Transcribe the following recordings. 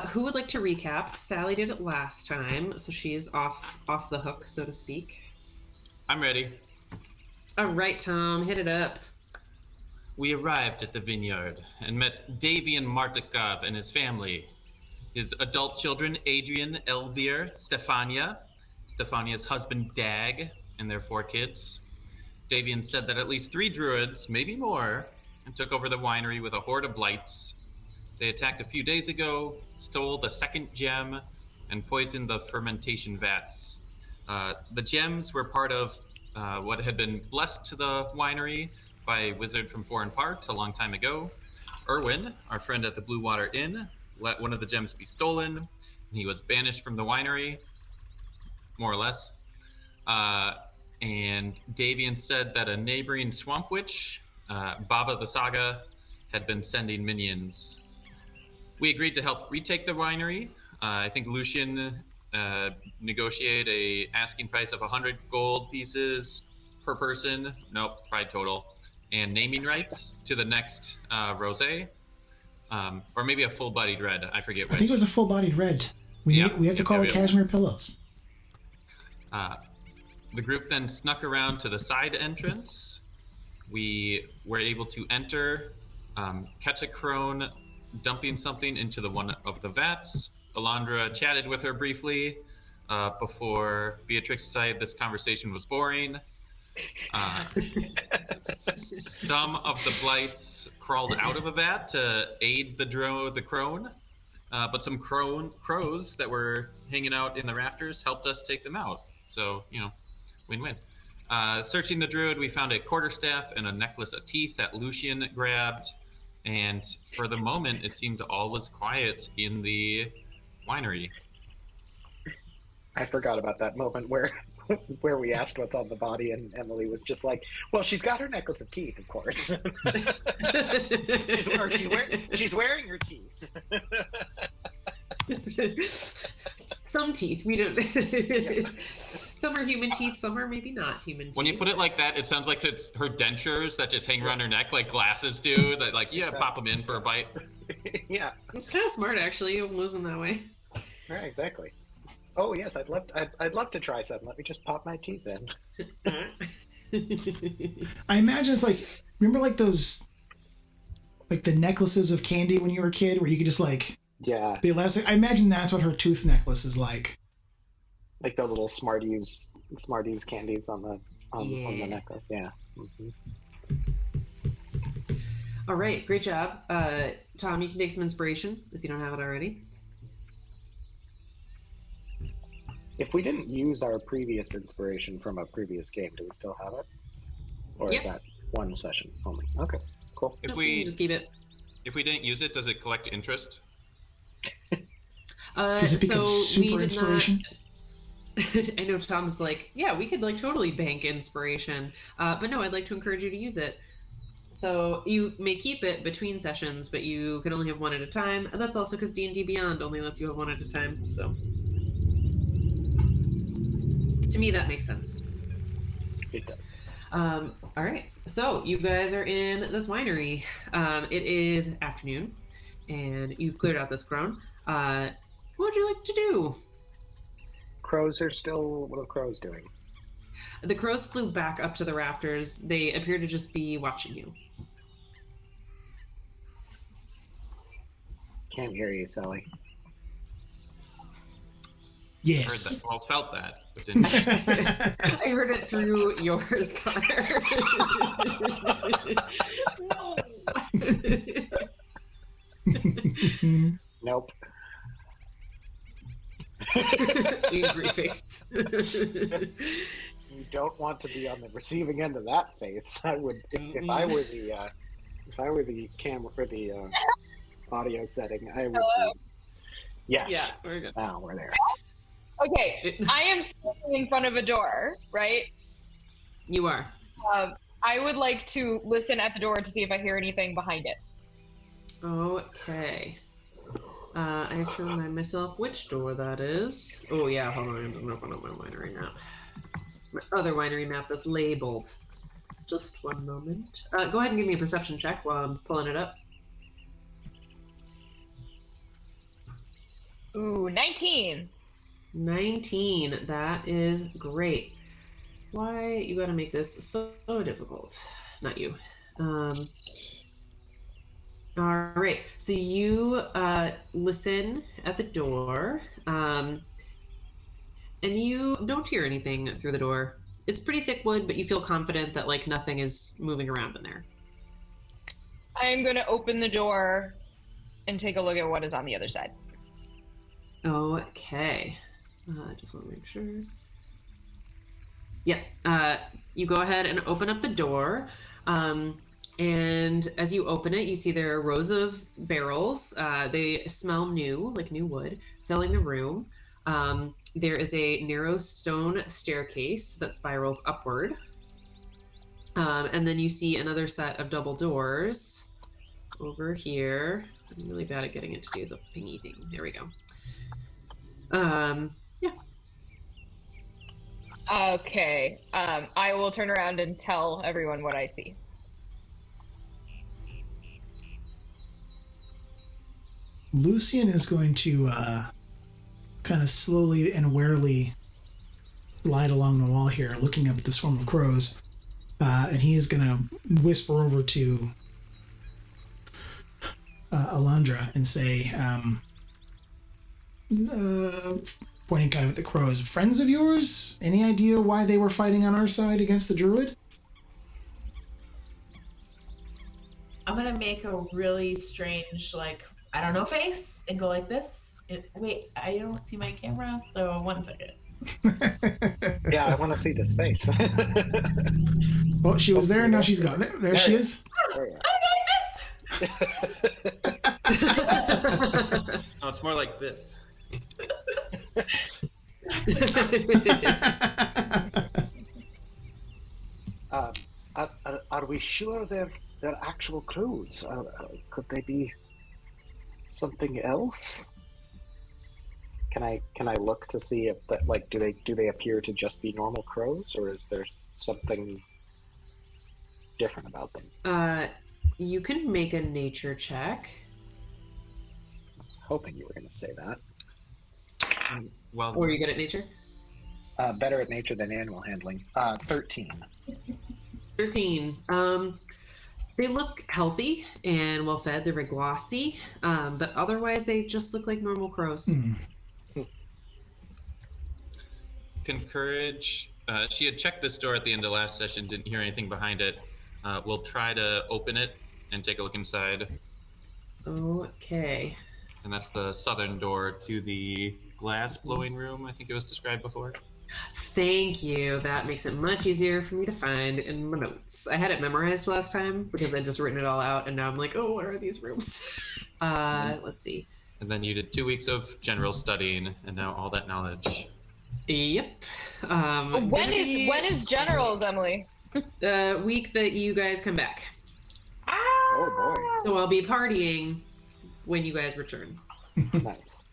Who would like to recap? Sally did it last time, so she's off the hook, so to speak. I'm ready. All right, Tom, hit it up. We arrived at the vineyard and met Davian Martikov and his family. His adult children, Adrian, Elvir, Stefania's husband, Dag, and their 4 kids. Davian said that at least 3 druids, maybe more, took over the winery with a horde of blights. They attacked a few days ago, stole the 2nd gem, and poisoned the fermentation vats. The gems were part of what had been blessed to the winery by a wizard from foreign parts a long time ago. Erwin, our friend at the Blue Water Inn, let one of the gems be stolen, and he was banished from the winery, more or less. And Davian said that a neighboring swamp witch, Baba the Saga, had been sending minions. We agreed to help retake the winery. I think Lucian negotiated a asking price of 100 gold pieces per person. Nope, probably total. And naming rights to the next rosé. Or maybe a full-bodied red. I forget which. I think it was a full-bodied red. We have to call it cashmere pillows. The group then snuck around to the side entrance. We were able to enter, catch a crone dumping something into one of the vats. Elandra chatted with her briefly before Beatrix decided this conversation was boring. Some of the blights crawled out of a vat to aid the crone, but some crows that were hanging out in the rafters helped us take them out. So, win-win. Searching the druid, we found a quarterstaff and a necklace of teeth that Lucian grabbed, and for the moment, it seemed all was quiet in the winery. I forgot about that moment where we asked what's on the body, and Emily was just like, well, she's got her necklace of teeth, of course. she's wearing her teeth. Some teeth. We don't. Some are human teeth, some are maybe not human teeth. When you put it like that, it sounds like it's her dentures that just hang around her neck like glasses do, that pop them in for a bite. Yeah. It's kind of smart, actually, losing that way. Right, exactly. Oh yes, I'd love to try some. Let me just pop my teeth in. I imagine it's like, remember like those, like the necklaces of candy when you were a kid, where you could just the elastic. I imagine that's what her tooth necklace is like. Like the little Smarties candies on the necklace. Yeah. Mm-hmm. All right, great job, Tom. You can take some inspiration if you don't have it already. If we didn't use our previous inspiration from a previous game, do we still have it? Or is that one session only? Okay, cool. If we just keep it. If we didn't use it, does it collect interest? Does it become super inspiration? I know Tom's like, yeah, we could totally bank inspiration. But no, I'd like to encourage you to use it. So you may keep it between sessions, but you can only have one at a time. And that's also because D&D Beyond only lets you have one at a time. So to me, that makes sense. It does. All right. So you guys are in this winery. It is afternoon, and you've cleared out this crone. What would you like to do? Crows are still... What are crows doing? The crows flew back up to the rafters. They appear to just be watching you. Can't hear you, Sally. Yes. Felt that, but didn't. I heard it through yours, Connor. No. Nope. Angry face. You don't want to be on the receiving end of that face. I would, if I were the camera for the audio setting, I would. Yes. Yeah, we're good. Now we're there. Okay, I am standing in front of a door, right? You are. I would like to listen at the door to see if I hear anything behind it. Okay. I have to remind myself which door that is. Oh yeah, hold on. I'm going to open up my winery map. My other winery map that's labeled. Just one moment. Go ahead and give me a perception check while I'm pulling it up. Ooh, 19. 19. That is great. Why you gotta make this so difficult? Not you. All right. So you listen at the door, and you don't hear anything through the door. It's pretty thick wood, but you feel confident that like nothing is moving around in there. I'm going to open the door and take a look at what is on the other side. Okay. Just want to make sure. Yeah. You go ahead and open up the door. And as you open it, you see there are rows of barrels. They smell new, like new wood, filling the room. There is a narrow stone staircase that spirals upward. And then you see another set of double doors over here. I'm really bad at getting it to do the pingy thing. There we go. Yeah. Okay. I will turn around and tell everyone what I see. Lucian is going to kind of slowly and warily slide along the wall here, looking up at the swarm of crows. And he is going to whisper over to Elandra and say, pointing kind of at the crows, friends of yours? Any idea why they were fighting on our side against the druid? I'm going to make a really strange, like, I don't know face and go like this. Wait, I don't see my camera, so 1 second. Yeah, I want to see this face. Well, she was there, and now she's gone. There she is. No, it's more like this. Are we sure they're actual crows? Could they be something else? Can I look to see if that, like, do they appear to just be normal crows, or is there something different about them? You can make a nature check. I was hoping you were going to say that. Well, Or are you good at nature? Better at nature than animal handling. 13. 13. They look healthy and well fed. They're very glossy, but otherwise they just look like normal crows. can Courage... she had checked this door at the end of last session, didn't hear anything behind it. We'll try to open it and take a look inside. Okay. And that's the southern door to the glass blowing room, I think it was described before. Thank you. That makes it much easier for me to find in my notes. I had it memorized last time because I'd just written it all out, and now I'm like, oh, what are these rooms? Let's see. And then you did 2 weeks of general studying, and now all that knowledge. Yep. When is generals, Emily? The week that you guys come back. Oh boy. So I'll be partying when you guys return. Nice.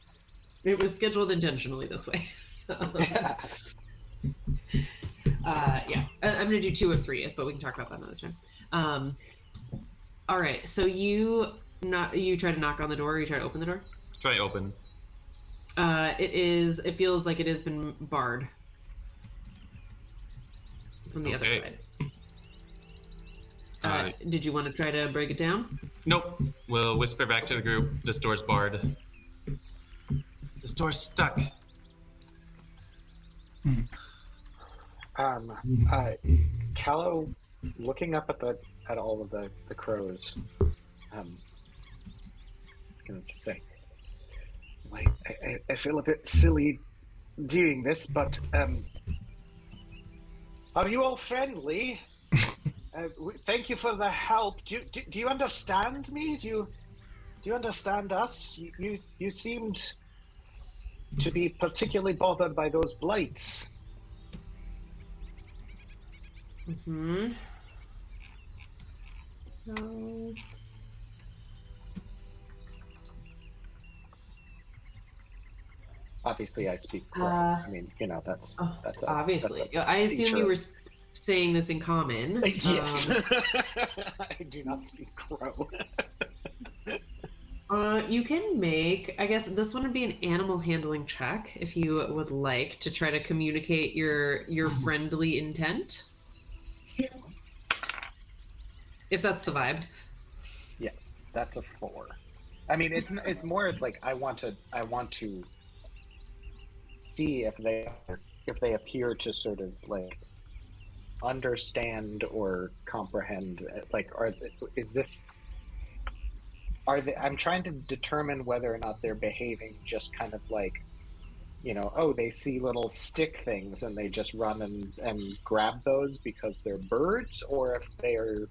It was scheduled intentionally this way. Yeah, I'm gonna do 2 of 3, but we can talk about that another time. All right, so you try to knock on the door, or you try to open the door? Try open. It feels like it has been barred from the other side. Did you want to try to break it down? Nope. We'll whisper back to the group. This door's barred. This door's stuck. Callow, looking up at all of the crows, gonna just say, I feel a bit silly doing this, but are you all friendly? Thank you for the help. Do you understand me? Do you understand us? You seemed to be particularly bothered by those blights. Mm-hmm. No. Obviously, I speak Crow. I mean, that's obviously. That's I assume feature. you were saying this in common. Yes. I do not speak Crow. You can make, I guess this one would be an animal handling check if you would like to try to communicate your friendly intent. If that's the vibe. Yes, that's a 4. I mean, it's more like I want to see if they appear to sort of like understand or comprehend. Like, I'm trying to determine whether or not they're behaving just kind of like, they see little stick things and they just run and grab those because they're birds, or if they are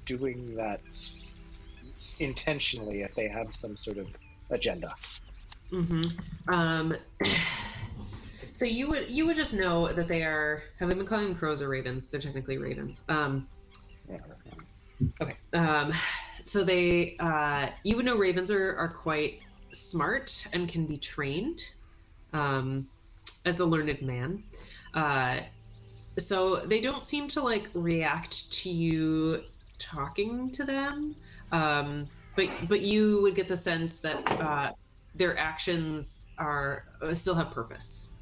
doing that intentionally, if they have some sort of agenda. So you would just know that they are. Have I been calling them crows or ravens? They're technically ravens. Okay. So they, you would know ravens are quite smart and can be trained, as a learned man. So they don't seem to like react to you talking to them. But you would get the sense that their actions still have purpose.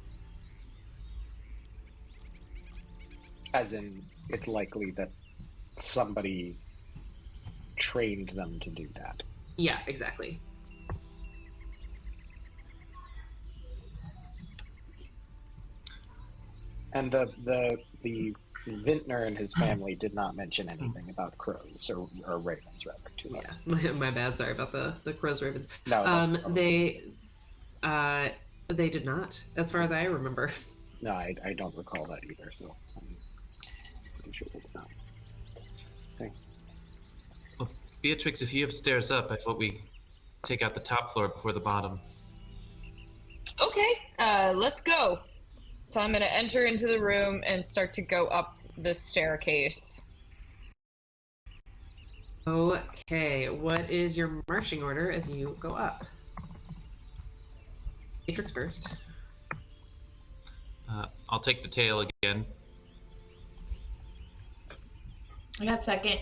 As in, it's likely that somebody trained them to do that. Yeah, exactly. And the vintner and his family did not mention anything about crows or ravens, rather. To us. Yeah, my bad. Sorry about the crows, ravens. No, they did not, as far as I remember. No, I don't recall that either. So I'm pretty sure they did not. Okay. Well, Beatrix, if you have stairs up, I thought we take out the top floor before the bottom. Okay, let's go. So I'm going to enter into the room and start to go up the staircase. Okay, what is your marching order as you go up? Beatrix first. I'll take the tail again. I got second.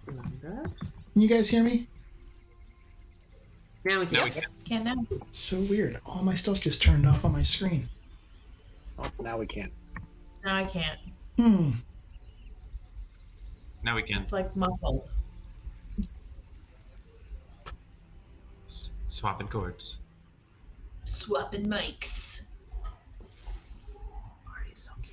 Elandra. Can you guys hear me? Now we can. Now we can. Can now. So weird. All my stuff just turned off on my screen. Oh, now we can't. Now I can't. Now we can. It's like muffled. Swapping chords. Swapping mics. Marty's so cute.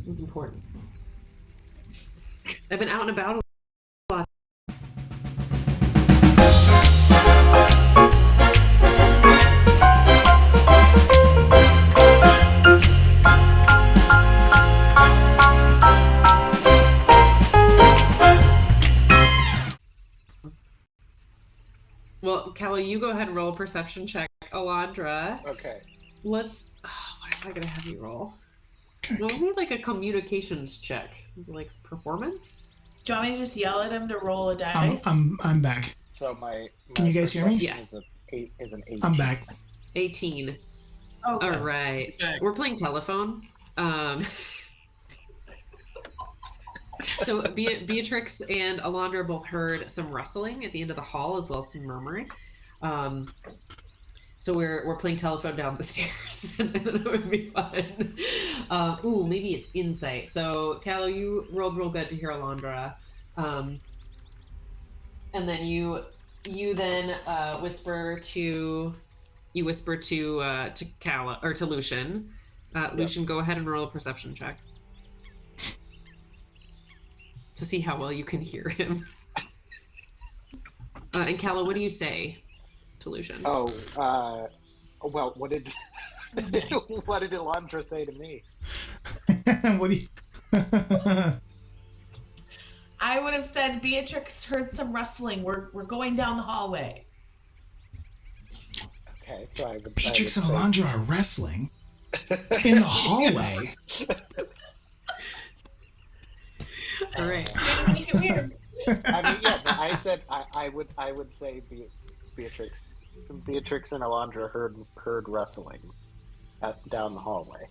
It's important. I've been out and about a lot. Well, Callow, you go ahead and roll a perception check. Elandra, Okay. let's. Oh, what am I gonna have you roll? What would be like a communications check? Is it like performance? Do you want me to just yell at him to roll a dice? I'm back. So my Can you guys hear me? Yeah. Is an 18. I'm back. 18. Oh, All right. Okay. We're playing telephone. So Beatrix and Elandra both heard some rustling at the end of the hall, as well as some murmuring. So we're playing telephone down the stairs. That would be fun. Maybe it's insight. So Callow, you rolled real good to hear Elandra, and then you then whisper to Callow or to Lucian. Lucian, go ahead and roll a perception check to see how well you can hear him. And Callow, what do you say to Lucian? Well, what did what did Elandra say to me? What do you... I would have said Beatrix heard some rustling. We're going down the hallway. Okay, so I would Beatrix and say- Elandra are wrestling. In the hallway. All right. Make it weird. I mean, yeah, but I said I would say Beatrix and Elandra heard wrestling down the hallway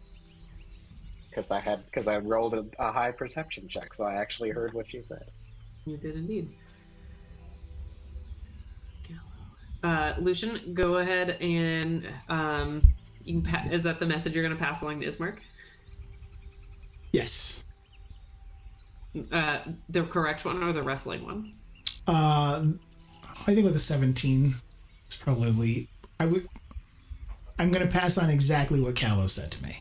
because I rolled a high perception check, so I actually heard what she said. You did indeed. Lucian, go ahead and you can is that the message you're going to pass along to Ismark? Yes. The correct one or the wrestling one? I think with a 17, it's probably I'm going to pass on exactly what Callow said to me.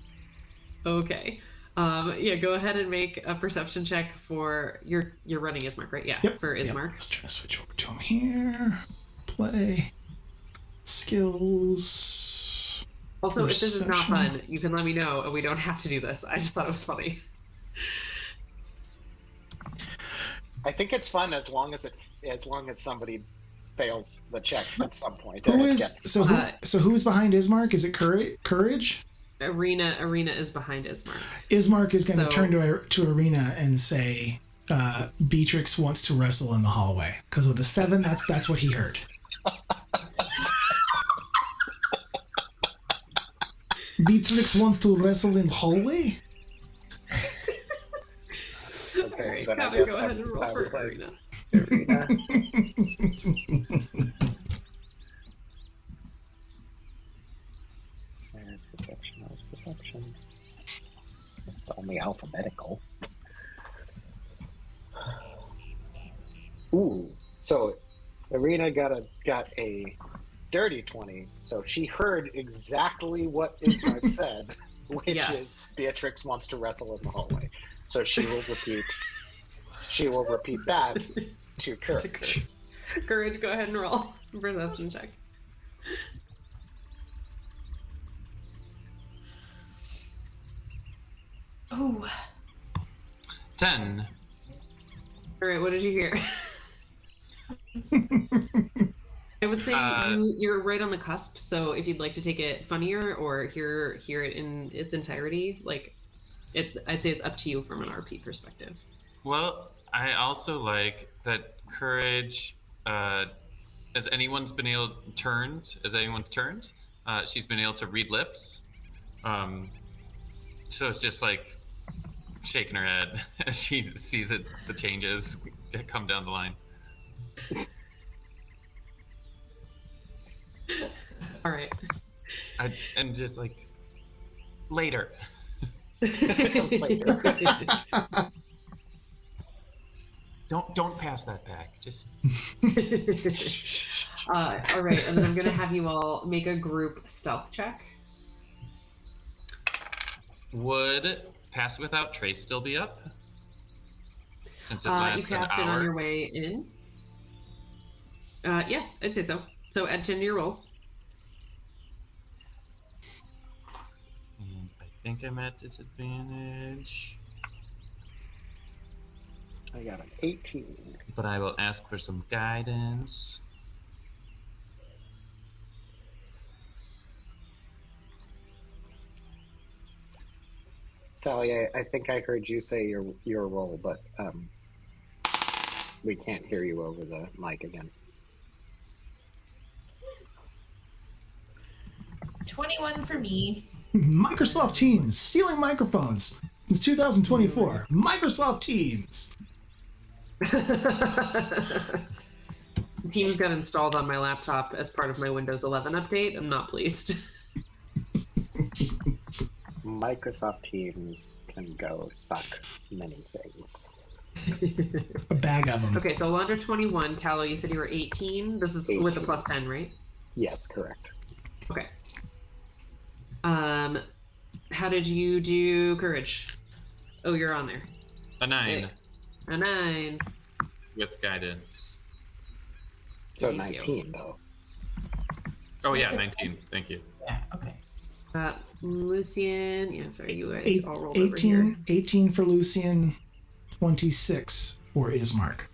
Okay. Yeah, go ahead and make a perception check for you're running Ismark, right? Yeah, Yep. for Ismark. Yep. Let's try to switch over to him here. Play. Skills. Also, if this is not Perception. fun, you can let me know, and we don't have to do this. I just thought it was funny. I think it's fun as long as somebody fails the check at some point. Who's behind Ismark? Is it Courage? Arena is behind Ismark. Ismark is going to turn to Arena and say, Beatrix wants to wrestle in the hallway. Because with a 7, that's what he heard. Beatrix wants to wrestle in hallway? Okay, Alright, so then I Callow, guess go ahead and roll I for would play Arena. Arena. Perception. It's only alphabetical. Ooh, so Arena got a dirty 20, so she heard exactly what Ismark said, which is Beatrix wants to wrestle in the hallway. So she will repeat that to Courage. Courage, go ahead and roll perception check. Ooh. 10. All right, what did you hear? I would say you're right on the cusp. So if you'd like to take it funnier or hear it in its entirety, I'd say it's up to you from an RP perspective. Well, I also like that Courage, as anyone's turned, she's been able to read lips. So it's just like shaking her head as she sees the changes that come down the line. All right. And just like later. Don't pass that back. Just. All right, and then I'm gonna have you all make a group stealth check. Would Pass Without Trace still be up? Since it lasts you cast an it hour. on your way in. Yeah, I'd say so. So add 10 to your rolls. And I think I'm at disadvantage. I got an 18. But I will ask for some guidance. Sally, I think I heard you say your roll, but we can't hear you over the mic again. 21 for me. Microsoft Teams, stealing microphones. It's 2024. Microsoft Teams. Teams got installed on my laptop as part of my Windows 11 update. I'm not pleased. Microsoft Teams can go suck many things. A bag of them. Okay, so Elandra 21. Callow, you said you were 18. This is 18. with a plus 10, right? Yes, correct. Okay. How did you do Courage? Oh, you're on there. A 9 A 9. with guidance. So Thank 19 though. Oh yeah, 19. Thank you. Yeah, okay. Lucian. Yeah, sorry, you guys all rolled over here. 18 for Lucian, 26 for Ismark.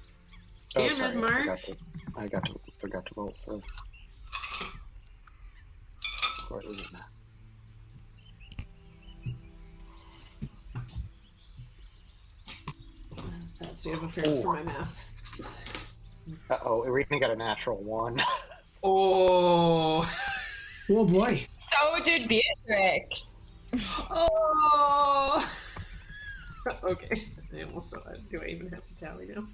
Damn, sorry, Ismark. I forgot to roll for Elena. Let's see if it fails for my maths. Uh-oh, Irina got a natural 1. Oh. Oh boy. So did Beatrix. Oh. Okay. I almost don't. Do I even have to tally now?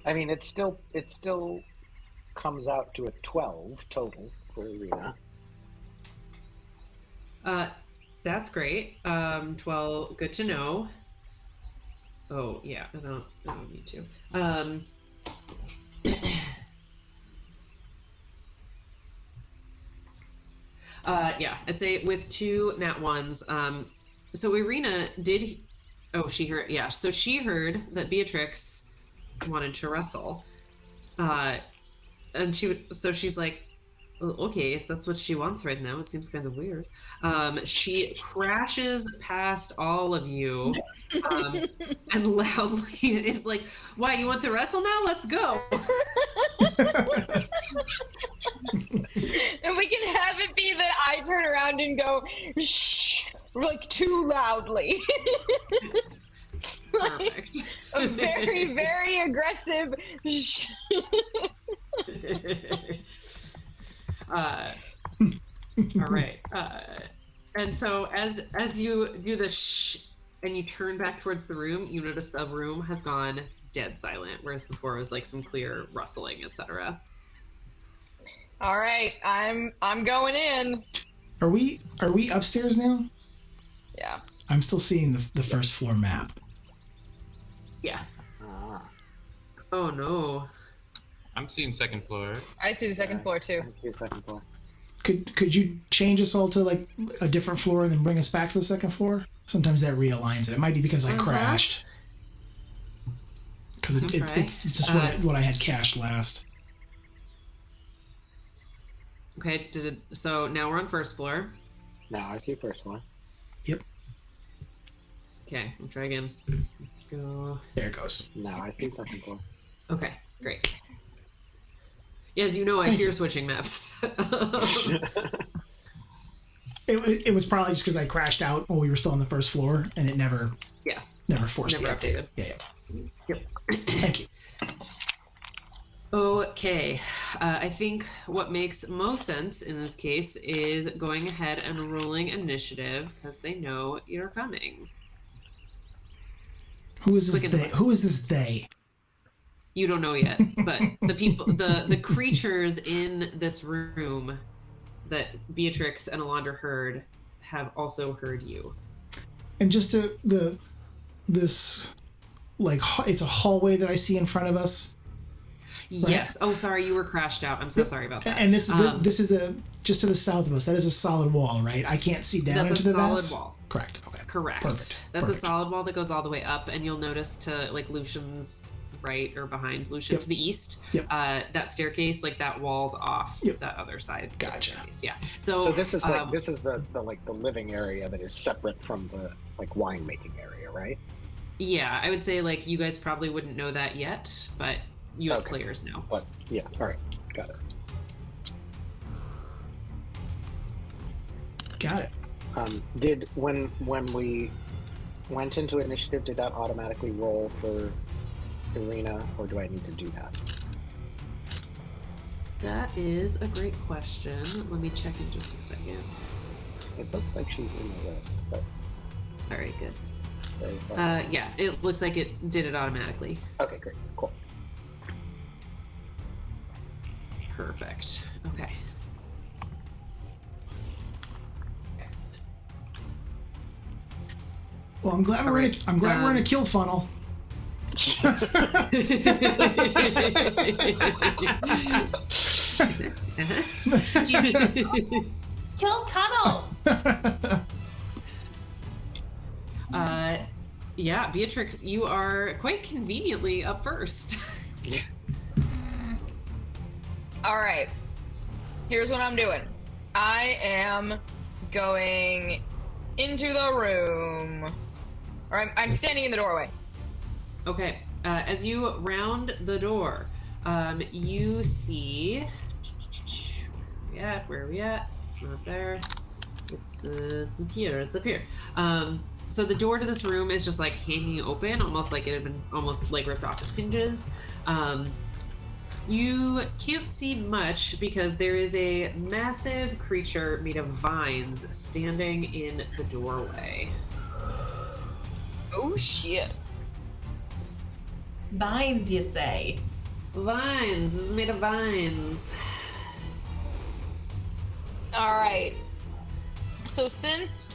I mean, it still comes out to a 12 total for Irina. That's great. 12. Good to know. Oh yeah, I don't need to. Yeah, I'd say with 2 nat 1s. So Irina did. Oh, she heard. Yeah, so she heard that Beatrix wanted to wrestle, and she's like, well, okay, if that's what she wants right now, it seems kind of weird. She crashes past all of you, and loudly is like, "Why, you want to wrestle now? Let's go!" And we can have it be that I turn around and go, shh, like too loudly. Like, a very, very aggressive shh. All right. And so as you do the shh and you turn back towards the room, you notice the room has gone dead silent, whereas before it was like some clear rustling, etc. All right, I'm going in. Are we upstairs now? Yeah. I'm still seeing the first floor map. Yeah. Ah. Oh no. I'm seeing second floor. I see the second floor too. I see the second floor. Could you change us all to like a different floor and then bring us back to the second floor? Sometimes that realigns it. It might be because I crashed. Because it's just what I had cached last. Okay. So now we're on first floor. Now I see first one. Yep. Okay. I'll try again. Go. There it goes. Now I see second floor. Okay. Great. As you know, I fear switching maps. It was probably just because I crashed out while we were still on the first floor, and it never forced Never the update. updated. Yeah. Yep. Thank you. Okay. I think what makes most sense in this case is going ahead and rolling initiative because they know you're coming. Who is this they? Who is this they? You don't know yet, but the people, the creatures in this room that Beatrix and Elandra heard have also heard you. And just this like it's a hallway that I see in front of us. Right? Yes. Oh, sorry, you were crashed out. I'm so sorry about that. And this is just to the south of us. That is a solid wall, right? I can't see down into the vents. That's a solid wall. Correct. Okay. Correct. Perfect. That's a solid wall that goes all the way up, and you'll notice to like Lucian's right or behind Lucian to the east. Yep. That staircase, like that wall's off that other side. Gotcha. Yeah. So this is like this is the like the living area that is separate from the like winemaking area, right? Yeah, I would say like you guys probably wouldn't know that yet, but you as players know. But yeah, all right, got it. Got it. Did when we went into initiative, did that automatically roll for Irina, or do I need to do that? That is a great question. Let me check in just a second. It looks like she's in the list, but all right, good. very far. Yeah, it looks like it did it automatically. Okay, great, cool. Perfect. Okay. Well, I'm glad we're in a kill funnel. Kill tunnel. Yeah, Beatrix, you are quite conveniently up first. All right. Here's what I'm doing. I am going into the room. Or I'm standing in the doorway. Okay. As you round the door, you see... Where are we at? It's not there. It's up here. It's up here. So the door to this room is just like hanging open, almost like it had been almost like ripped off its hinges. You can't see much because there is a massive creature made of vines standing in the doorway. Oh shit. Vines, you say? Vines. This is made of vines. All right. So since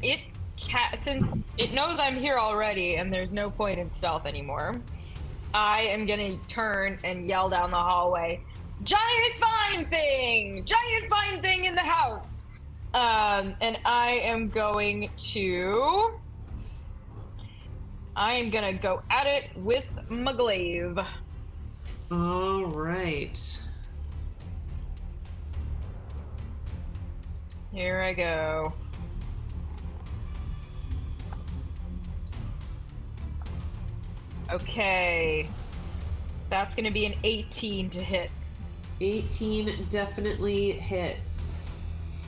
it knows I'm here already and there's no point in stealth anymore, I am gonna turn and yell down the hallway, "Giant vine thing! Giant vine thing in the house!" And I am gonna go at it with my glaive. All right. Here I go. Okay. That's gonna be an 18 to hit. 18 definitely hits.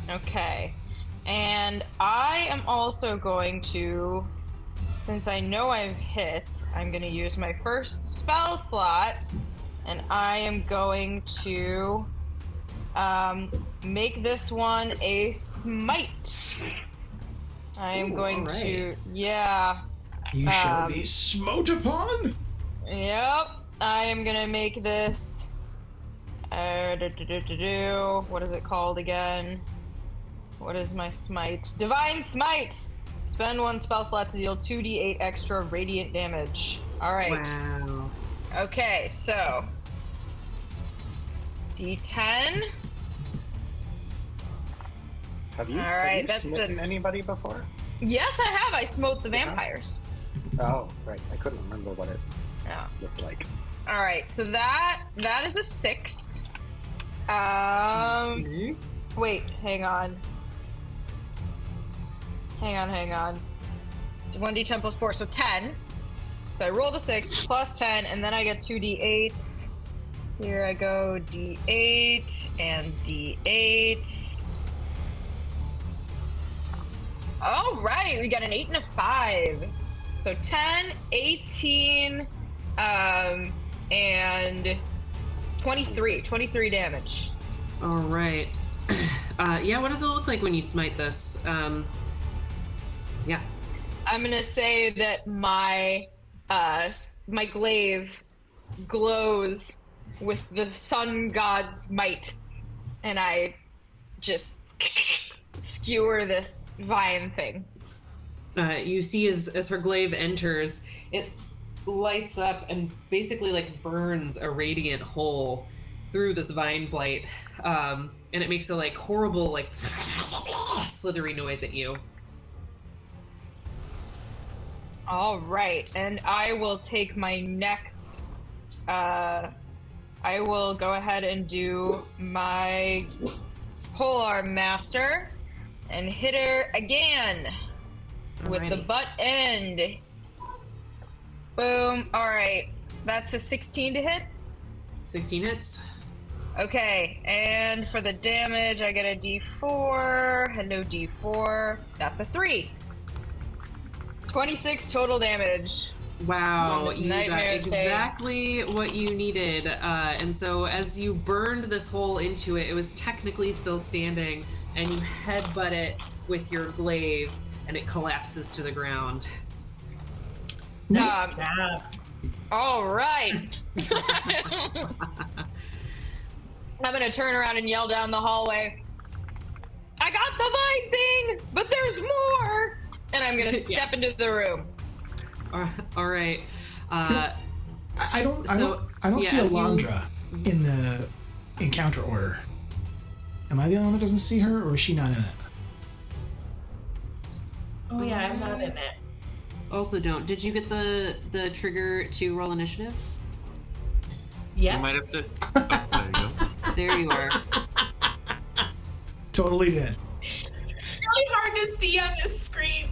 Okay. And I am also going to, since I know I've hit, I'm gonna use my first spell slot, and I am going to make this one a smite. I am going to, yeah. You shall be smote upon? Yep. I am gonna make this. What is it called again? What is my smite? Divine Smite! Spend one spell slot to deal 2d8 extra radiant damage. Alright. Wow. Okay, so. D10. Have you, All right, have you that's smitten anybody before? Yes, I have. I smote the vampires. Oh, right. I couldn't remember what it Yeah. looked like. All right, so that is a 6. Wait, hang on. 1d10 plus 4, so 10. So I rolled a 6 plus 10, and then I get 2d8s. Here I go, d8 and d8. All right, we got an 8 and a 5. So 10, 18, and 23 damage. All right. Yeah, what does it look like when you smite this? Yeah. I'm gonna say that my glaive glows with the sun god's might, and I just skewer this vine thing. You see as her glaive enters, it lights up and basically like burns a radiant hole through this vine blight, and it makes a like horrible like slithery noise at you. All right, and I will take my next. I will go ahead and do my polearm master and hit her again with the Alrighty. butt end. Boom. All right, that's a 16 to hit. 16 hits. Okay, and for the damage, I get a D4. Hello, D4. That's a 3. 26 total damage. Wow, On this you got nightmare exactly what you needed. And so as you burned this hole into it, it was technically still standing, and you headbutt it with your glaive, and it collapses to the ground. Yeah. All right. I'm gonna turn around and yell down the hallway, "I got the vine thing, but there's more!" And I'm gonna step into the room. All right. I don't yeah, see as you- Elandra in the encounter order. Am I the only one that doesn't see her, or is she not in it? Oh yeah, I'm not in it. Also don't. Did you get the trigger to roll initiative? You Yeah. might have to. Oh, there you go. There you are. Totally did. Really hard to see on this screen.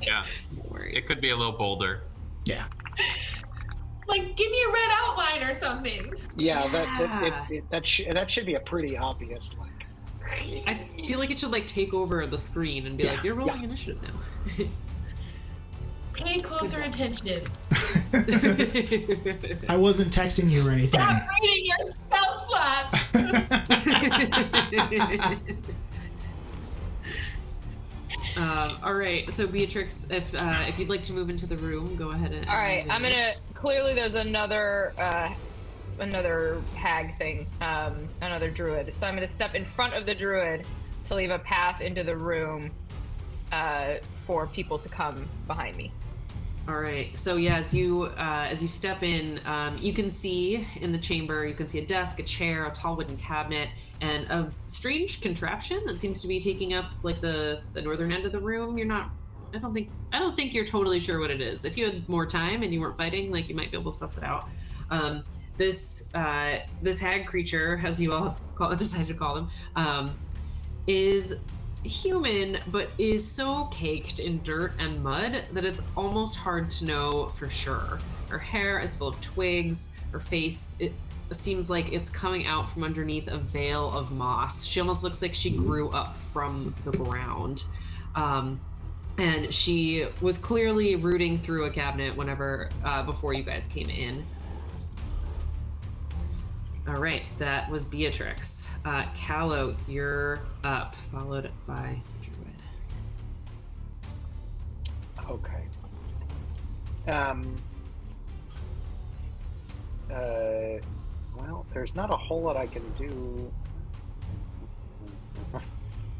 Yeah, No worries. it could be a little bolder. Yeah. Like, give me a red outline or something. Yeah, that should be a pretty obvious like. I feel like it should like take over the screen and be like, you're rolling initiative now. Pay closer attention. I wasn't texting you or anything. Stop reading your spell slot. All right, so Beatrix, if you'd like to move into the room, go ahead and. All right, I'm gonna. Clearly, there's another hag thing, another druid. So I'm gonna step in front of the druid to leave a path into the room for people to come behind me. All right. So yeah, as you step in, you can see in the chamber. You can see a desk, a chair, a tall wooden cabinet, and a strange contraption that seems to be taking up like the northern end of the room. I don't think you're totally sure what it is. If you had more time and you weren't fighting, like you might be able to suss it out. This hag creature, as you all have decided to call them, is human, but is so caked in dirt and mud that it's almost hard to know for sure. Her hair is full of twigs. Her face, it seems like it's coming out from underneath a veil of moss. She almost looks like she grew up from the ground. And she was clearly rooting through a cabinet whenever before you guys came in. All right, that was Beatrix. Callow, you're up, followed by Druid. Okay. Well, there's not a whole lot I can do.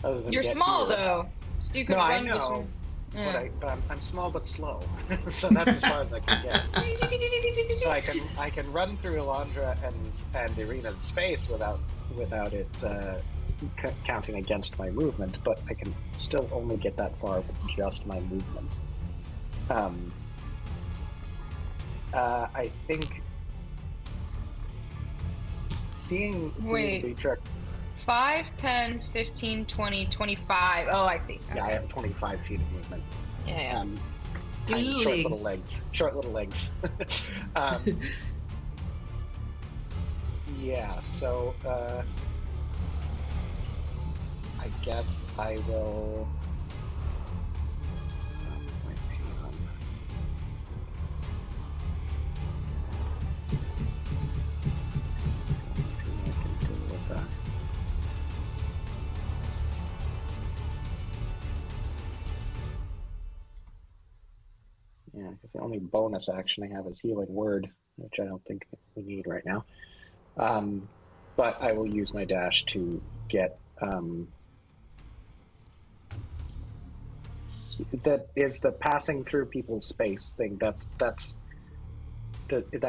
Other than You're get small here. though, so you can No, I run know. between. But I'm small but slow, so that's as far as I can get. So I can run through Elandra and Irina's space without it counting against my movement, but I can still only get that far with just my movement. I think seeing Beatrix. 5, 10, 15, 20, 25. Oh, I see. Okay. Yeah, I have 25 feet of movement. Yeah. Tiny, short little legs. Short little legs. Yeah, so I guess I will. Yeah, because the only bonus action I have is Healing Word, which I don't think we need right now. But I will use my dash to get. That is the passing through people's space thing. That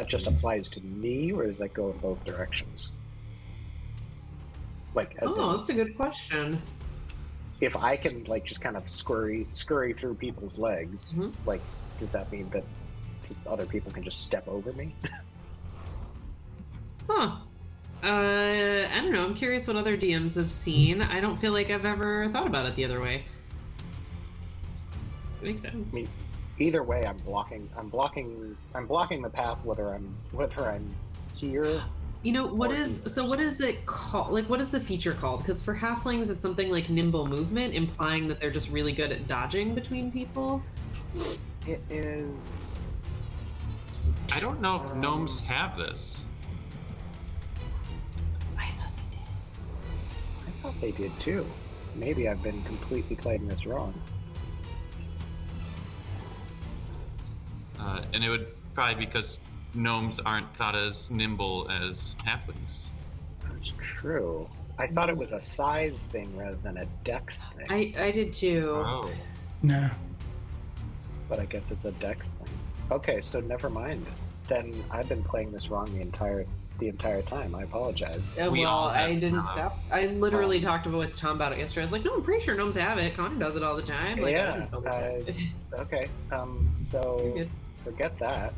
just applies to me, or does that go in both directions? Like, as that's a good question. If I can like just kind of scurry through people's legs, like. Does that mean that other people can just step over me? Huh. I don't know. I'm curious what other DMs have seen. I don't feel like I've ever thought about it the other way. It makes sense. I mean, either way, I'm blocking the path whether I'm here. You know, what is it called? Like, what is the feature called? Because for halflings, it's something like nimble movement, implying that they're just really good at dodging between people. It is. I don't know if gnomes have this. I thought they did. I thought they did too. Maybe I've been completely playing this wrong. And it would probably be because gnomes aren't thought as nimble as halflings. That's true. I thought it was a size thing rather than a dex thing. I did too. Oh. No. But I guess it's a dex thing. Okay, so never mind. Then I've been playing this wrong the entire time. I apologize. I didn't stop. I literally talked with Tom about it yesterday. I was like, no, I'm pretty sure gnomes have it. Connor does it all the time. Like, yeah. Okay. So forget that.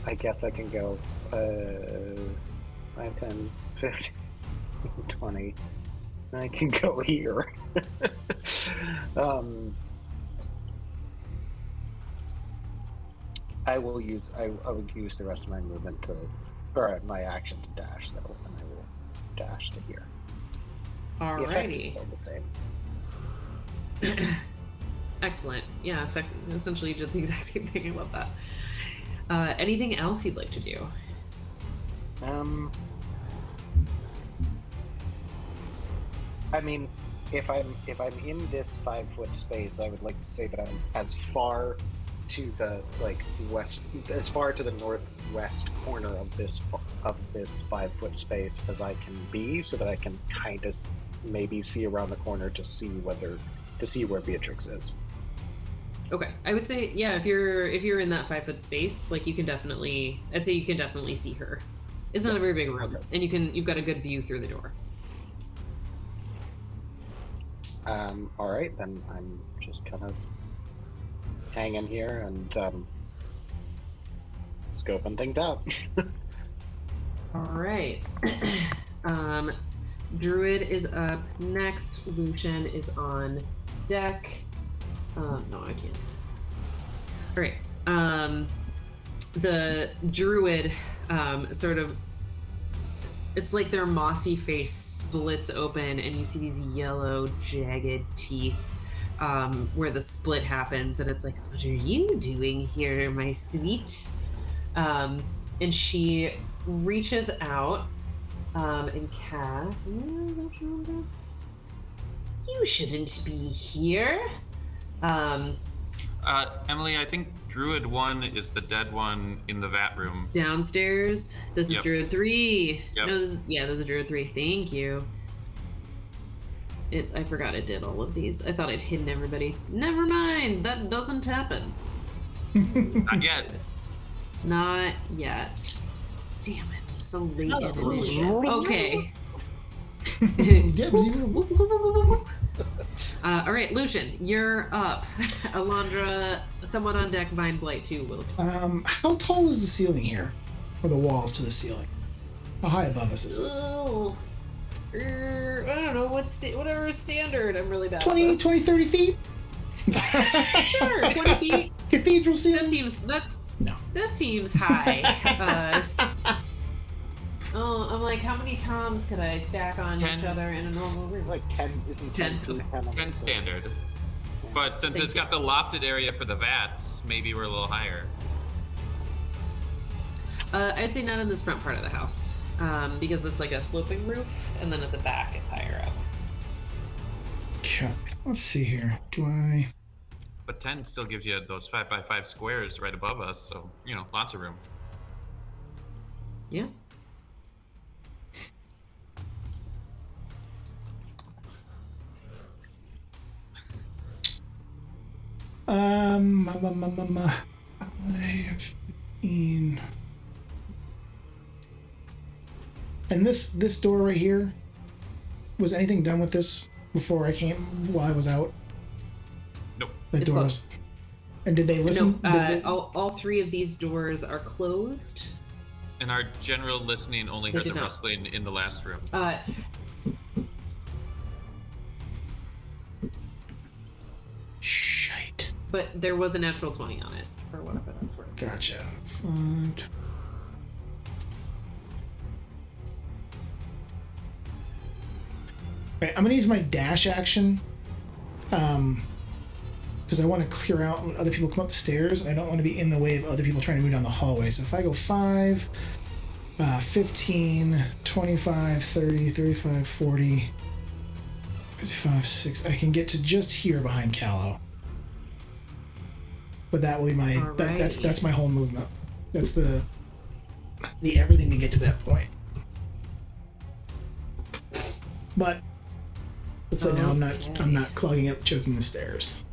I guess I can go 5, 10, 15, 20. I can go here. I will use the rest of my movement Or my action to dash, though, and I will dash to here. The effect is Alrighty. still the same. Excellent. Yeah, essentially you did the exact same thing. I love that. Anything else you'd like to do? I mean, if I'm in this 5-foot space, I would like to say that I'm as far to the west, as far to the northwest corner of this 5-foot space as I can be, so that I can kind of maybe see around the corner to see where Beatrix is. Okay, I would say if you're in that 5-foot space, like I'd say you can definitely see her. It's not a very big room, and you've got a good view through the door. All right, then I'm just kind of hanging here and scoping things out. All right. Druid is up next. Lucian is on deck. No, I can't. All right. The druid sort of, it's like their mossy face splits open and you see these yellow jagged teeth where the split happens, and it's like, what are you doing here, my sweet? And she reaches out and you shouldn't be here. Emily, I think Druid 1 is the dead one in the vat room. Downstairs. This is Yep. Druid 3. Yep. No, this is Druid 3. Thank you. I forgot it did all of these. I thought I'd hidden everybody. Never mind. That doesn't happen. Not yet. Not yet. Damn it. I'm so late in initiative. Okay. All right, Lucian, you're up. Alondra, someone on deck. Vine Blight 2 will be. How tall is the ceiling here? Or the walls to the ceiling? How high above us is it? Oh, I don't know. Whatever is standard. I'm really bad. 20, 30 feet? Sure, 20 feet. Cathedral ceilings? That seems high. I'm like, how many toms could I stack on 10. each other in a normal room? Like 10, isn't 10? 10, okay. 10 standard. But since it's got the lofted area for the vats, maybe we're a little higher. I'd say not in this front part of the house, because it's like a sloping roof, and then at the back it's higher up. Okay, let's see here. But 10 still gives you those 5x5 squares right above us, so, lots of room. Yeah. And this door right here, was anything done with this before I came, while I was out? Nope. The door was... And did they listen? No, all three of these doors are closed. And our general listening only heard the rustling in the last room. Shite. But there was a natural 20 on it, or whatever that's worth. Gotcha. Right, I'm gonna use my dash action, because I want to clear out when other people come up the stairs. I don't want to be in the way of other people trying to move down the hallway. So if I go 5, 15, 25, 30, 35, 40, 55, 6, I can get to just here behind Callow. But that will be my that's my whole movement. That's the everything to get to that point. But hopefully now I'm not clogging up, choking the stairs.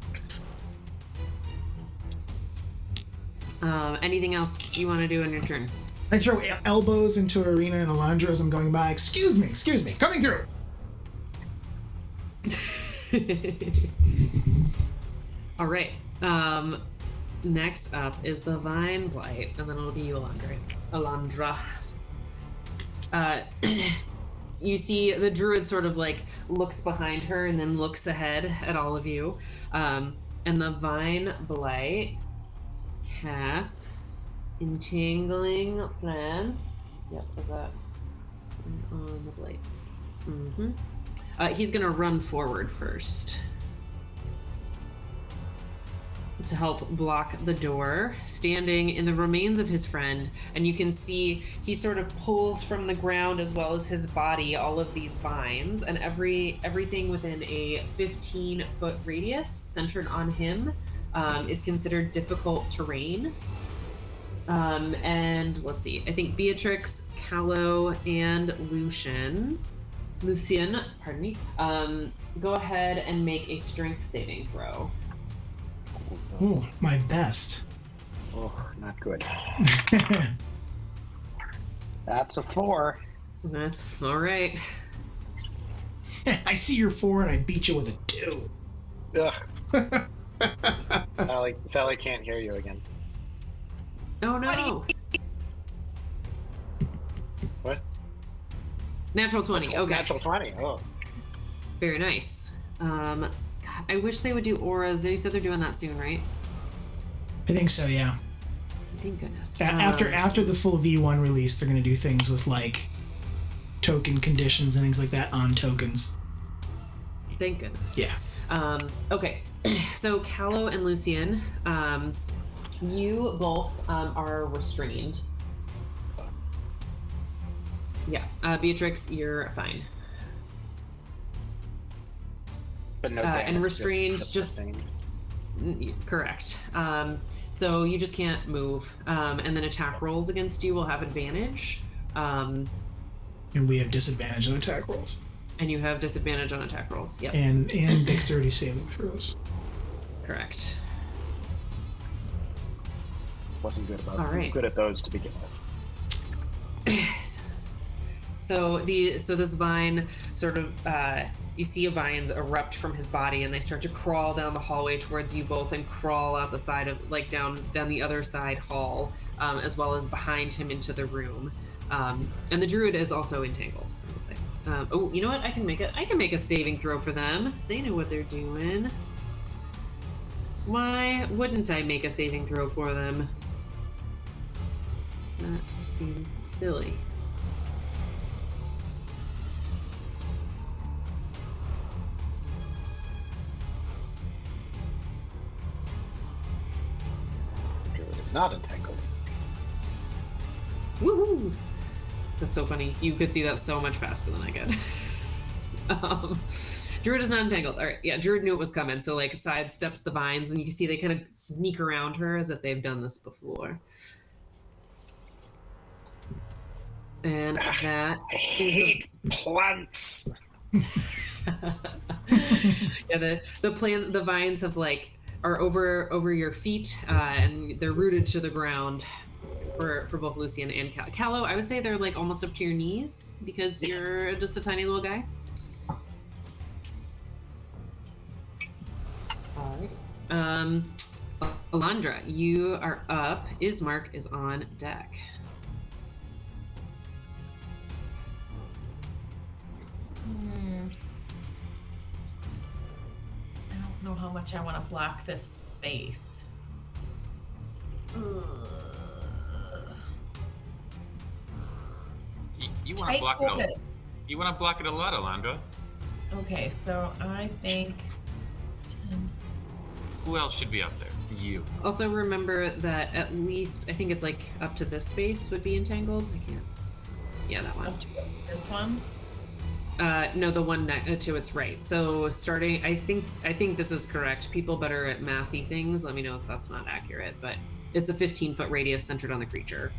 Anything else you want to do in your turn? I throw elbows into Arena and Elandra as I'm going by. Excuse me, coming through. All right. Next up is the Vine Blight, and then it'll be you, Elandra. You see the druid sort of like looks behind her and then looks ahead at all of you. And the Vine Blight casts Entangling Plants. Yep, is that on the blade? He's gonna run forward first to help block the door, standing in the remains of his friend, and you can see he sort of pulls from the ground as well as his body all of these vines, and everything within a 15-foot radius centered on him is considered difficult terrain. And let's see, I think Beatrix, Callow, and Lucian, pardon me, go ahead and make a strength saving throw. Ooh, my best. Oh, not good. That's a 4. That's all right. I see your 4 and I beat you with a 2. Ugh. Sally can't hear you again. Oh no. What? Natural 20. Okay. Natural 20. Oh. Very nice. God, I wish they would do auras. They said they're doing that soon, right? I think so, yeah. Thank goodness. After the full V1 release, they're going to do things with like token conditions and things like that on tokens. Thank goodness. Yeah. Okay. So Callow and Lucian, you both are restrained. Yeah. Beatrix, you're fine. But no and damage, restrained just sustained. correct. So you just can't move. And then attack rolls against you will have advantage. And we have disadvantage on attack rolls. And you have disadvantage on attack rolls. Yep. And dexterity saving throws. Correct. Wasn't good about All right. good at those to begin with. So this vine sort of you see vines erupt from his body, and they start to crawl down the hallway towards you both, and crawl out the side of like down the other side hall, as well as behind him into the room. And the druid is also entangled, I will say. Oh, you know what? I can make a saving throw for them. They know what they're doing. Why wouldn't I make a saving throw for them? That seems silly. Not entangled. Woohoo! That's so funny. You could see that so much faster than I could. Druid is not entangled. All right, yeah, Druid knew it was coming, so like sidesteps the vines, and you can see they kind of sneak around her as if they've done this before. And that I hate plants. Yeah, the vines have like are over your feet, and they're rooted to the ground for both Lucian and Callow. I would say they're like almost up to your knees because you're just a tiny little guy. All right. Elandra, you are up. Ismark is on deck. I don't know how much I want to block this space. You want to block it a lot. You want to block it a lot, Elandra. Okay, so I think 10. Who else should be up there? You. Also remember that at least I think it's like up to this space would be entangled. I can't. Yeah, that one. Up to this one. No, the one to its right. So starting, I think this is correct. People better at mathy things. Let me know if that's not accurate, but it's a 15-foot radius centered on the creature.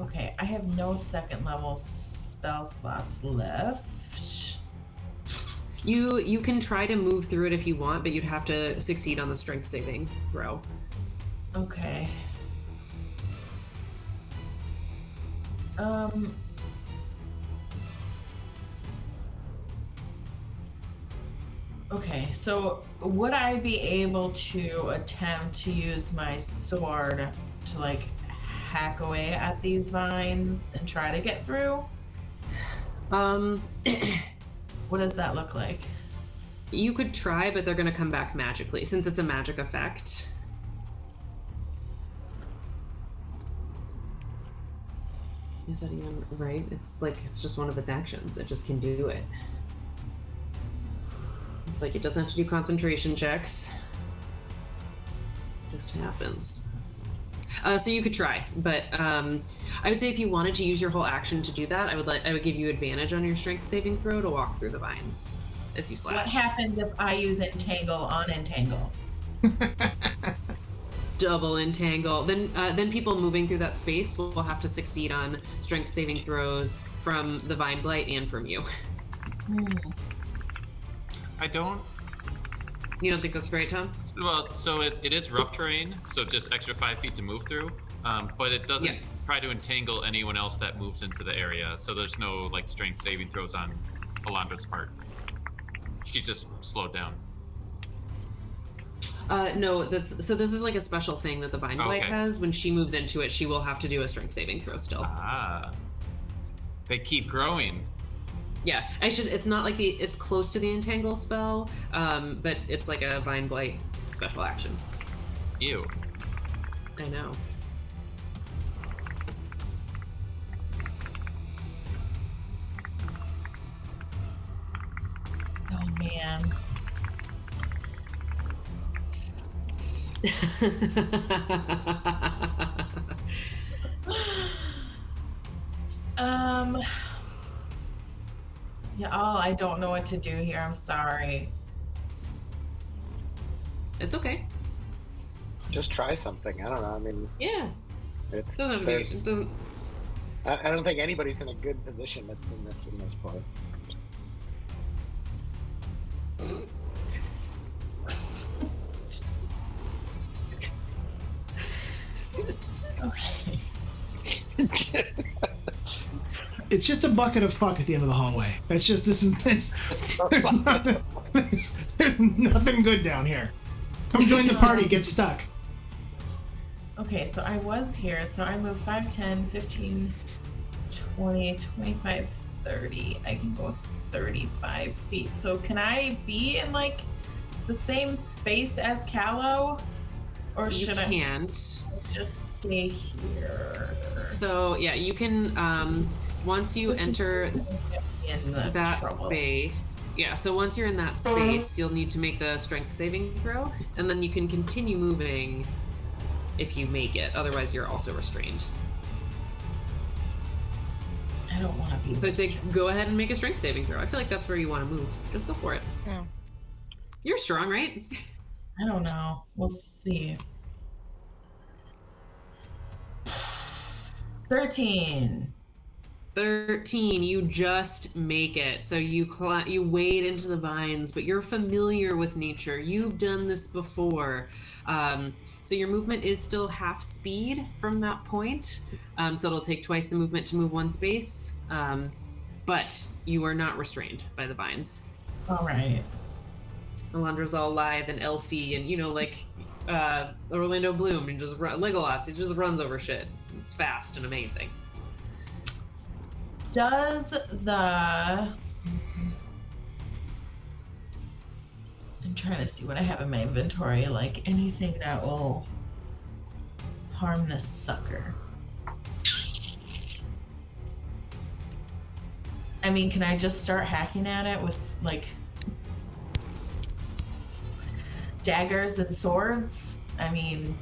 Okay, I have no second level spell slots left. You can try to move through it if you want, but you'd have to succeed on the strength saving throw. Okay. Okay, so would I be able to attempt to use my sword to like hack away at these vines and try to get through? What does that look like? You could try, but they're going to come back magically since it's a magic effect. Is that even right? It's just one of its actions. It just can do it. It's like it doesn't have to do concentration checks. It just happens. So you could try, but I would say if you wanted to use your whole action to do that, I would give you advantage on your strength saving throw to walk through the vines as you slash. What happens if I use entangle on entangle? Double entangle. Then people moving through that space will have to succeed on strength saving throws from the vine blight and from you. You don't think that's right, Tom? Well, so it is rough terrain, so just extra 5 feet to move through, but it doesn't try to entangle anyone else that moves into the area, so there's no like strength saving throws on Elandra's part. She's just slowed down. No, this is like a special thing that the Vine Blight has. When she moves into it, she will have to do a strength saving throw still. They keep growing. Yeah, it's not like it's close to the entangle spell, but it's like a Vine Blight special action. Ew. I know. Oh man. Yeah, I don't know what to do here. I'm sorry. It's okay. Just try something. I don't know. I mean, yeah. It doesn't. I don't think anybody's in a good position in this part. Okay. It's just a bucket of fuck at the end of the hallway. There's nothing good down here. Come join the party, get stuck. Okay, so I was here, so I moved 5, 10, 15, 20, 25, 30. I can go 35 feet. So can I be in like the same space as Callow? Or should I just stay here? So yeah, you can once you enter that space. Yeah, so once you're in that space, you'll need to make the strength saving throw, and then you can continue moving if you make it. Otherwise, you're also restrained. I don't want to be. So I'd say go ahead and make a strength saving throw. I feel like that's where you want to move. Just go for it. Yeah. You're strong, right? I don't know. We'll see. 13. 13, you just make it. So you wade into the vines, but you're familiar with nature. You've done this before. So your movement is still half speed from that point. So it'll take twice the movement to move one space. But you are not restrained by the vines. All right. Elandra's all lithe and elfy and, like Orlando Bloom and just Legolas. He just runs over shit. It's fast and amazing. Does the... I'm trying to see what I have in my inventory, like anything that will harm this sucker. I mean, can I just start hacking at it with, like, daggers and swords? I mean...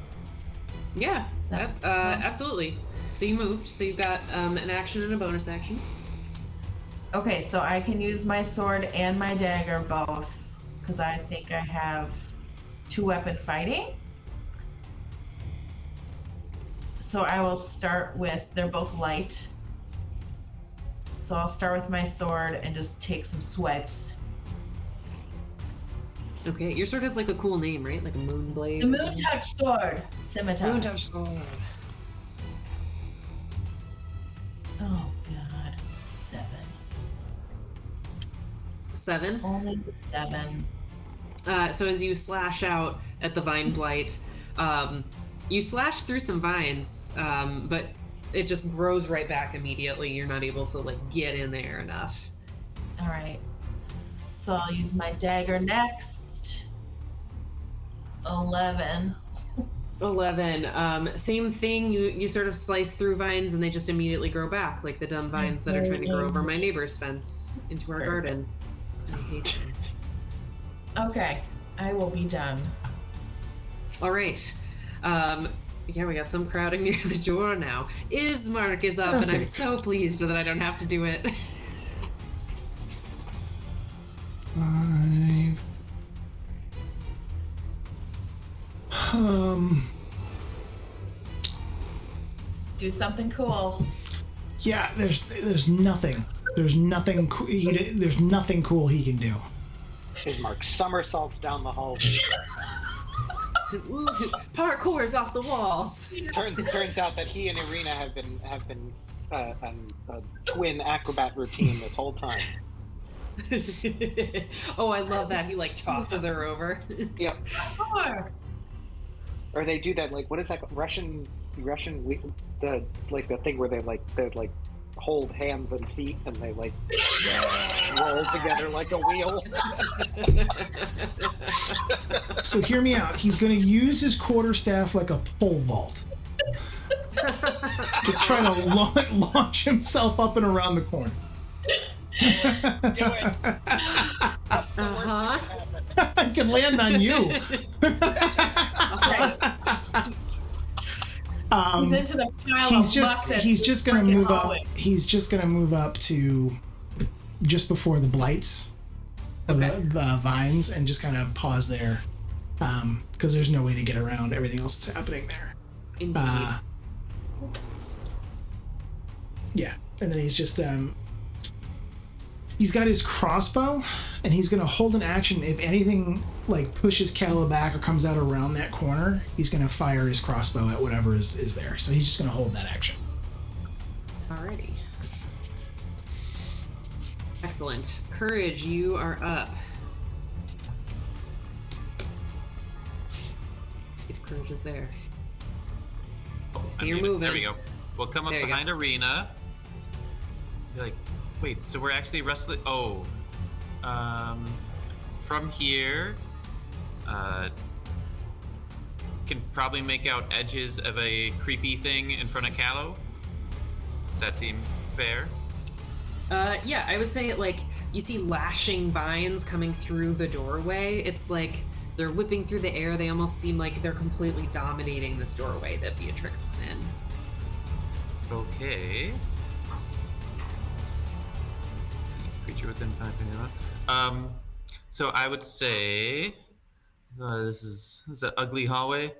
Yeah, absolutely. So you moved, so you've got an action and a bonus action. Okay, so I can use my sword and my dagger both, because I think I have 2-weapon fighting. So I will start with, they're both light. So I'll start with my sword and just take some swipes. Okay, your sword has like a cool name, right? Like a Moonblade. The Moon Touch Sword. Scimitar. Moon Touch Sword. Oh god, 7. 7? Only 7. So as you slash out at the Vine Blight, you slash through some vines, but it just grows right back immediately. You're not able to like get in there enough. All right. So I'll use my dagger next. 11. 11. Same thing. You sort of slice through vines and they just immediately grow back, like the dumb vines that are trying to grow over my neighbor's fence into our garden. I hate them. Okay, I will be done. All right. Yeah, we got some crowding near the door now. Ismark is up, and I'm so pleased that I don't have to do it. 5. Do something cool. Yeah, there's nothing. There's nothing cool he can do. Ismark somersaults down the hallway. Parkour's off the walls. Turns out that he and Irina have been a twin acrobat routine this whole time. Oh, I love that. He like tosses her over. Yep. Or they do that, like, what is that? Russian, the thing where they hold hands and feet and they like roll together like a wheel. So hear me out. He's going to use his quarterstaff like a pole vault to try to launch himself up and around the corner. Do it. That's the worst thing that happened. I can land on you. He's into the pile he's just gonna move up. He's just gonna move up to just before the blights, or the vines, and just kind of pause there, because there's no way to get around everything else that's happening there. Indeed. Yeah, and then he's just he's got his crossbow, and he's gonna hold an action if anything like pushes Callow back or comes out around that corner. He's gonna fire his crossbow at whatever is there. So he's just gonna hold that action. Alrighty. Excellent. Courage, you are up. If Courage is there. See, you're moving. There we go. We'll come up There you behind Irina. Be like, wait, so we're actually wrestling. Oh, from here, can probably make out edges of a creepy thing in front of Callow. Does that seem fair? Yeah, I would say like you see lashing vines coming through the doorway. It's like they're whipping through the air. They almost seem like they're completely dominating this doorway that Beatrix went in. Okay. Creature within 5 feet of it. So I would say this is an ugly hallway.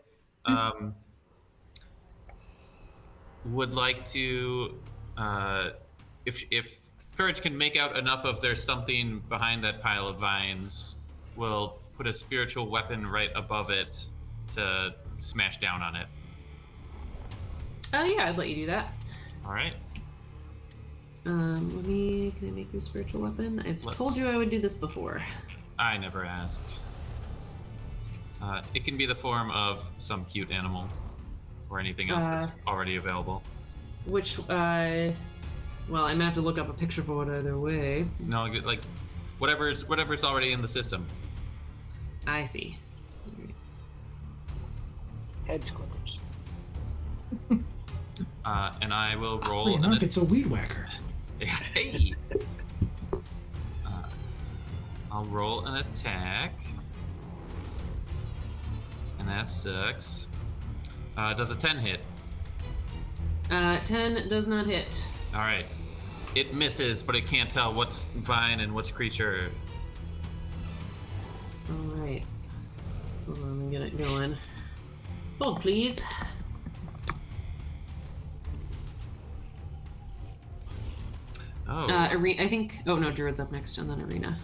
Would like to if Courage can make out enough of there's something behind that pile of vines, we'll put a spiritual weapon right above it to smash down on it. Oh yeah, I'd let you do that. All right. Can I make you a spiritual weapon? I've told you I would do this before. I never asked. It can be the form of some cute animal or anything else that's already available. Which, well, I'm gonna have to look up a picture for it either way. No, like whatever's already in the system. I see. Hedge clippers. And I will roll. Oddly enough, it's a weed whacker. Hey. I'll roll an attack, and that sucks. Does a 10 hit? 10 does not hit. All right. It misses, but it can't tell what's vine and what's creature. All right. Hold on, let me get it going. Hold, please. Oh. I think. Oh no, Druid's up next, and then Arena.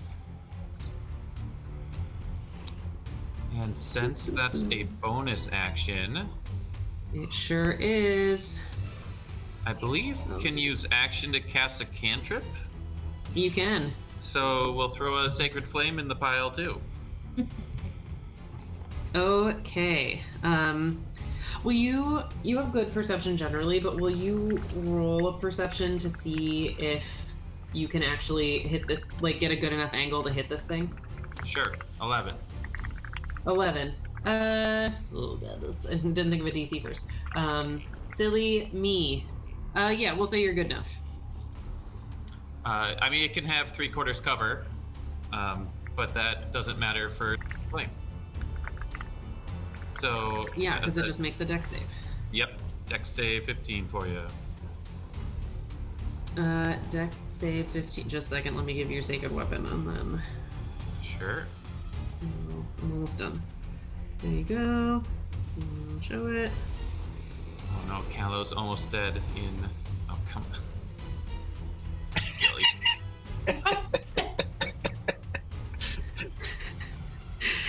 And since that's a bonus action, It sure is. I believe can use action to cast a cantrip. You can. So we'll throw a sacred flame in the pile too. Okay. Will you have good perception generally, but will you roll a perception to see if you can actually hit this, like get a good enough angle to hit this thing? Sure. 11. 11. Oh god, I didn't think of a DC first. Silly me. Yeah, we'll say you're good enough. I mean, it can have 3/4 cover, but that doesn't matter for flame. So Yeah, because it just makes a dex save. Yep, dex save 15 for you. Dex save 15. Just a second, let me give you your sacred weapon and then. Sure. I'm almost done. There you go. Show it. Oh no, Callow's almost dead in. Oh, come on. Silly.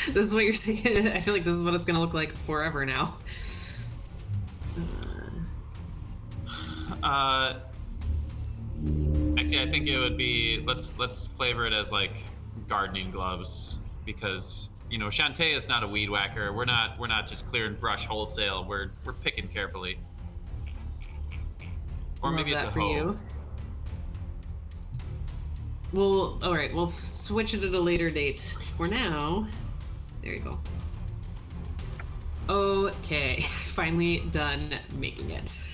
This is what you're seeing. I feel like this is what it's gonna look like forever now. Actually, I think it would be let's flavor it as like gardening gloves because Shantae is not a weed whacker. We're not just clearing brush wholesale. We're picking carefully. Or maybe it's a hoe. You. Well, all right. We'll switch it at a later date. For now, there you go. Okay, finally done making it.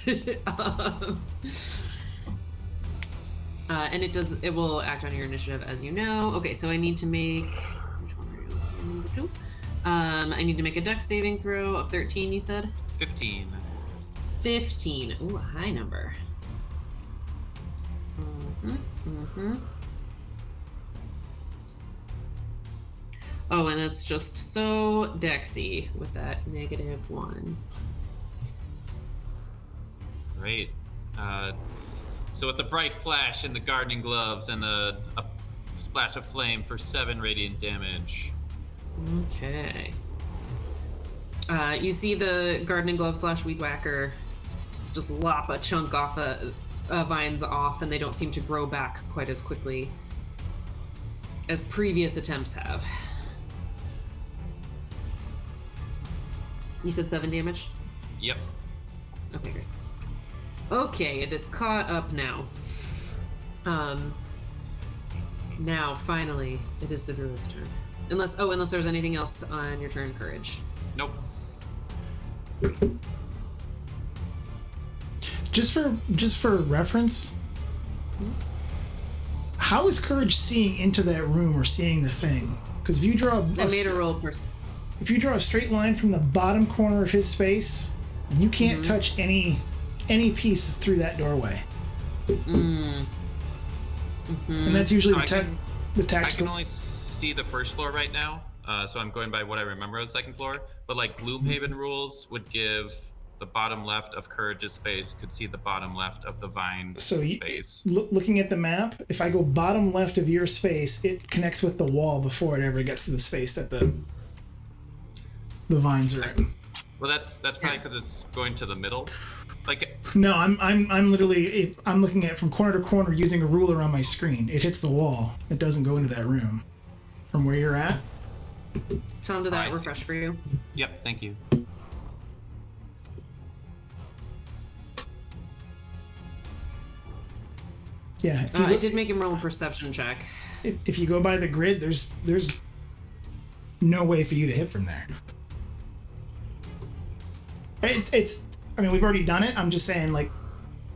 And it will act on your initiative, as you know. Okay, so I need to make. Which one are you? Number 2. I need to make a dex saving throw of 13. You said 15. 15. Ooh, a high number. Oh, and it's just so dexy with that -1. Great. So with the bright flash and the gardening gloves and a splash of flame for 7 radiant damage. Okay. You see the gardening glove / weed whacker just lop a chunk off vines off, and they don't seem to grow back quite as quickly as previous attempts have. You said 7 damage? Yep. Okay, great. Okay, it is caught up now. Now, finally, it is the druid's turn. Unless there's anything else on your turn, Courage. Nope. Just for reference, how is Courage seeing into that room or seeing the thing? Because if you draw if you draw a straight line from the bottom corner of his space, you can't touch any piece through that doorway. And that's usually the tactical. I can only see the first floor right now, so I'm going by what I remember of the second floor. But like Gloomhaven rules would give the bottom left of Courage's space could see the bottom left of the vine space. Looking at the map, if I go bottom left of your space, it connects with the wall before it ever gets to the space that the vines are in. Well, that's probably because it's going to the middle. Like no, I'm literally I'm looking at it from corner to corner using a ruler on my screen. It hits the wall. It doesn't go into that room. From where you're at. Sound of that refresh for you? Yep, thank you. Yeah, I did make him roll a perception check. If you go by the grid, there's no way for you to hit from there. It's. I mean, we've already done it. I'm just saying, like,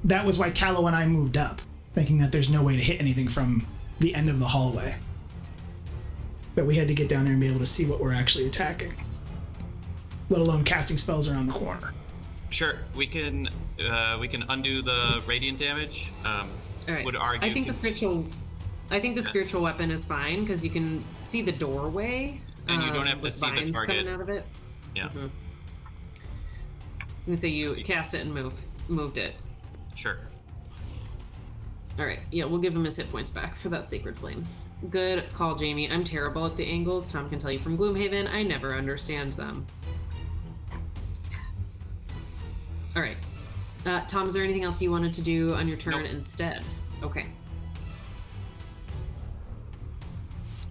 that was why Callow and I moved up, thinking that there's no way to hit anything from the end of the hallway. That we had to get down there and be able to see what we're actually attacking. Let alone casting spells around the corner. Sure, we can undo the radiant damage. All right. Would argue. I think the spiritual weapon is fine because you can see the doorway. And you don't have to see the target coming out of it. Yeah. Mm-hmm. And so you cast it and moved it. Sure. All right. Yeah, we'll give him his hit points back for that sacred flame. Good call, Jaime. I'm terrible at the angles. Tom can tell you from Gloomhaven. I never understand them. All right. Tom, is there anything else you wanted to do on your turn instead? Okay.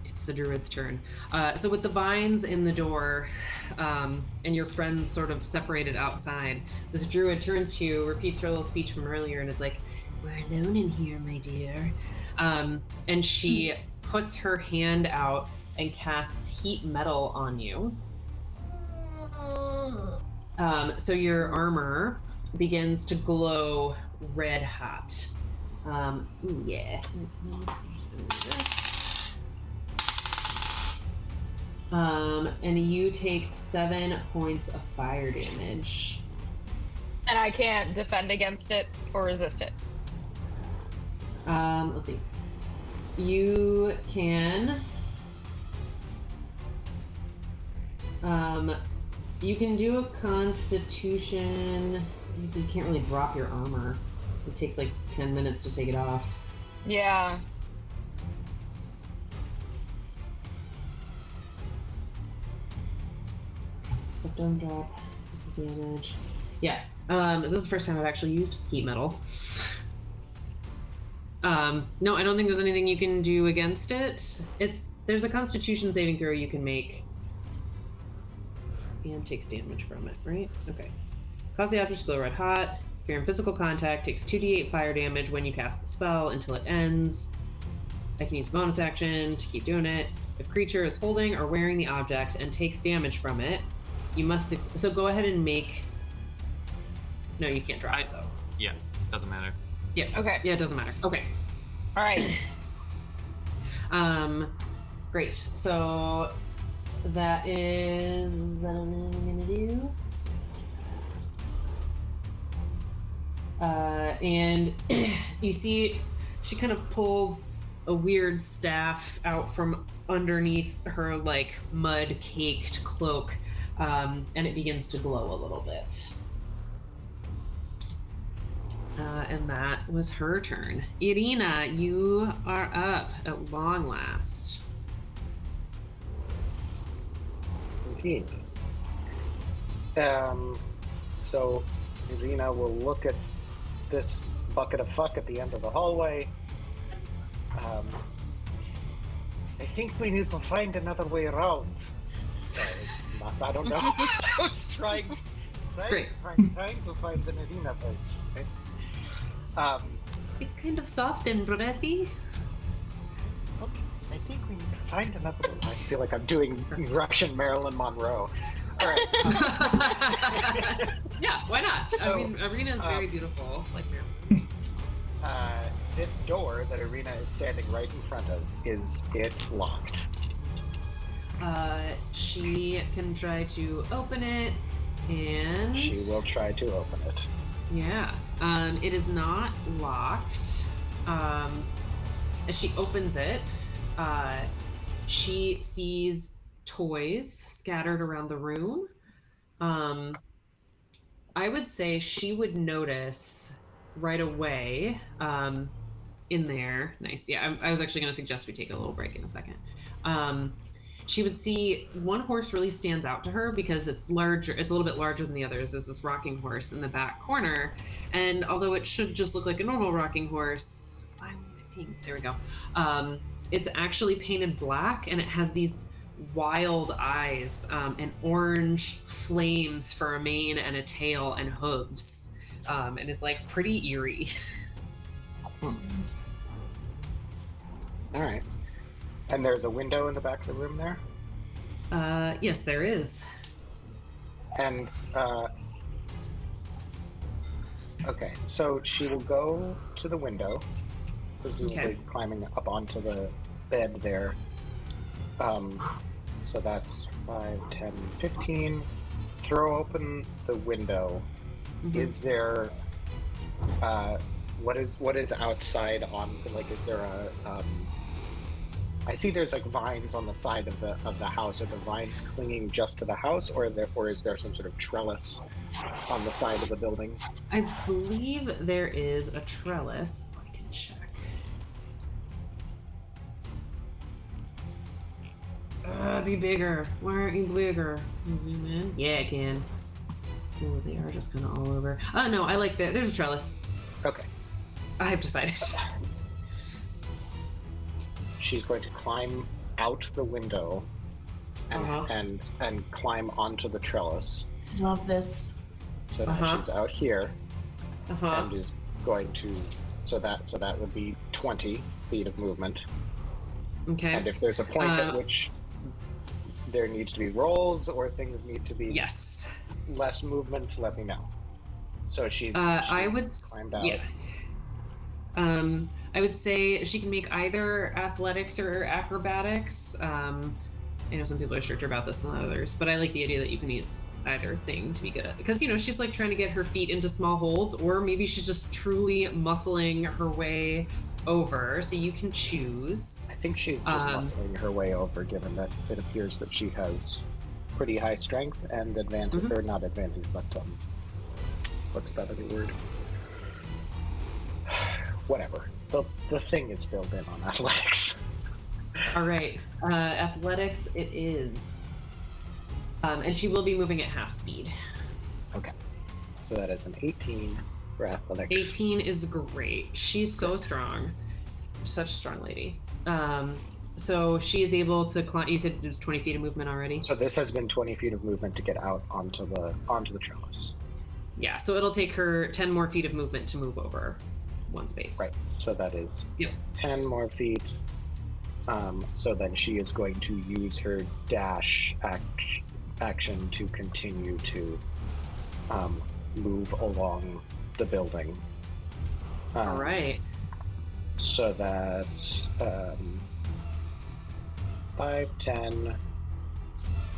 It's the druid's turn. So with the vines in the door and your friends sort of separated outside, this druid turns to you, repeats her little speech from earlier, and is like, "We're alone in here, my dear." And she puts her hand out and casts heat metal on you. So your armor begins to glow red hot. Ooh, yeah. I'm just gonna do this. And you take 7 points of fire damage. And I can't defend against it or resist it. Let's see. You can. You can do a Constitution. You can't really drop your armor. It takes like 10 minutes to take it off. Yeah. But don't drop disadvantage. Yeah. This is the first time I've actually used heat metal. No, I don't think there's anything you can do against it. There's a Constitution saving throw you can make. And takes damage from it, right? Okay. Cause the object to glow red hot. If you're in physical contact, takes 2d8 fire damage when you cast the spell until it ends. I can use bonus action to keep doing it. If creature is holding or wearing the object and takes damage from it, you must... So go ahead and make... No, you can't drop it, though. Yeah, doesn't matter. Yeah. Okay. Yeah, it doesn't matter. Okay. All right. Great. So that is that I'm gonna do. And you see, she kind of pulls a weird staff out from underneath her like mud-caked cloak, and it begins to glow a little bit. And that was her turn. Irina, you are up at long last. Indeed. So Irina will look at this bucket of fuck at the end of the hallway. I think we need to find another way around. I don't know. I was trying to find an Irina voice. It's kind of soft and breathy. Okay, I think we need to find another one. I feel like I'm doing Russian Marilyn Monroe. All right. Yeah, why not? So, I mean, Irina is very beautiful, like Marilyn. This door that Irina is standing right in front of, is it locked? She can try to open it, and She will try to open it. yeah. It is not locked. As she opens it, she sees toys scattered around the room. I would say she would notice right away in there. Nice. Yeah, I was actually going to suggest we take a little break in a second. She would see one horse really stands out to her because it's larger. It's a little bit larger than the others. There's this rocking horse in the back corner. And although it should just look like a normal rocking horse, why won't it pink? There we go. It's actually painted black, and it has these wild eyes and orange flames for a mane and a tail and hooves. And it's like pretty eerie. All right. And there's a window in the back of the room there? Yes, there is. And, okay, so she will go to the window, presumably climbing up onto the bed there. So that's 5, 10, 15. Throw open the window. Mm-hmm. Is there, what is outside on, like, is there a, I see there's like vines on the side of the house. Are the vines clinging just to the house, or is there some sort of trellis on the side of the building? I believe there is a trellis. I can check. Be bigger. Why aren't you bigger? Can you zoom in? Yeah, I can. Oh, they are just kind of all over. Oh no, I like that. There's a trellis. Okay. I've decided. She's going to climb out the window and climb onto the trellis. Love this. So now she's out here and is going to. So that would be 20 feet of movement. Okay. And if there's a point at which there needs to be rolls or things need to be. Yes. less movement, let me know. So she's I would, climbed out. yeah. I would say she can make either athletics or acrobatics. I know some people are stricter about this than others, but I like the idea that you can use either thing to be good at it. Because, she's like trying to get her feet into small holds, or maybe she's just truly muscling her way over. So you can choose. I think she's just muscling her way over, given that it appears that she has pretty high strength and advantage, or not advantage, but what's that other word? Whatever. The thing is filled in on athletics. All right, athletics it is. And she will be moving at half speed. Okay. So that is an 18 for athletics. 18 is great. She's so strong. Such a strong lady. So she is able to climb. You said it was 20 feet of movement already? So this has been 20 feet of movement to get out onto the trellis. Yeah, so it'll take her 10 more feet of movement to move over one space. Right. So that is 10 more feet. So then she is going to use her dash action to continue to move along the building. All right. So that's 5, 10,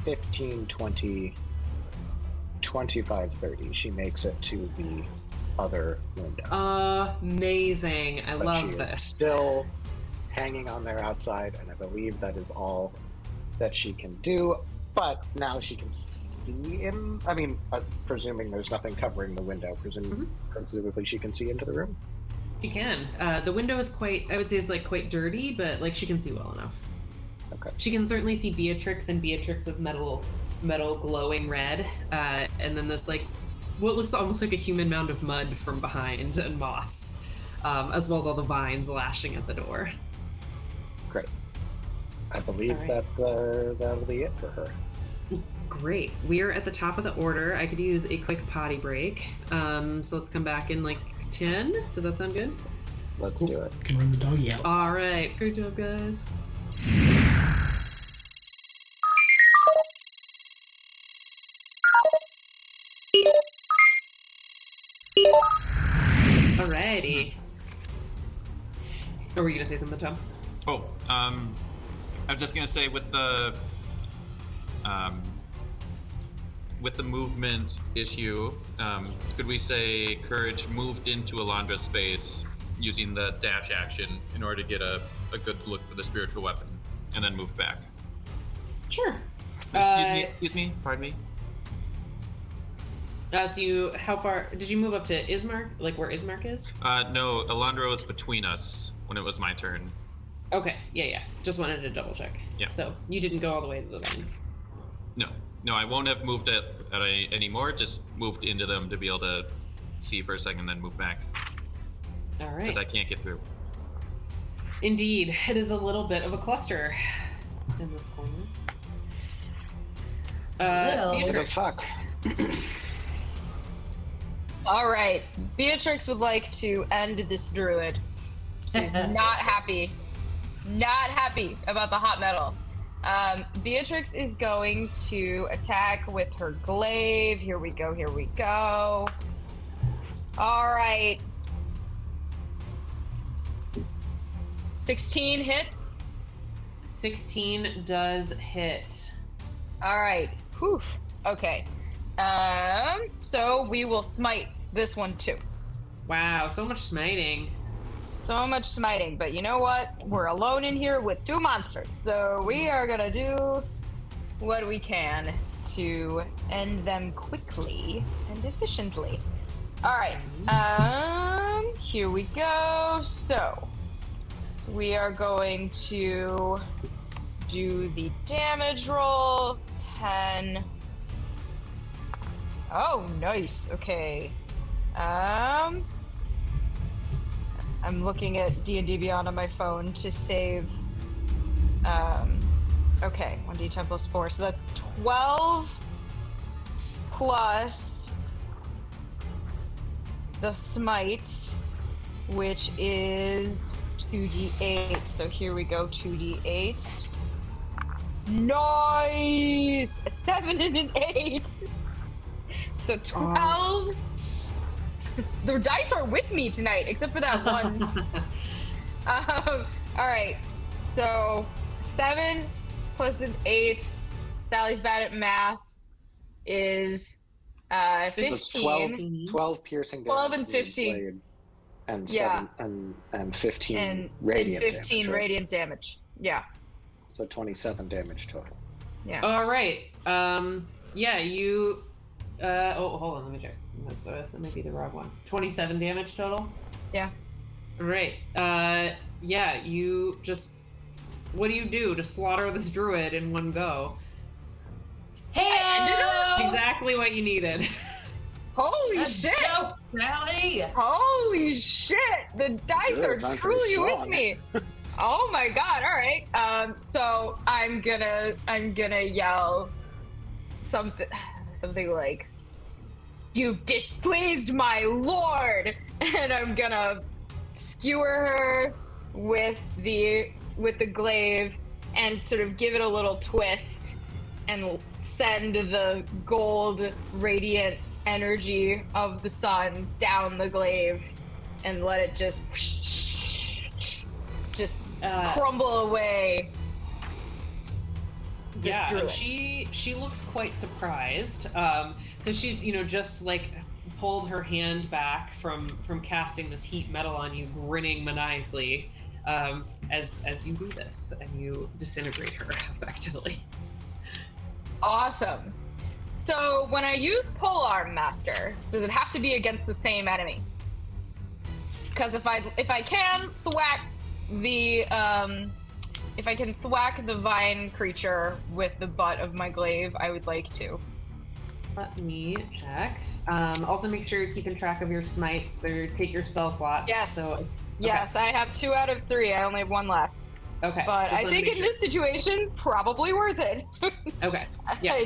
15, 20, 25, 30. She makes it to the other window. Amazing. I love she this. Is still hanging on there outside, and I believe that is all that she can do. But now she can see in. I mean, presuming there's nothing covering the window, presumably she can see into the room. She can. The window is I would say is like quite dirty, but like she can see well enough. Okay. She can certainly see Beatrix, and Beatrix is metal glowing red, and then this like what looks almost like a human mound of mud from behind and moss, as well as all the vines lashing at the door. Great. I believe right. that'll be it for her. Great. We're at the top of the order. I could use a quick potty break. So let's come back in like 10. Does that sound good? Let's do it. Can run the doggy out. All right. Great job, guys. Alrighty. Or were you gonna say something, Tom? Oh, I was just gonna say with the movement issue, could we say Courage moved into Elandra's space using the dash action in order to get a good look for the spiritual weapon, and then moved back? Sure. Excuse me, pardon me. So how far did you move up to Ismark? Like where Ismark is? No, Elandra was between us when it was my turn. Okay, yeah. Just wanted to double check. Yeah. So you didn't go all the way to the vines. No, I won't have moved at anymore. Just moved into them to be able to see for a second, then move back. All right. Because I can't get through. Indeed, it is a little bit of a cluster in this corner. Beatrix. Fuck. All right, Beatrix would like to end this druid. She's not happy about the hot metal. Beatrix is going to attack with her glaive. Here we go. All right. 16 hit. 16 does hit. All right. Whew. Okay. So we will smite this one too. Wow, so much smiting. So much smiting, but you know what? We're alone in here with 2 monsters, so we are gonna do what we can to end them quickly and efficiently. All right. Here we go. So we are going to do the damage roll. 10. Oh, nice. Okay. I'm looking at D&D Beyond on my phone to save. Okay, 1d10 plus 4, so that's 12 plus the smite, which is 2d8. So here we go, 2d8. Nice! A 7 and an 8. So 12. The dice are with me tonight, except for that one. All right. So 7 plus an 8. Sally's bad at math. Is 15. 12 piercing damage. 12 and 15. And Yeah. 7 and 15 And radiant 15 damage. Right? radiant damage. Yeah. So 27 damage total. Yeah. All right. Yeah, you. Oh, hold on. Let me check. That might be the wrong one. 27 damage total. Yeah. Right. Yeah. You just. What do you do to slaughter this druid in one go? Hey! Exactly what you needed. Holy shit! Go, Sally! Holy shit! The dice Good, are not very truly with strong. me. Oh my god! All right. So I'm gonna yell something like, "You've displeased my lord," and I'm gonna skewer her with the glaive and sort of give it a little twist and send the gold radiant energy of the sun down the glaive and let it just crumble away. Yeah, and she looks quite surprised. So she's just like pulled her hand back from casting this heat metal on you, grinning maniacally as you do this and you disintegrate her effectively. Awesome. So when I use Polearm Master, does it have to be against the same enemy? Because if I can thwack the vine creature with the butt of my glaive, I would like to. Let me check. Also make sure you're keeping track of your smites or take your spell slots. Yes. So Yes, I have 2 out of 3. I only have 1 left. Okay. But just I wanted to think make in sure. this situation, probably worth it. Okay. Yeah.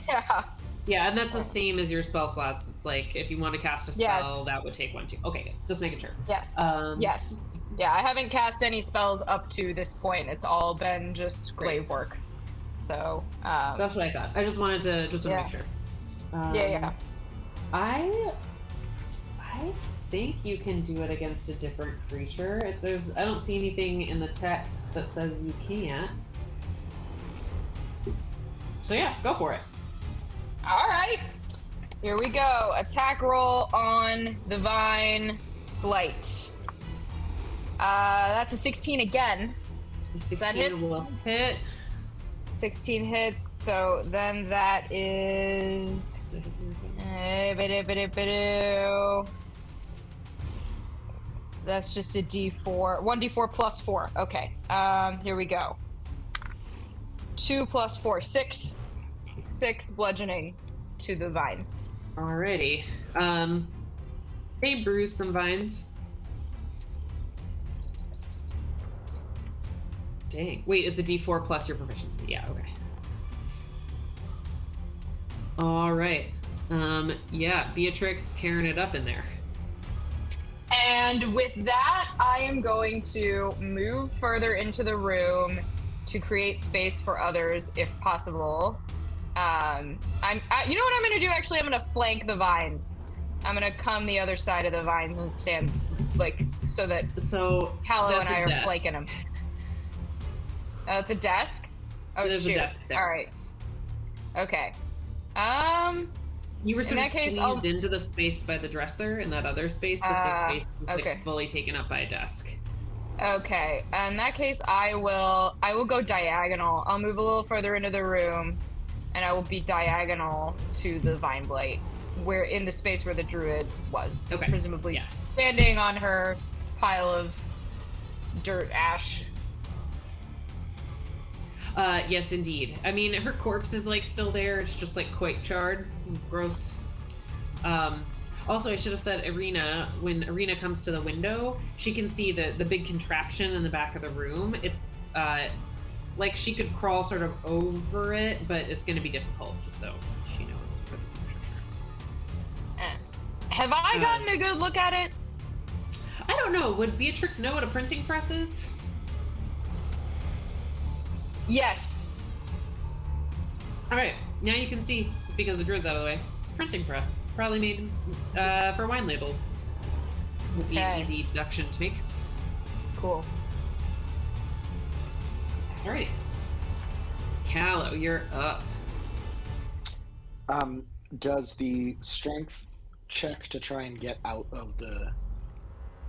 Yeah. Yeah, and that's the same as your spell slots. It's like if you want to cast a spell, Yes. that would take 1 too. Okay, good. Just making sure. Yes. Um, Yes. Yeah, I haven't cast any spells up to this point. It's all been just glaive work. So, That's what I thought. I just wanted to Yeah. make sure. yeah. I think you can do it against a different creature. I don't see anything in the text that says you can't. So yeah, go for it. All right. Here we go. Attack roll on the Vine Blight. That's a 16 again. 16 hit? will hit. 16 hits, so then that is... That's just a d4. 1d4 plus 4. Okay. Here we go. 2 plus 4. 6. 6 bludgeoning to the vines. Alrighty. They bruise some vines. Dang. Wait, it's a d4 plus your proficiency. Yeah, okay. Alright. Yeah, Beatrix tearing it up in there. And with that, I am going to move further into the room to create space for others if possible. You know what I'm going to do? Actually, I'm going to flank the vines. I'm going to come the other side of the vines and stand, so that Callow and I are flanking them. Oh, it's a desk? Oh, There's shoot. a desk there. All right. Okay. You were sort in of that case, squeezed into the space by the dresser in that other space, but the space was okay. fully taken up by a desk. Okay. In that case, I will go diagonal. I'll move a little further into the room, and I will be diagonal to the Vine Blight, where in the space where the druid was. Okay. Presumably Yes. standing on her pile of dirt ash. Yes, indeed. I mean, her corpse is still there. It's just quite charred. Gross. Also, I should have said Irina, when Irina comes to the window, she can see the big contraption in the back of the room. It's she could crawl sort of over it, but it's going to be difficult, just so she knows for the future terms. Have I gotten a good look at it? I don't know. Would Beatrix know what a printing press is? Yes. All right. Now you can see because the druid's out of the way, it's a printing press. Probably made for wine labels. Would be an easy deduction to make. Cool. All right. Callow, you're up. Does the strength check to try and get out of the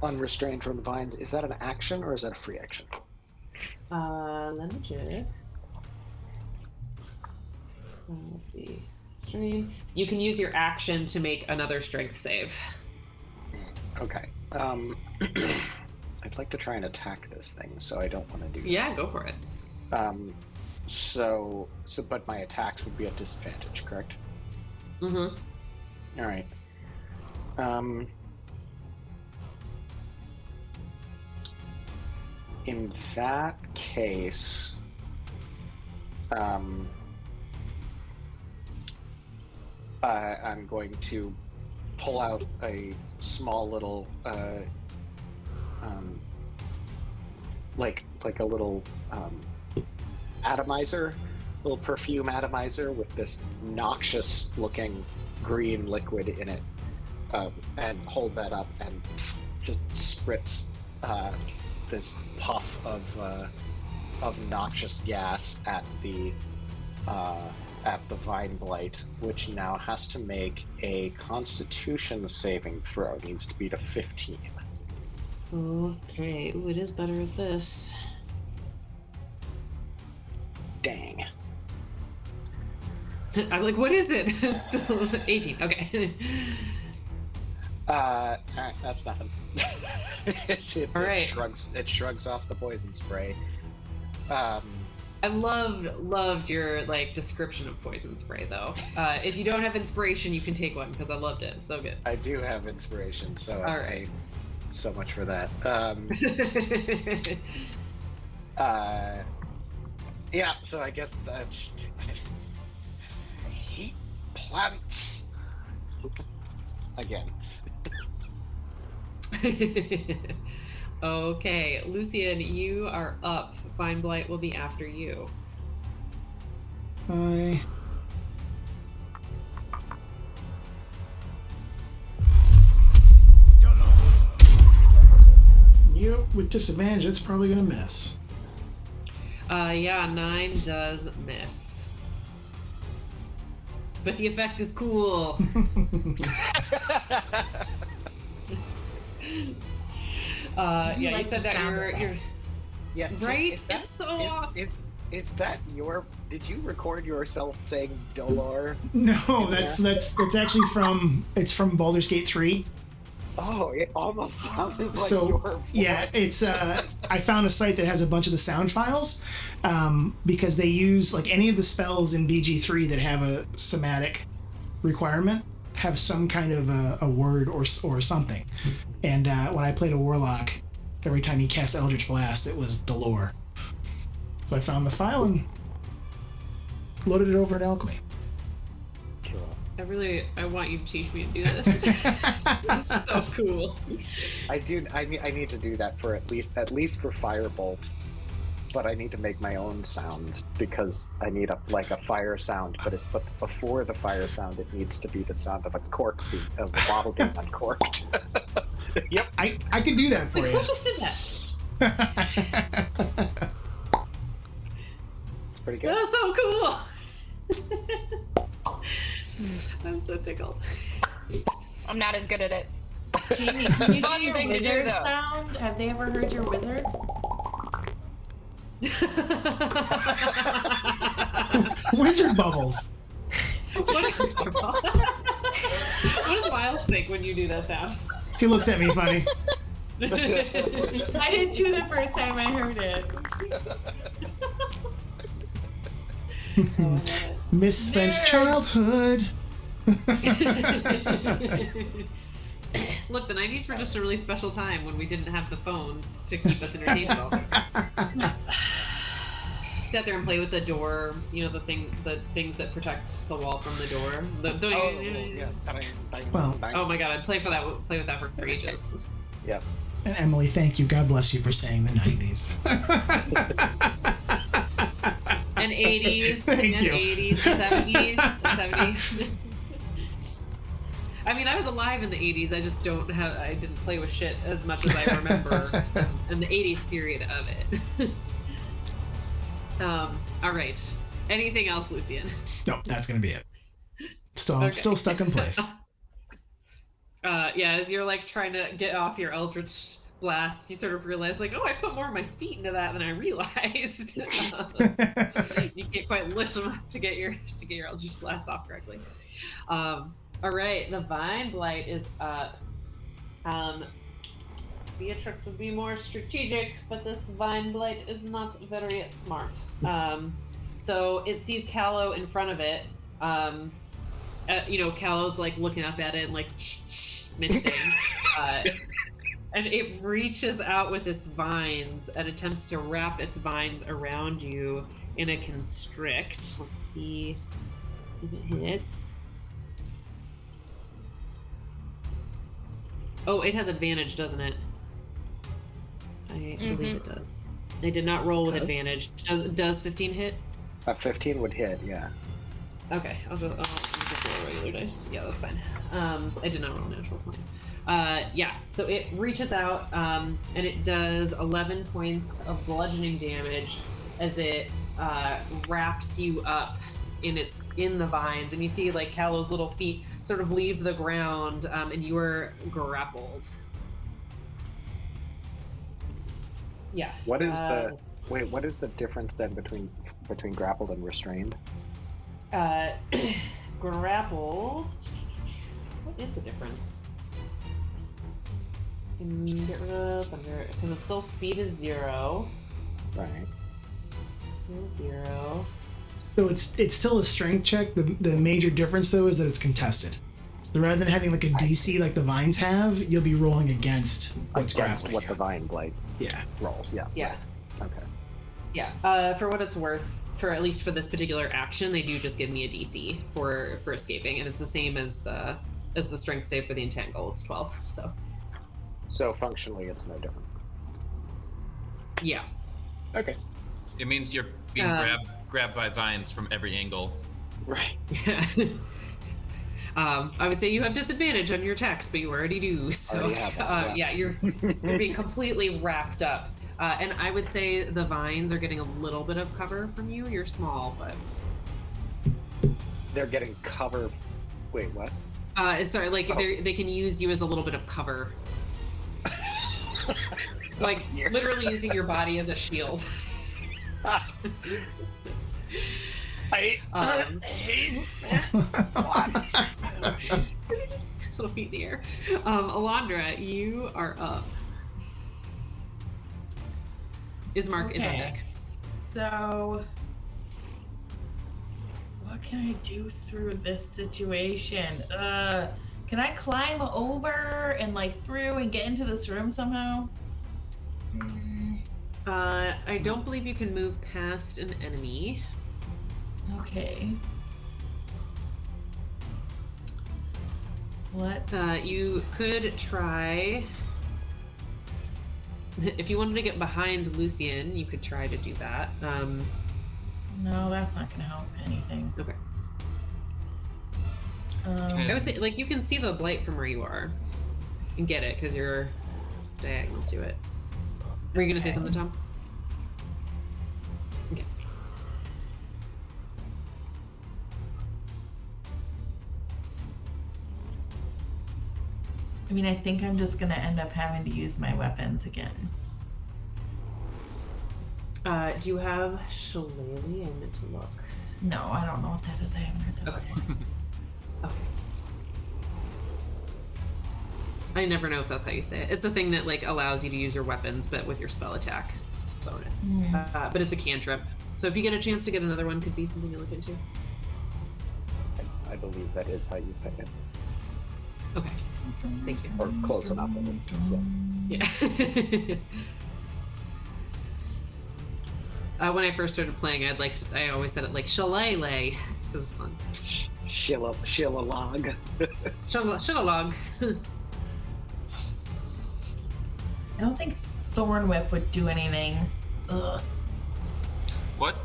unrestrained from the vines, is that an action or is that a free action? Let me check. Let's see. Strain. You can use your action to make another strength save. Okay. I'd like to try and attack this thing, so I don't want to do Yeah, go for it. But my attacks would be at disadvantage, correct? Mm-hmm. All right. In that case, I'm going to pull out a small little, like a little atomizer, little perfume atomizer with this noxious-looking green liquid in it, and hold that up and just spritz this puff of noxious gas at the vine blight, which now has to make a Constitution saving throw. It needs to beat a 15. Okay. Ooh, it is better at this. Dang. I'm like, what is it? It's still 18. Okay. Alright, that's nothing. Alright. It shrugs off the poison spray. I loved your description of poison spray though. If you don't have inspiration, you can take one because I loved it. So good. I do have inspiration, so all right. So much for that. Yeah, so I guess I hate plants again. Okay, Lucian, you are up. Vine Blight will be after you. Hi. You with disadvantage, it's probably gonna miss. Yeah, 9 does miss. But the effect is cool. Yeah, you said that you're Yeah, right. It's so awesome. Is that your? Did you record yourself saying Dolor? No, that's actually from Baldur's Gate 3. Oh, it almost sounded like So your voice. yeah, it's I found a site that has a bunch of the sound files, because they use any of the spells in BG3 that have a somatic requirement have some kind of a word or something. And when I played a warlock, every time he cast Eldritch Blast, it was Dolor. So I found the file and loaded it over at Alchemy. I want you to teach me to do this. This is so cool. I need to do that for at least for Firebolt, but I need to make my own sound because I need a fire sound. But before the fire sound, it needs to be the sound of a of a bottle being uncorked. Yep, I could do that for you. Who just did that? It's pretty good. That was so cool. I'm so tickled. I'm not as good at it. Jamie, can you do Fun your thing to do, wizard though. sound? Have they ever heard your wizard? Wizard bubbles. What does Miles think when you do that sound? He looks at me funny. I did too the first time I heard it. Misspent childhood. Look, the 90s were just a really special time when we didn't have the phones to keep us entertained all the time. Sit there and play with the door, the things that protect the wall from the door. Well, oh my god, I'd play with that for ages. Yeah. And Emily, thank you. God bless you for saying the 90s. and 80s Thank and you. 80s and 70s and 70s. I mean, I was alive in the 80s. I just I didn't play with shit as much as I remember in the 80s period of it. All right. Anything else, Lucian? No, that's gonna be it. Still stuck in place. Yeah, as you're like trying to get off your Eldritch blasts, you sort of realize like, oh, I put more of my feet into that than I realized. You can't quite lift them up to get your Eldritch blasts off correctly. All right, the Vine Blight is up. Beatrix would be more strategic, but this Vine Blight is not very smart. So it sees Callow in front of it. Callow's like looking up at it and like misting. And it reaches out with its vines and attempts to wrap its vines around you in a constrict. Let's see if it hits. Oh, it has advantage, doesn't it? I believe it does. They did not roll with advantage. Does 15 hit? 15 would hit, yeah. Okay, I'll just roll regular dice. Yeah, that's fine. I did not roll natural 20. Yeah, so it reaches out, and it does 11 points of bludgeoning damage as it wraps you up in the vines, and you see like Callow's little feet sort of leave the ground, and you are grappled. Yeah. What is the difference then between grappled and restrained? Grappled. What is the difference? Get rid of thunder because it's still speed is 0. Right. Still 0. So it's still a strength check. The major difference though is that it's contested. So rather than having like a DC like the vines have, you'll be rolling against what's grappling. What the Vine Blight rolls. Yeah. Yeah. Okay. Yeah. For what it's worth, for at least for this particular action, they do just give me a DC for escaping, and it's the same as the strength save for the entangle. It's 12. So functionally, it's no different. Yeah. Okay. It means you're being grabbed by vines from every angle. Right. I would say you have disadvantage on your attacks, but you already do. So Already have that, yeah. you're being completely wrapped up. And I would say the vines are getting a little bit of cover from you. You're small, but They're getting cover. Wait, what? Sorry, they can use you as a little bit of cover. Like literally using your body as a shield. I hate Little feet in the air. Elandra, you are up. Ismark is on deck. So, what can I do through this situation? Can I climb over and through and get into this room somehow? I don't believe you can move past an enemy. Okay. What? You could try. If you wanted to get behind Lucian, you could try to do that. No, that's not going to help anything. Okay. I would say, you can see the blight from where you are and get it because you're diagonal to it. Were you going to say something, Tom? Okay. I think I'm just going to end up having to use my weapons again. Do you have Shillelagh? I meant to look. No, I don't know what that is. I haven't heard that before. Okay. I never know if that's how you say it. It's a thing that allows you to use your weapons, but with your spell attack bonus. But it's a cantrip. So if you get a chance to get another one, could be something to look into. I believe that is how you say it. Okay. Thank you. Or close enough. Yes. Yeah. When I first started playing, I always said it like shillelagh. It was fun. Shillalog. Shillelagh. I don't think Thorn Whip would do anything. Ugh. What?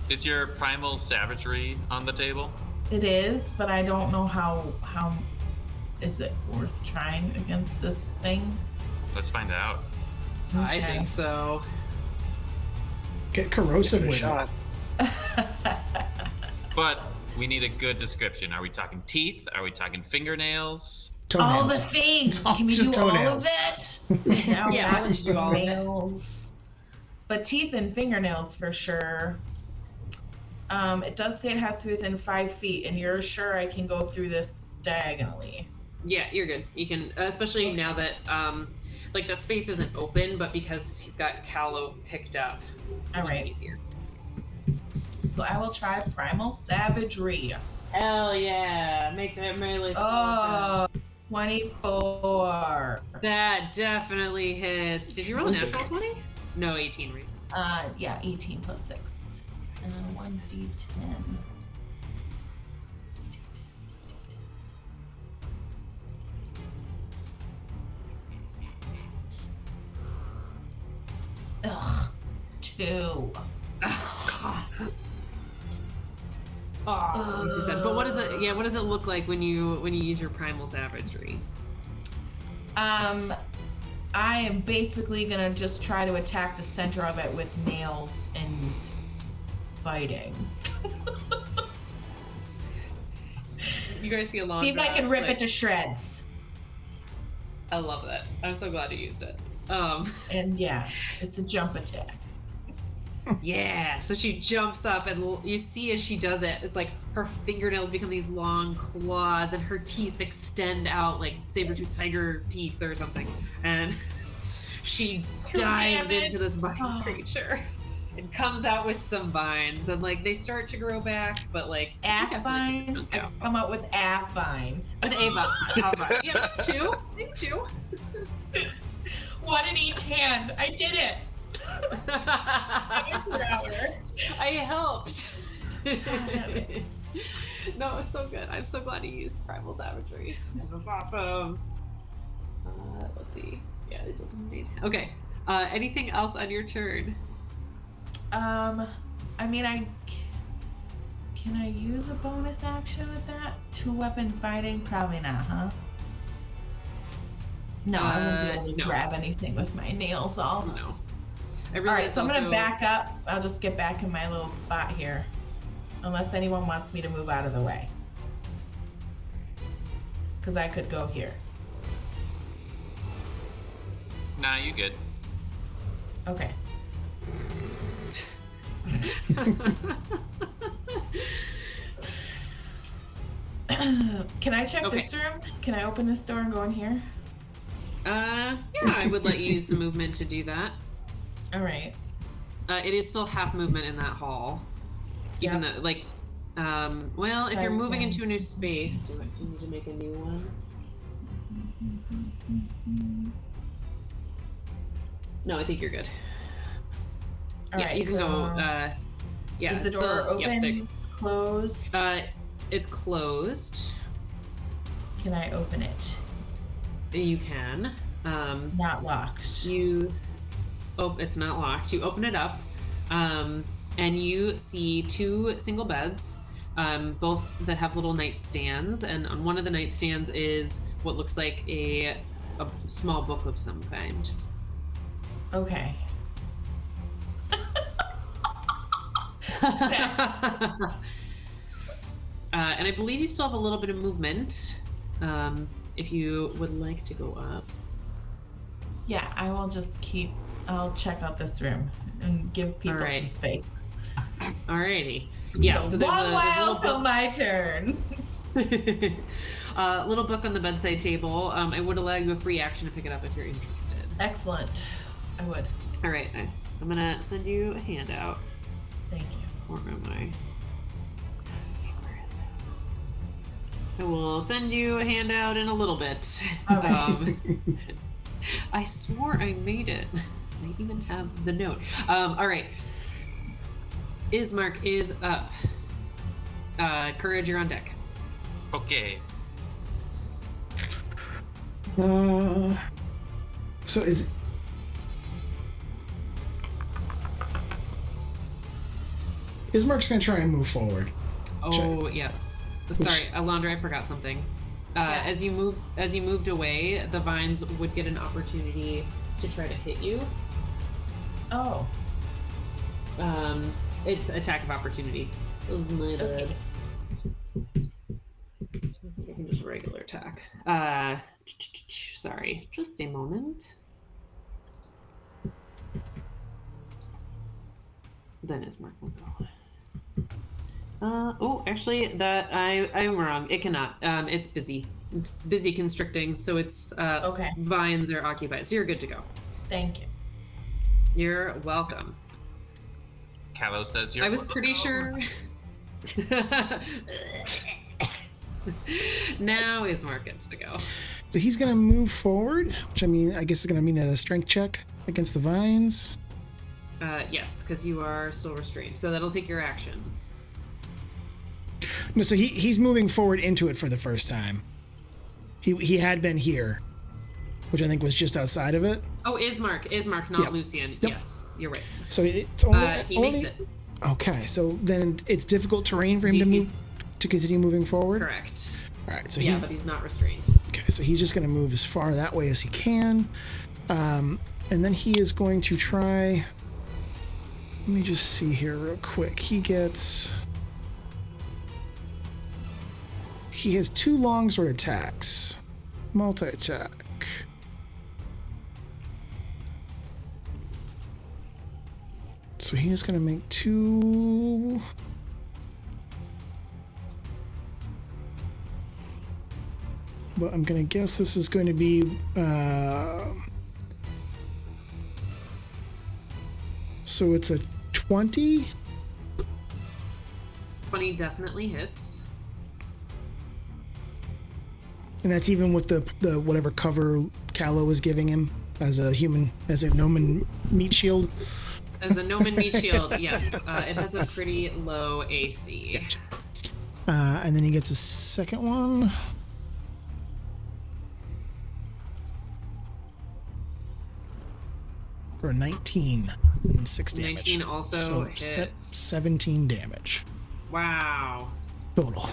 Is your primal savagery on the table? It is, but I don't know how is it worth trying against this thing? Let's find out. I Okay. think so. Get corrosive Give it a with shot. But we need a good description. Are we talking teeth? Are we talking fingernails? it. All the Toenails. things. It's all Can we do just toenails. all of it? No, Yeah, not I'll let you do all of it. nails. But teeth and fingernails for sure. It does say it has to be within 5 feet, and you're sure I can go through this diagonally. Yeah, you're good. You can, especially now that like that space isn't open, but because he's got Callow picked up, it's All a little right. easier. So I will try primal savagery. Hell yeah! Make that melee skill Oh, attack. 24. That definitely hits. Did you roll a natural 20? No, 18, right? Yeah, 18 plus 6. And 1d10. Ugh, 2. Oh, you said. But what does it? Yeah, what does it look like when you use your primal savagery? I am basically gonna just try to attack the center of it with nails and biting. You guys see Elandra. See if I can rip like, it to shreds. I love that. I'm so glad you used it. And yeah, it's a jump attack. Yeah, so she jumps up and you see as she does it, it's like her fingernails become these long claws and her teeth extend out like saber-toothed tiger teeth or something. And she dives damage. into this vine creature and comes out with some vines. And like they start to grow back, but like App you definitely vine? can chunk I out. come out with app vine. With Ava. Yeah, two. I think two. One in each hand. I did it. I helped. No, it's so good. I'm so glad you used primal savagery. This is awesome. Let's see. Yeah, it doesn't need. Okay. Anything else on your turn? I mean, can I use a bonus action with that? 2-weapon fighting? Probably not, huh? No, I won't be able to no. grab anything with my nails all. No. I All right, realized so I'm gonna also- back up. I'll just get back in my little spot here, unless anyone wants me to move out of the way, because I could go here. Nah, you good. Okay. Can I check Okay. this room? Can I open this door and go in here? Yeah, I would let you use some movement to do that. All right. It is still half movement in that hall. Even Yeah. though, like, well, if you're That's moving fine. into a new space, do you need to make a new one? No, I think you're good. All yeah, right, you can so, go. Yeah, is the it's door still, open? Yep, Closed? it's closed. Can I open it? You can. Not locked. It's not locked. You open it up, and you see 2 single beds, both that have little nightstands. And on one of the nightstands is what looks like a small book of some kind. Okay. And I believe you still have a little bit of movement. If you would like to go up. Yeah, I will just I'll check out this room and give people some Alright. space. Alrighty. Yeah, so there's One a while till little my turn. little book on the bedside table. I would allow you a free action to pick it up if you're interested. Excellent. I would. All right, I'm gonna send you a handout. Thank you. Where am I? Where is it? I will send you a handout in a little bit. Okay. I swore I made it. I even have the note. All right. Ismark is up. Courage, you're on deck. Okay. So is Ismark's going to try and move forward. Oh, yeah. Sorry, Elandra, I forgot something. As you moved away, the vines would get an opportunity to try to hit you. Oh. It's attack of opportunity. Okay. I can just regular attack. Sorry, just a moment. Then Ismark will go. Actually, that I'm wrong. It cannot. It's busy. It's busy constricting, so it's Okay. Vines are occupied. So you're good to go. Thank you. You're welcome. Callow says you're I was pretty sure. Now Ismark gets to go. So he's going to move forward, which I guess is going to mean a strength check against the vines. Yes, because you are still restrained. So that'll take your action. No, so he's moving forward into it for the first time. He had been here, which I think was just outside of it. Oh, Ismark, not Yep. Lucian. Yep. Yes, you're right. So it's only He makes it. Okay, so then it's difficult terrain for him to continue moving forward. Correct. All right, so but he's not restrained. Okay, so he's just going to move as far that way as he can, and then he is going to try. Let me just see here real quick. He has 2 longsword attacks, multi-attack. So he is going to make 2. But I'm going to guess this is going to be. So it's a 20. 20 definitely hits. And that's even with the whatever cover Callow was giving him as a Gnomon meat shield. As a Gnomon meat shield, yes. It has a pretty low AC. Gotcha. And then he gets a second one. For a 19 and 6 damage. 19 also so hits. 17 damage. Wow. Total.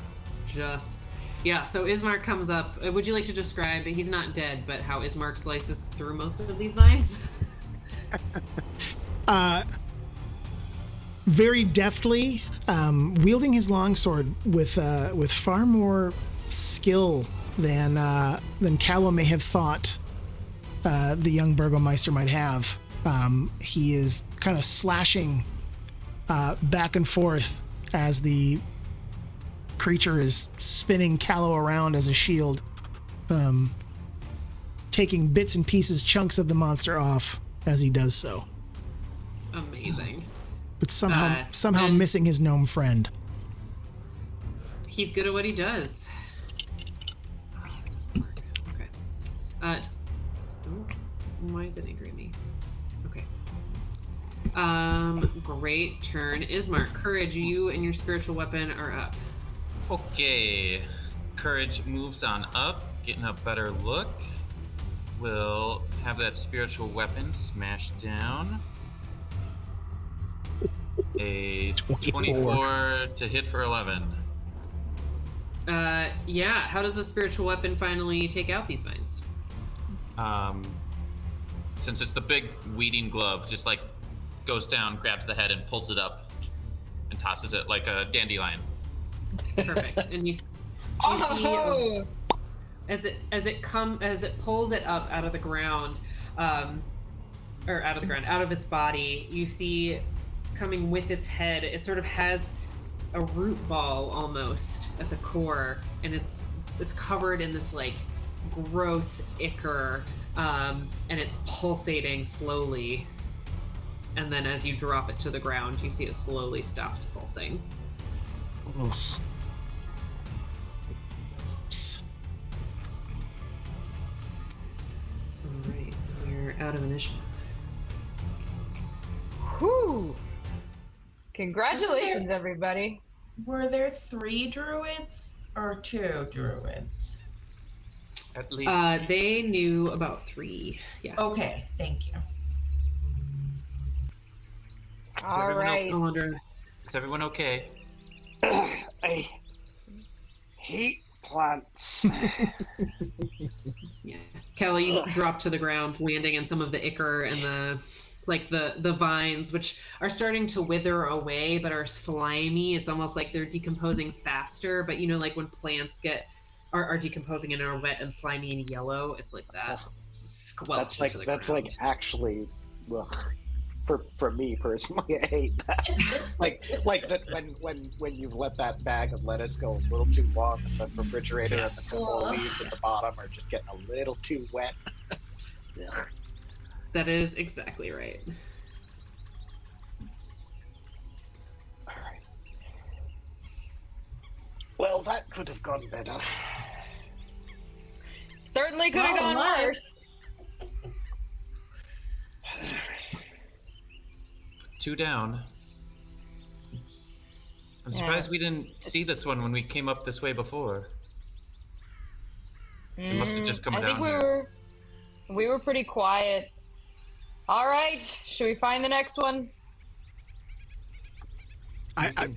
It's just... Yeah, so Ismark comes up. Would you like to describe, he's not dead, but how Ismark slices through most of these vines? Very deftly, wielding his longsword with far more skill than Callow may have thought the young Burgomeister might have. He is kind of slashing back and forth as the creature is spinning Callow around as a shield, taking bits and pieces, chunks of the monster off as he does so. Amazing. But somehow missing his gnome friend. He's good at what he does. Okay. Why is it angry at me? Okay. Great turn. Ismark, Courage, you and your spiritual weapon are up. Okay. Courage moves on up, getting a better look. We'll have that spiritual weapon smash down. A 24 to hit for 11. Yeah. How does the spiritual weapon finally take out these vines? Since it's the big weeding glove, just like goes down, grabs the head, and pulls it up, and tosses it like a dandelion. Perfect. And you see as it pulls it up out of the ground, out of its body, you see coming with its head, it sort of has a root ball almost at the core, and it's covered in this like gross ichor, and it's pulsating slowly. And then as you drop it to the ground, you see it slowly stops pulsing. Ugh. Alright, we're out of initiative. Whew! Congratulations, everybody. Were there 3 druids or 2 druids? At least They knew about 3. Yeah. Okay, thank you. All right. Elandra. Is everyone okay? I hate plants. Yeah. Callow, you drop to the ground, landing in some of the ichor and the vines, which are starting to wither away but are slimy. It's almost like they're decomposing faster, but like when plants are decomposing and are wet and slimy and yellow, it's like that. Squelch into the That's ground. like actually, ugh. For me personally, I hate that. like that when you've let that bag of lettuce go a little too long in the refrigerator and the couple leaves at the bottom are just getting a little too wet. That is exactly right. All right. Well, that could have gone better. Certainly could have gone worse. 2 down. I'm surprised we didn't see this one when we came up this way before. We must have just come down here. We were pretty quiet. All right, should we find the next one?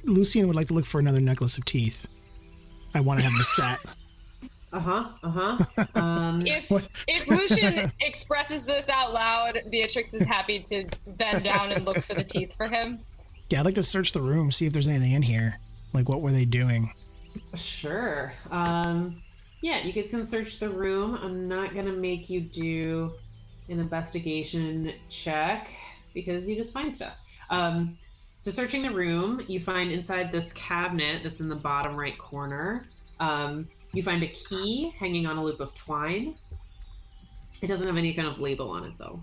Lucian would like to look for another necklace of teeth. I want to have this set. If Lucian expresses this out loud, Beatrix is happy to bend down and look for the teeth for him. Yeah, I'd like to search the room, see if there's anything in here. Like, what were they doing? Sure. Yeah, you guys can search the room. I'm not going to make you do an investigation check because you just find stuff. So searching the room, you find inside this cabinet that's in the bottom right corner, you find a key hanging on a loop of twine. It doesn't have any kind of label on it, though.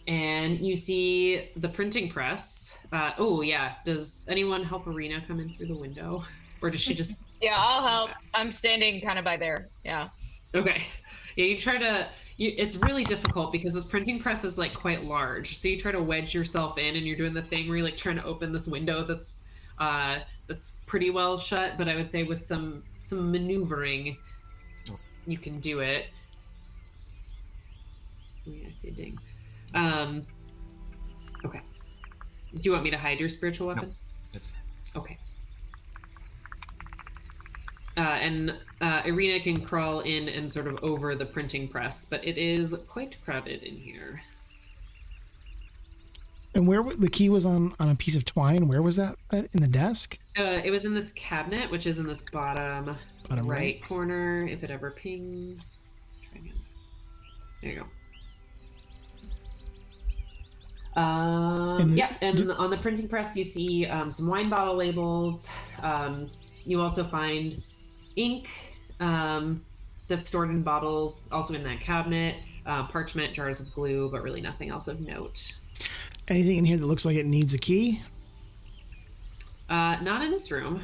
And you see the printing press. Oh, yeah. Does anyone help Irina come in through the window? Or does she just... Yeah, I'll help. I'm standing kind of by there. Yeah. Okay. Yeah, you try to... it's really difficult because this printing press is, like, quite large. So you try to wedge yourself in, and you're doing the thing where you're, like, trying to open this window that's pretty well shut, but I would say with some maneuvering, you can do it. Oh, yeah, I see a ding. Okay. Do you want me to hide your spiritual weapon? No. Okay. And Irina can crawl in and sort of over the printing press, but it is quite crowded in here. And where the key was on a piece of twine? Where was that in the desk? It was in this cabinet, which is in this bottom right right corner. If it ever pings, try again. There you go. And on the printing press, you see some wine bottle labels. You also find ink that's stored in bottles, also in that cabinet. Parchment, jars of glue, but really nothing else of note. Anything in here that looks like it needs a key? Not in this room.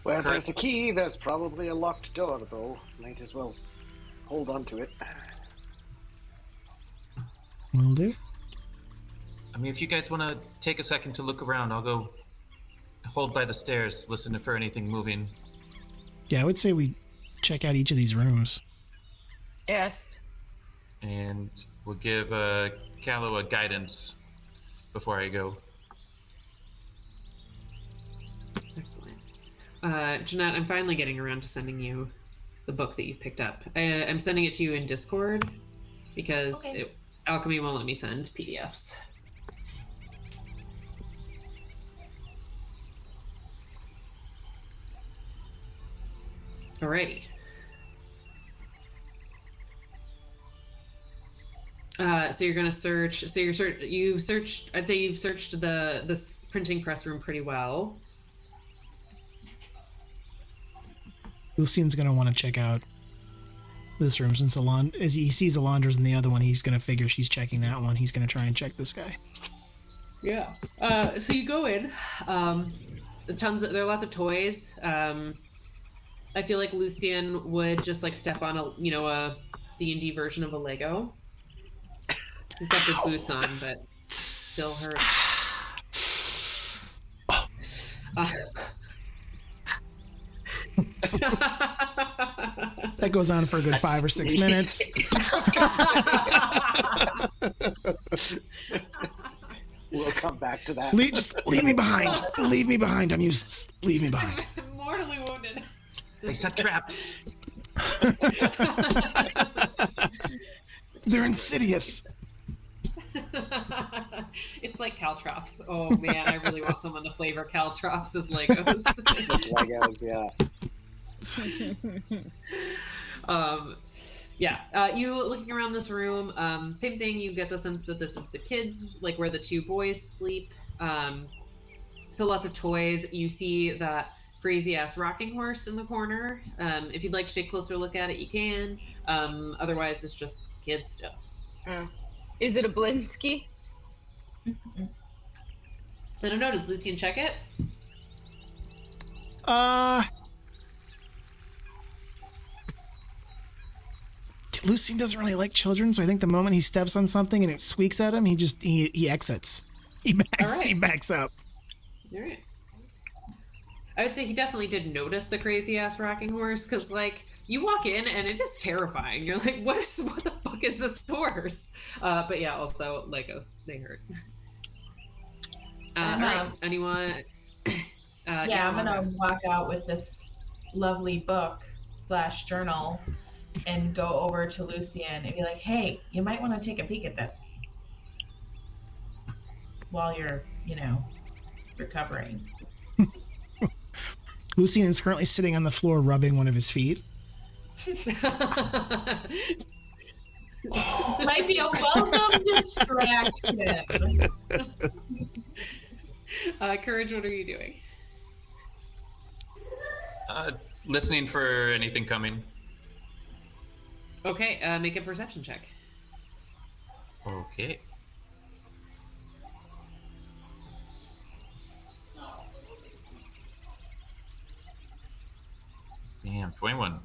Where there's a key, there's probably a locked door, though. Might as well hold on to it. Will do. I mean, if you guys want to take a second to look around, I'll go hold by the stairs, listen for anything moving. Yeah, I would say we check out each of these rooms. Yes. And we'll give Callow a guidance before I go. Excellent. Jeanette, I'm finally getting around to sending you the book that you've picked up. I'm sending it to you in Discord because Alchemy won't let me send PDFs. Alrighty. So you're gonna search. So you've searched. I'd say you've searched this printing press room pretty well. Lucian's gonna want to check out this room since as he sees Elandra's in the other one, he's gonna figure she's checking that one. He's gonna try and check this guy. Yeah. So you go in. There are lots of toys. I feel like Lucian would just like step on a D&D version of a Lego. He's got the boots on, but still hurts. That goes on for a good 5 or 6 minutes. We'll come back to that. Just leave me behind. Leave me behind. I'm useless. Leave me behind. I'm mortally wounded. They set traps. They're insidious. It's like caltrops. Oh man, I really want someone to flavor caltrops as Legos. Legos, yeah. You looking around this room, same thing. You get the sense that this is the kids, like where the 2 boys sleep. So lots of toys. You see that crazy ass rocking horse in the corner. If you'd like to take a closer look at it, you can. Otherwise, it's just kid stuff. Is it a Blinsky? I don't know. Does Lucian check it? Lucian doesn't really like children, so I think the moment he steps on something and it squeaks at him, he exits. He backs up. All right. I would say he definitely did notice the crazy ass rocking horse, because like you walk in and it is terrifying. You're like, what the fuck is this horse? But yeah, also Legos, they hurt. All right. Anyone? Yeah, I'm gonna walk out with this lovely book / journal and go over to Lucian and be like, hey, you might want to take a peek at this while you're, recovering. Lucian is currently sitting on the floor rubbing one of his feet. This might be a welcome distraction. Courage, what are you doing? Listening for anything coming. Okay, make a perception check. Okay. Damn, 21.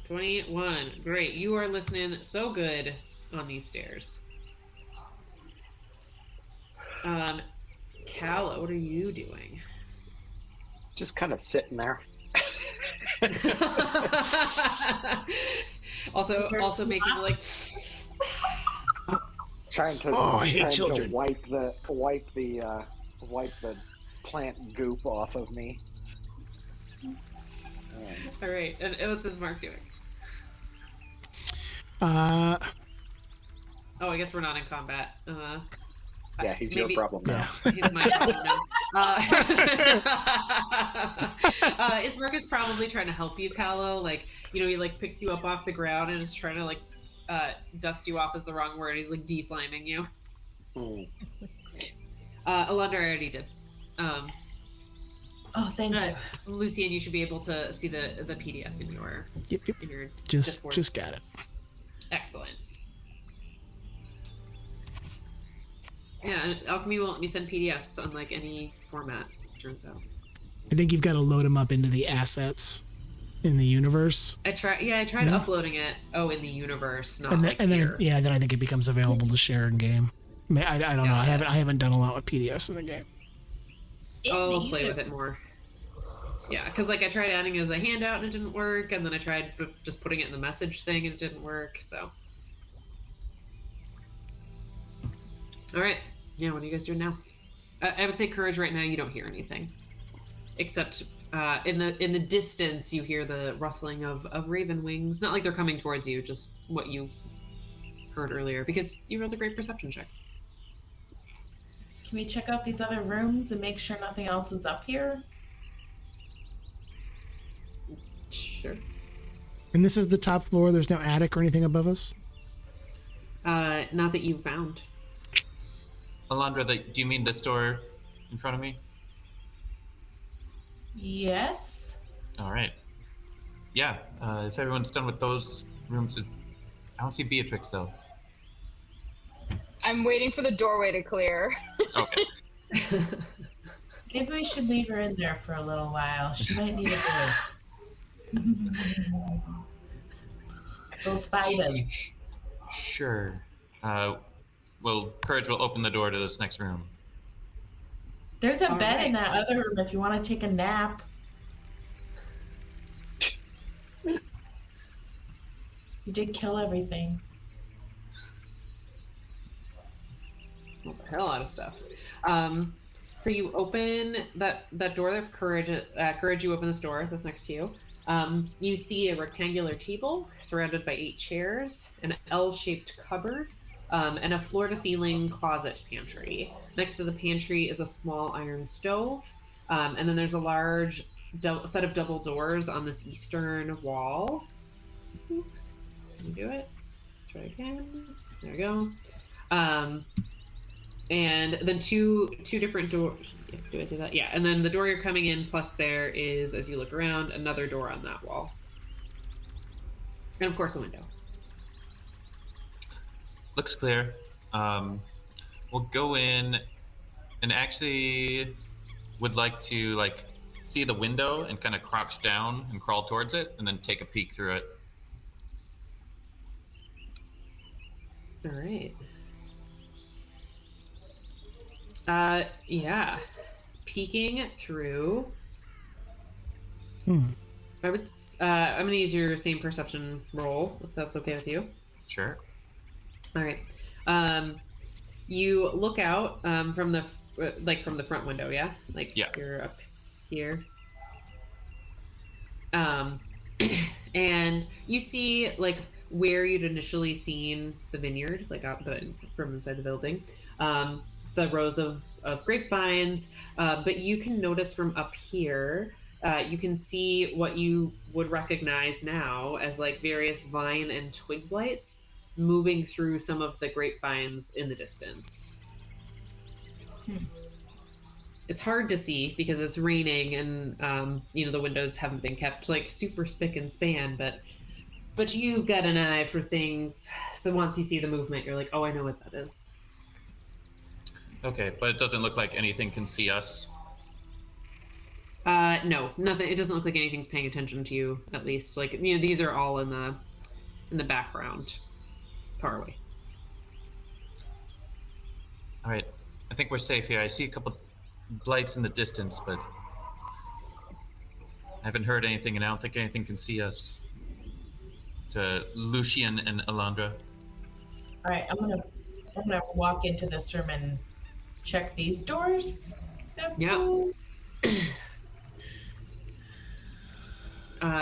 21. Great. You are listening so good on these stairs. Callow, what are you doing? Just kind of sitting there. also making like trying to children. wipe the plant goop off of me. All right, and what's his mark doing? Uh, Oh, I guess we're not in combat. Yeah, he's your problem now. He's my problem now. Ismark is probably trying to help you, Callow. Like, you know, he like picks you up off the ground and is trying to like dust you off is the wrong word. He's like de-sliming you. Elandra, I already did. Oh, thank you. Lucian, you should be able to see the PDF in your in your Discord. Just got it. Excellent. Yeah, and Alchemy won't let me send PDFs on like any format, turns out. I think you've got to load them up into the assets in the universe. I tried uploading it. Oh, in the universe, not then here. Then I think it becomes available to share in game. I don't know. I haven't done a lot with PDFs in the game. I'll play with it more. Yeah, because like I tried adding it as a handout and it didn't work, and then I tried just putting it in the message thing and it didn't work. So, all right, yeah. What are you guys doing now? I would say Courage right now. You don't hear anything, except in the distance you hear the rustling of raven wings. Not like they're coming towards you, just what you heard earlier. Because you rolled a great perception check. Can we check out these other rooms and make sure nothing else is up here? Sure. And this is the top floor. There's no attic or anything above us? Not that you found. Elandra, do you mean this door in front of me? Yes. All right. Yeah, if everyone's done with those rooms, I don't see Beatrix, though. I'm waiting for the doorway to clear. Okay. Maybe we should leave her in there for a little while. She might need a break. Those spiders. Sure. Well, Courage will open the door to this next room. There's a bed in that other room if you want to take a nap. You did kill everything. Smelled the hell out of stuff. So you open that door, that Courage, you open this door that's next to you. You see a rectangular table surrounded by 8 chairs, an L-shaped cupboard, and a floor-to-ceiling closet pantry. Next to the pantry is a small iron stove, and then there's a large set of double doors on this eastern wall. Can you do it? Try again. There we go. And then two different doors. Yeah, do I say that? Yeah. And then the door you're coming in, plus there is, as you look around, another door on that wall. And of course, a window. Looks clear. We'll go in and actually would like to see the window and kind of crouch down and crawl towards it and then take a peek through it. All right. Yeah. Peeking through. I'm gonna use your same perception roll, if that's okay with you. Sure. All right. You look out from the front window, yeah? Yeah. You're up here. And you see where you'd initially seen the vineyard, from inside the building. The rows of grapevines, but you can notice from up here, you can see what you would recognize now as various vine and twig blights moving through some of the grapevines in the distance. It's hard to see because it's raining and the windows haven't been kept super spick and span, but you've got an eye for things, so once you see the movement you're like, oh, I know what that is. Okay, but it doesn't look like anything can see us. No, nothing. It doesn't look like anything's paying attention to you, at least. These are all in the background, far away. All right, I think we're safe here. I see a couple blights in the distance, but I haven't heard anything, and I don't think anything can see us. To Lucian and Elandra. All right, I'm gonna walk into this room and check these doors. That's cool.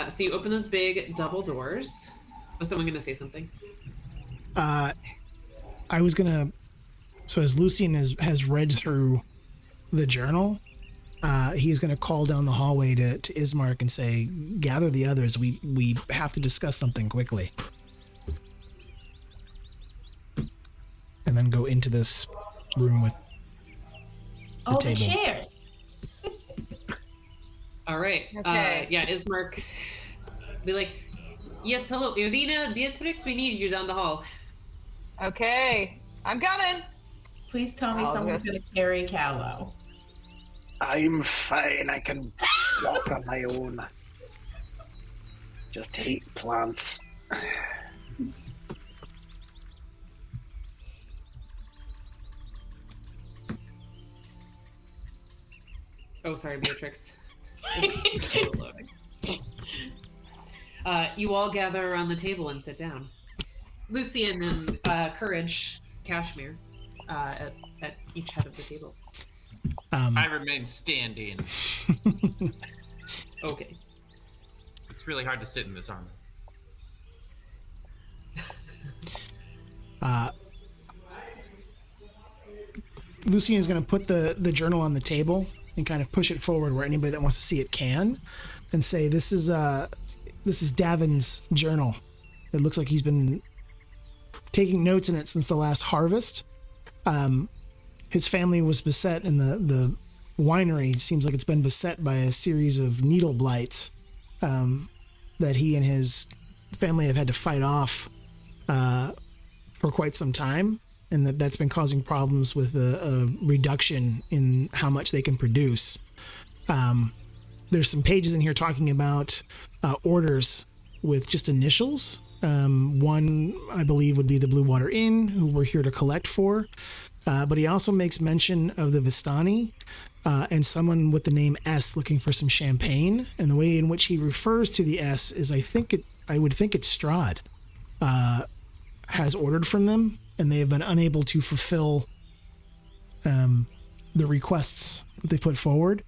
So you open those big double doors. Was someone going to say something? I was gonna. So as Lucian has read through the journal, he's going to call down the hallway to Ismark and say, "Gather the others. We have to discuss something quickly." And then go into this room with the table. The chairs. All right. Okay. Ismark be like, yes, hello, Irina, Beatrix, we need you down the hall. Okay, I'm coming. Please tell me someone's going to carry Callow. I'm fine. I can walk on my own. Just hate plants. Oh, sorry, Beatrix. You all gather around the table and sit down. Lucian and Courage, Kashmir, at each head of the table. I remain standing. Okay. It's really hard to sit in this armor. Lucian is going to put the journal on the table and kind of push it forward where anybody that wants to see it can, and say, "This is Davin's journal. It looks like he's been taking notes in it since the last harvest. His family was beset, and the winery seems like it's been beset by a series of needle blights that he and his family have had to fight off for quite some time, and that's been causing problems with a reduction in how much they can produce. There's some pages in here talking about orders with just initials. One, I believe, would be the Blue Water Inn, who we're here to collect for. But he also makes mention of the Vistani and someone with the name S looking for some champagne. And the way in which he refers to the S is, I would think it's Strahd. has ordered from them, and they have been unable to fulfill the requests that they put forward.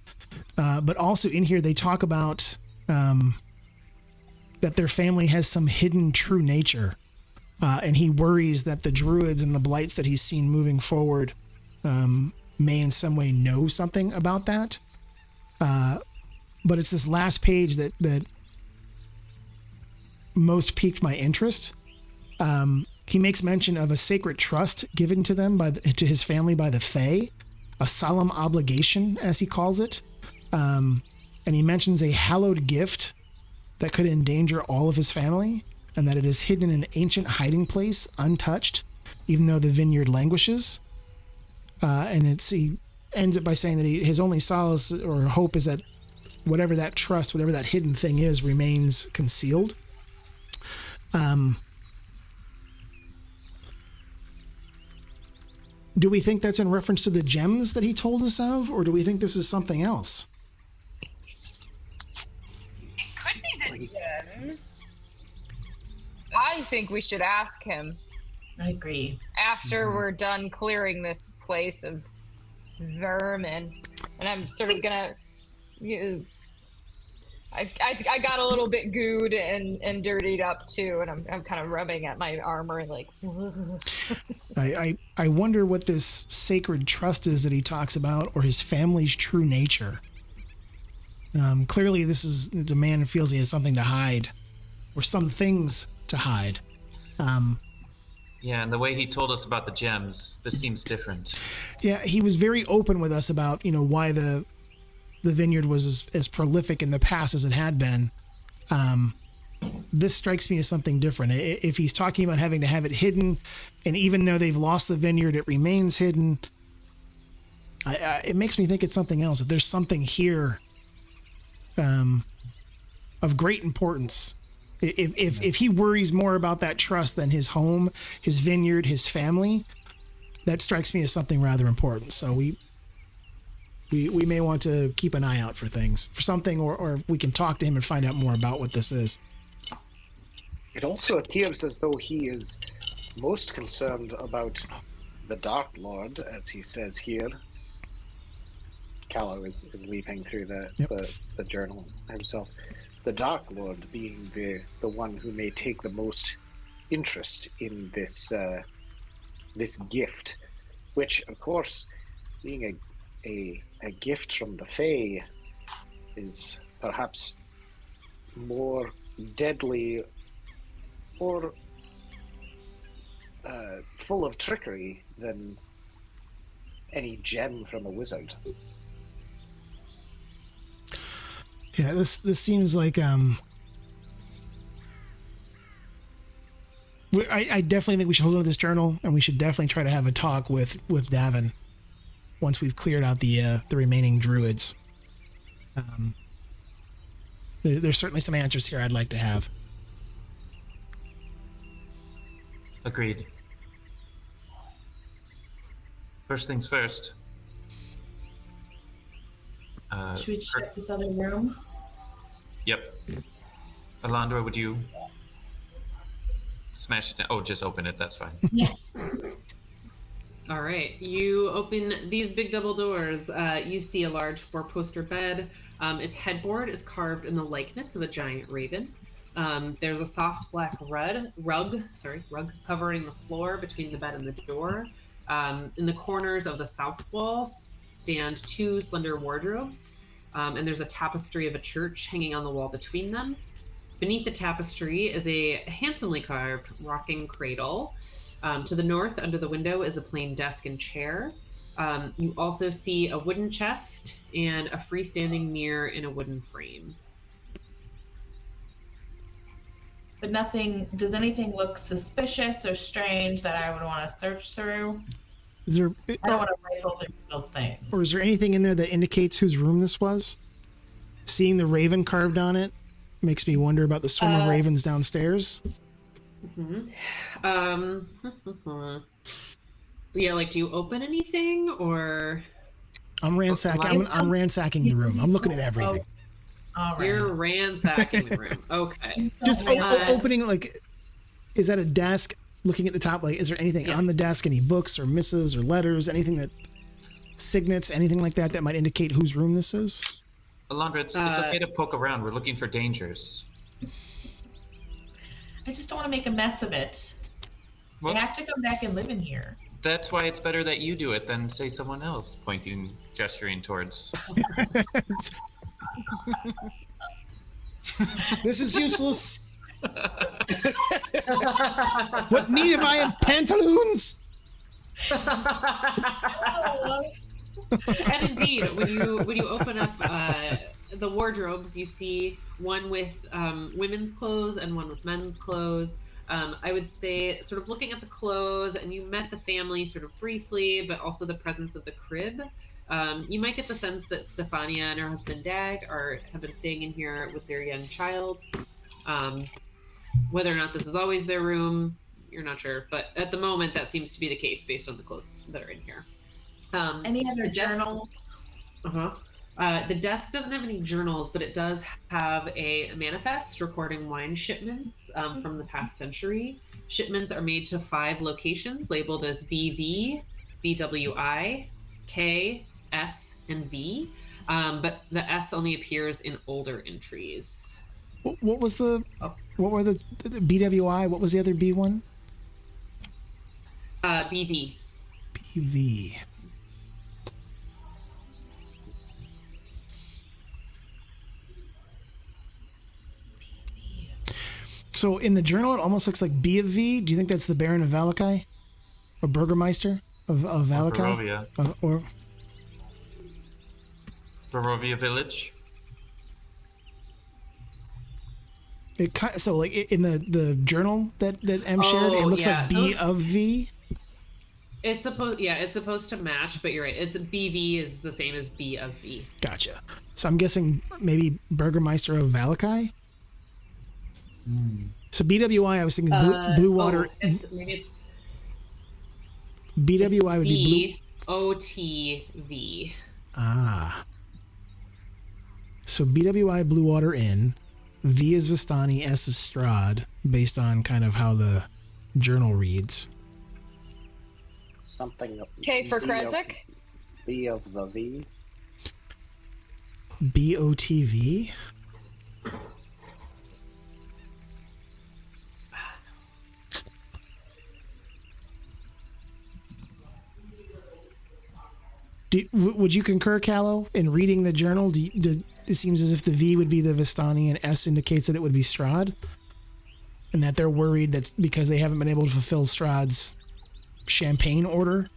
But also in here, they talk about that their family has some hidden true nature. And he worries that the druids and the blights that he's seen moving forward may in some way know something about that. But it's this last page that most piqued my interest. He makes mention of a sacred trust given to them to his family by the Fae, a solemn obligation, as he calls it. And he mentions a hallowed gift that could endanger all of his family, and that it is hidden in an ancient hiding place, untouched, even though the vineyard languishes. And he ends it by saying that his only solace or hope is that whatever that trust, whatever that hidden thing is, remains concealed. Do we think that's in reference to the gems that he told us of, or do we think this is something else? It could be the gems. I think we should ask him. I agree. After we're done clearing this place of vermin. And I'm sort of gonna... I got a little bit gooed and dirtied up too, and I'm kind of rubbing at my armor like... I wonder what this sacred trust is that he talks about, or his family's true nature. Clearly it's a man who feels he has something to hide, or some things to hide. Yeah, and the way he told us about the gems, this seems different. Yeah, he was very open with us about, why the vineyard was as prolific in the past as it had been. This strikes me as something different. If he's talking about having to have it hidden, and even though they've lost the vineyard, it remains hidden, it makes me think it's something else. That there's something here of great importance. If he worries more about that trust than his home, his vineyard, his family, that strikes me as something rather important. So we may want to keep an eye out for things, for something, or we can talk to him and find out more about what this is. It also appears as though he is most concerned about the Dark Lord, as he says here. Callow is leaping through the journal himself. The Dark Lord being the one who may take the most interest in this gift, which, of course, being a gift from the Fae is perhaps more deadly or full of trickery than any gem from a wizard. Yeah, this seems like I definitely think we should hold on to this journal, and we should definitely try to have a talk with Davin once we've cleared out the remaining druids. There's certainly some answers here I'd like to have. Agreed. First things first. Should we check this other room? Yep. Elandra, would you smash it down? Oh, just open it. That's fine. Yeah. All right. You open these big double doors. You see a large four-poster bed. Its headboard is carved in the likeness of a giant raven. There's a soft black rug covering the floor between the bed and the door. In the corners of the south wall stand two slender wardrobes, and there's a tapestry of a church hanging on the wall between them. Beneath the tapestry is a handsomely carved rocking cradle. To the north, under the window, is a plain desk and chair. You also see a wooden chest and a freestanding mirror in a wooden frame. But nothing, does anything look suspicious or strange that I would want to search through? I don't want to rifle through those things. Or is there anything in there that indicates whose room this was? Seeing the raven carved on it makes me wonder about the swarm of ravens downstairs. Yeah, like, do you open anything, or... I'm ransacking the room. I'm looking at everything. All right. You're ransacking the room. Okay. Just opening, like, is that a desk? Looking at the top, like, is there anything on the desk? Any books or missives or letters? Anything that signets? Anything like that that might indicate whose room this is? Alondra, it's okay to poke around. We're looking for dangers. I just don't want to make a mess of it. Well, I have to come back and live in here. that's why it's better that you do it than, say, someone else, gesturing towards. This is useless. What need have I of pantaloons? And indeed, when you open up the wardrobes, you see one with women's clothes and one with men's clothes. I would say, sort of looking at the clothes, and you met the family sort of briefly, but also the presence of the crib. You might get the sense that Stefania and her husband Dag have been staying in here with their young child. Whether or not this is always their room, you're not sure, but at the moment that seems to be the case based on the clothes that are in here. Any other journals? The desk doesn't have any journals, but it does have a manifest recording wine shipments from the past century. Shipments are made to 5 locations labeled as BV, BWI, K, S, and V, but the S only appears in older entries. What was the? What were the BWI? What was the other B one? BV. BV. So in the journal, it almost looks like B of V. Do you think that's the Baron of Valakai? Or Burgermeister of Valakai? Barovia. Or Barovia Village. So like in the journal that M shared, it looks like B of V. It's supposed to match, but you're right. It's BV is the same as B of V. Gotcha. So I'm guessing maybe Burgermeister of Valakai. So BWI, I was thinking is blue water. Maybe it's BWI would be blue. OTV. Ah. So BWI Blue Water Inn, V is Vistani, S is Strahd, based on kind of how the journal reads. Something. K for Kresik. B of the V. BOTV? Would you concur, Callow, in reading the journal? It seems as if the V would be the Vistani and S indicates that it would be Strahd, and that they're worried that because they haven't been able to fulfill Strahd's champagne order,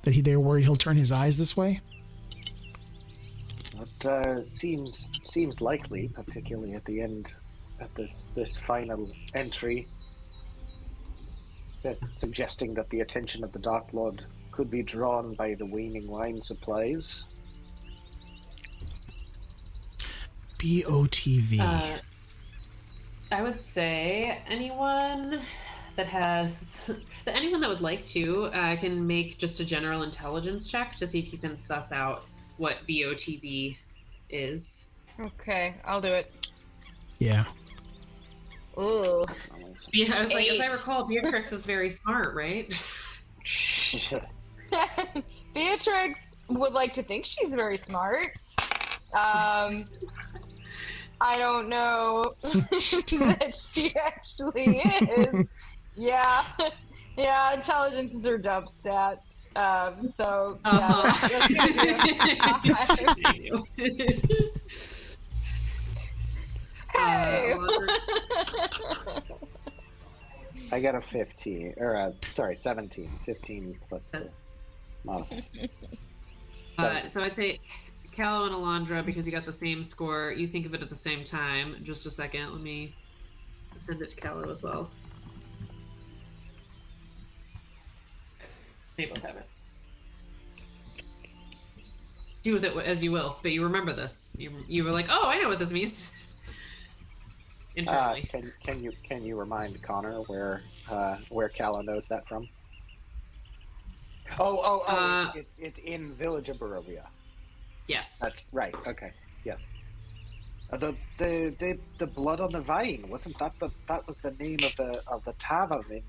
that they're worried he'll turn his eyes this way. It seems likely, particularly at the end, at this final entry, suggesting that the attention of the Dark Lord could be drawn by the waning wine supplies. BOTV. I would say anyone that would like to can make just a general intelligence check to see if you can suss out what BOTV is. Okay, I'll do it. Yeah. Ooh. Yeah, I was like, 8. as I recall, Beatrix is very smart, right? Beatrix would like to think she's very smart. I don't know that she actually is. Yeah, intelligence is her dub stat. So yeah, that's gonna be Hey. I got a 15, or 17. 15 plus the so I'd say Callow and Elandra, because you got the same score, you think of it at the same time. Just a second, let me send it to Callow as well. They both have it. Do with it as you will, but you remember this. You were like, oh, I know what this means. Internally. Can you remind Connor where Callow knows that from? It's in Village of Barovia. Yes. That's right. Okay. Yes. The blood on the vine, wasn't that that was the name of the tavern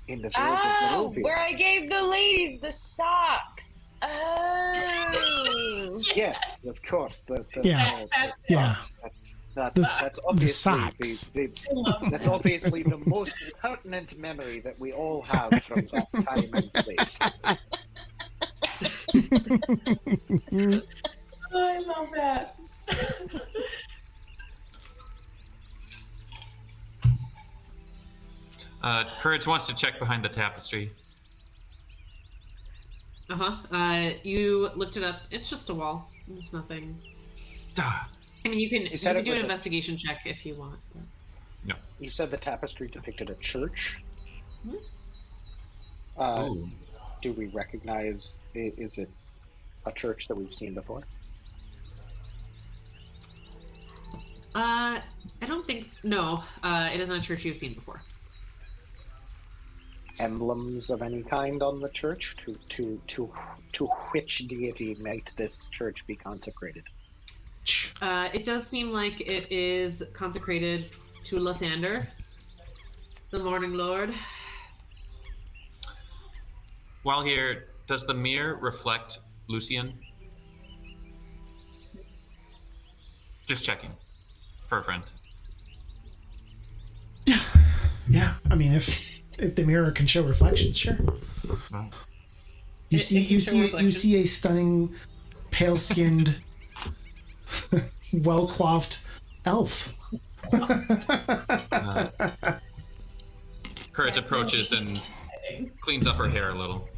in the village Oh, of Barovia? where I gave the ladies the socks. Oh. Yes, of course. Yeah. That's obviously the socks. That's obviously the most pertinent memory that we all have from that time and place. Oh, I love that. Courage wants to check behind the tapestry. You lift it up. It's just a wall. It's nothing. Duh. I mean, you can do an a- investigation check if you want. But... No. You said the tapestry depicted a church. Ooh. Do we recognize? Is it a church that we've seen before? I don't think. No, it isn't a church you've seen before. Emblems of any kind on the church? To which deity might this church be consecrated? It does seem like it is consecrated to Lathander, the Morning Lord. While here, does the mirror reflect Lucian? Just checking. For a friend. Yeah, I mean, if the mirror can show reflections, sure. Well, You see a stunning, pale-skinned, well-coiffed elf. Courage approaches and cleans up her hair a little.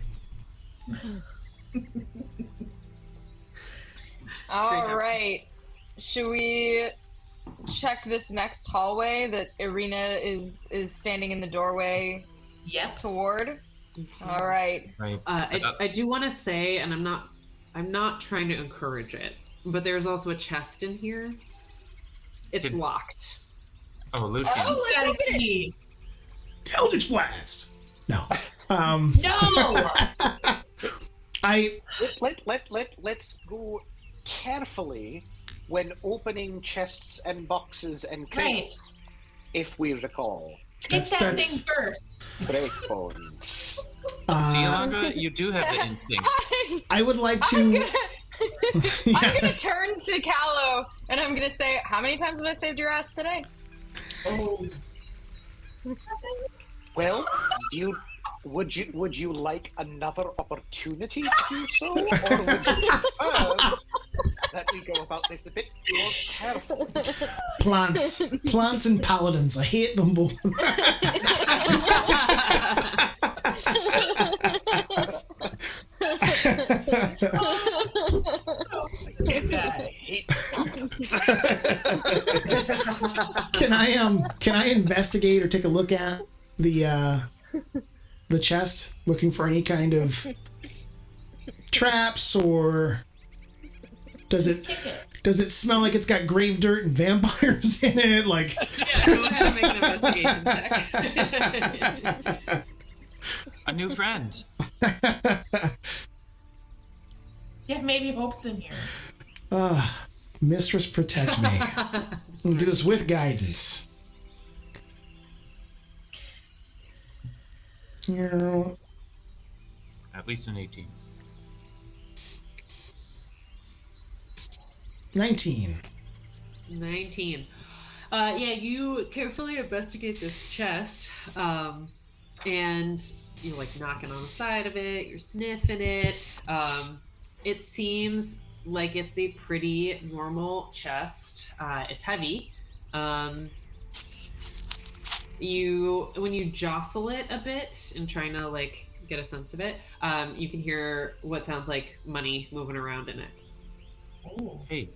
All right. Should we check this next hallway that Irina is standing in the doorway Yep. toward? All right. Right. I do want to say, and I'm not trying to encourage it, but there's also a chest in here. It's locked. Oh, Lucian. Oh, let's Got a open it. key. Eldritch Blast! No. No! Let's go carefully when opening chests and boxes and crates, if we recall. Get that thing first. Breakbones. See, Elandra, you do have the instinct. I would like to... I'm gonna turn to Callow and I'm gonna say, how many times have I saved your ass today? Oh. Well, would you like another opportunity to do so, or would you prefer that we go about this a bit more careful? Plants and paladins. I hate them both. Can I investigate or take a look at the chest, looking for any kind of traps, or does it smell like it's got grave dirt and vampires in it? Like, Yeah, go ahead and make an investigation check. A new friend. Yeah, maybe Hope's in here. Mistress, protect me. We'll do this with guidance. At least an 18. 19. 19. Yeah, you carefully investigate this chest, and you're like knocking on the side of it, you're sniffing it. It seems like it's a pretty normal chest. It's heavy. When you jostle it a bit and trying to like get a sense of it, you can hear what sounds like money moving around in it. Oh. Hey,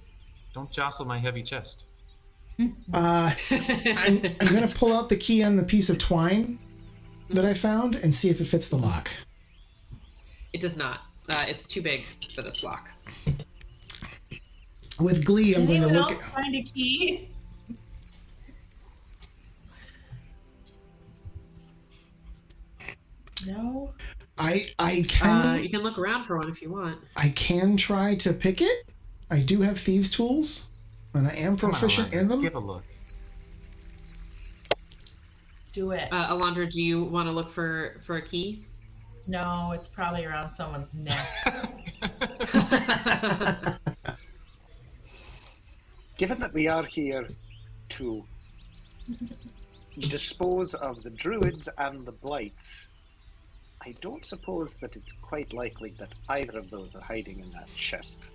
don't jostle my heavy chest. I'm gonna pull out the key on the piece of twine that I found and see if it fits the lock. It does not. It's too big for this lock. With glee, I'm going to Anyone look else find a key? No. I can You can look around for one if you want. I can try to pick it. I do have thieves' tools. And I am proficient in them. Give a look. Do it. Elandra, do you want to look for a key? No, it's probably around someone's neck. Given that we are here to dispose of the druids and the blights, I don't suppose that it's quite likely that either of those are hiding in that chest.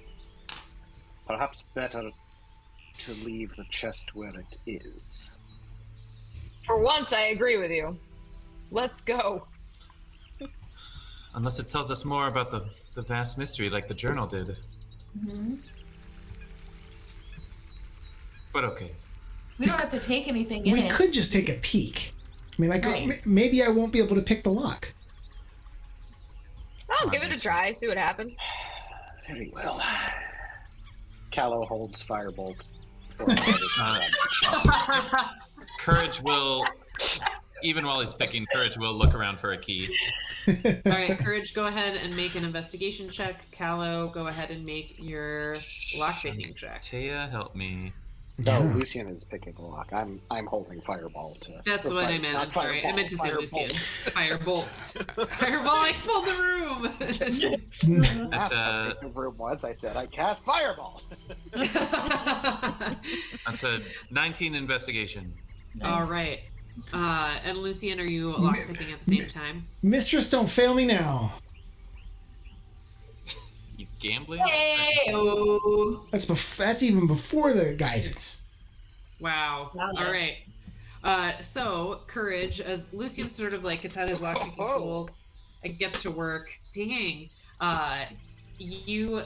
Perhaps better to leave the chest where it is. For once, I agree with you. Let's go. Unless it tells us more about the vast mystery like the journal did. Mm-hmm. But okay. We don't have to take anything in We it. could just take a peek. I mean, Right. maybe I won't be able to pick the lock. I'll give it a try, see what happens. Very well. Callow holds firebolt. Courage will, even while he's picking, Courage will look around for a key. All right, Courage, go ahead and make an investigation check. Callow, go ahead and make your lockpicking check. Taya, help me. No, Yeah. Lucian is picking the lock. I'm holding fireball to. That's or what fire- I meant. not I'm sorry. I fireball, meant to say firebolt. Lucian. Firebolt. Fireball, explode the room. That's Asked what the room was. I said I cast fireball. That's a 19 investigation. All right. And Lucian, are you lockpicking at the same time? Mistress, don't fail me now. You gambling? Hey! That's even before the guidance. Wow. Wow. All right. So, Courage, as Lucian sort of like gets out his lockpicking tools and gets to work, dang, you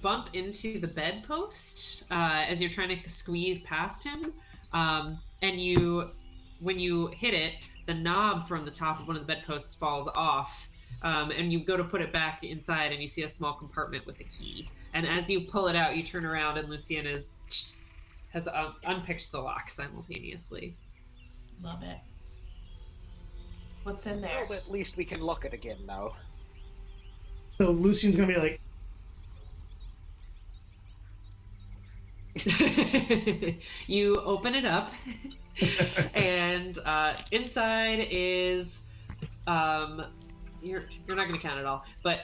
bump into the bedpost as you're trying to squeeze past him, and when you hit it, the knob from the top of one of the bedposts falls off, and you go to put it back inside, and you see a small compartment with a key. And as you pull it out, you turn around, and Lucian has unpicked the lock simultaneously. Love it. What's in there? Well, at least we can look at it again now. So Lucian's gonna be like, you open it up, and inside is you're not going to count it all, but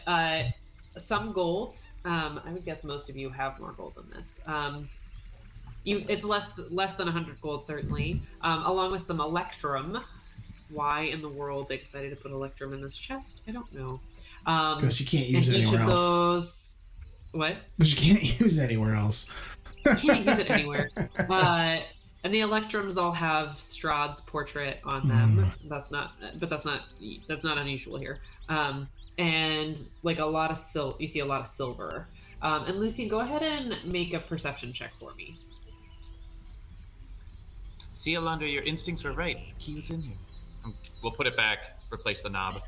some gold. I would guess most of you have more gold than this. It's less than 100 gold certainly, along with some electrum. Why in the world they decided to put electrum in this chest, I don't know. because you can't use and it each anywhere of else. those, what? Because you can't use it anywhere else. Can't use it anywhere. And the electrums all have Strahd's portrait on them. That's not unusual here. And like a lot of you see a lot of silver. And Lucian, go ahead and make a perception check for me. See, Elandra, your instincts were right. Key was in here. We'll put it back, replace the knob.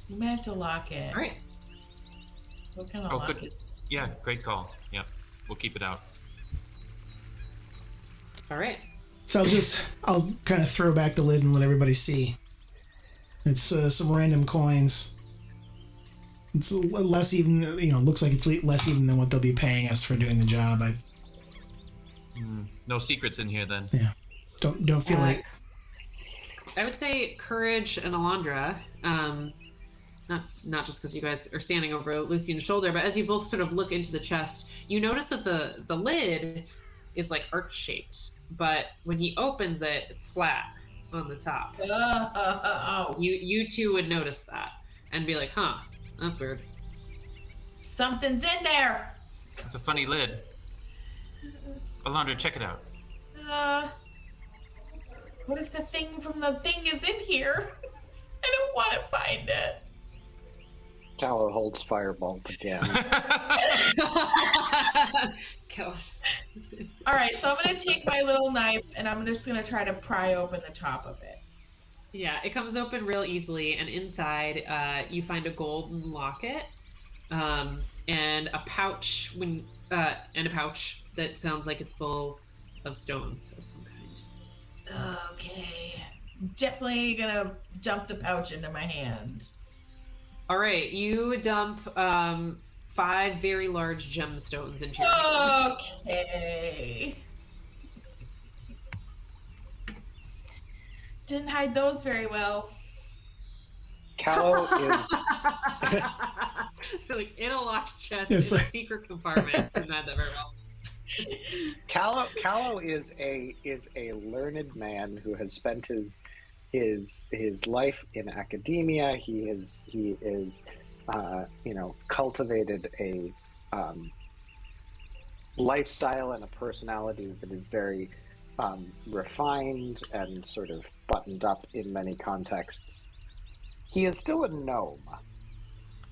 You might have to lock it. All right. What kind of Oh, lock good. it? Yeah, great call. Yep, we'll keep it out. All right. So I'll kind of throw back the lid and let everybody see. It's some random coins. It's less even, looks like it's less even than what they'll be paying us for doing the job. No secrets in here, then. Yeah, don't feel like. I would say Courage and Elandra, not just because you guys are standing over Lucian's shoulder, but as you both sort of look into the chest, you notice that the lid is like arch-shaped, but when he opens it, it's flat on the top. Oh, You two would notice that and be like, huh, that's weird. something's in there. It's a funny lid. Elandra, check it out. What if the thing from the thing is in here? I don't want to find it. Callow holds fireball again. Gosh. All right, so I'm gonna take my little knife and I'm just gonna try to pry open the top of it. Yeah, it comes open real easily, and inside you find a golden locket and a pouch that sounds like it's full of stones of some kind. Okay. Definitely gonna dump the pouch into my hand. All right, you dump 5 very large gemstones into your hand. Okay. Didn't hide those very well. Callow is They're like in a locked chest It's in a like- secret compartment. Didn't hide that very well. Callow is a learned man who has spent his life in academia. He is cultivated a lifestyle and a personality that is very refined and sort of buttoned up in many contexts. He is still a gnome.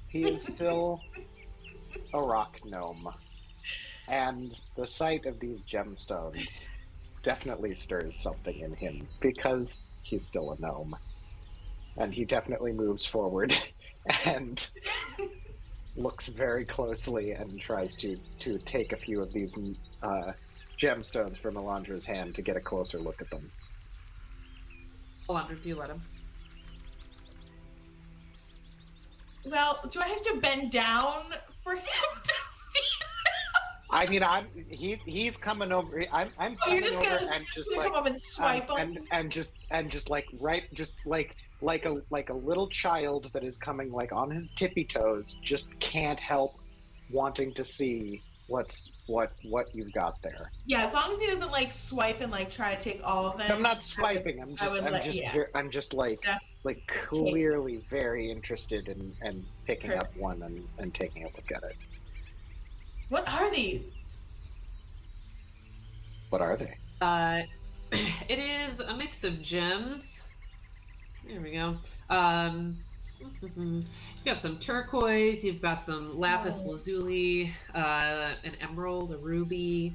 He is still a rock gnome. And the sight of these gemstones definitely stirs something in him because he's still a gnome. And he definitely moves forward and looks very closely and tries to take a few of these gemstones from Elandra's hand to get a closer look at them. Elandra, do you let him? Well, do I have to bend down for him to see? I mean, he's coming over. I'm You're coming just over gonna, and just gonna like come up and swipe and just like right, just like a little child that is coming like on his tippy toes, just can't help wanting to see what you've got there. Yeah, as long as he doesn't like swipe and like try to take all of them. I'm not swiping. I'm just like clearly very interested in picking up one and taking a look at it. What are these? What are they? It is a mix of gems. There we go. You've got some turquoise. You've got some lapis lazuli, an emerald, a ruby.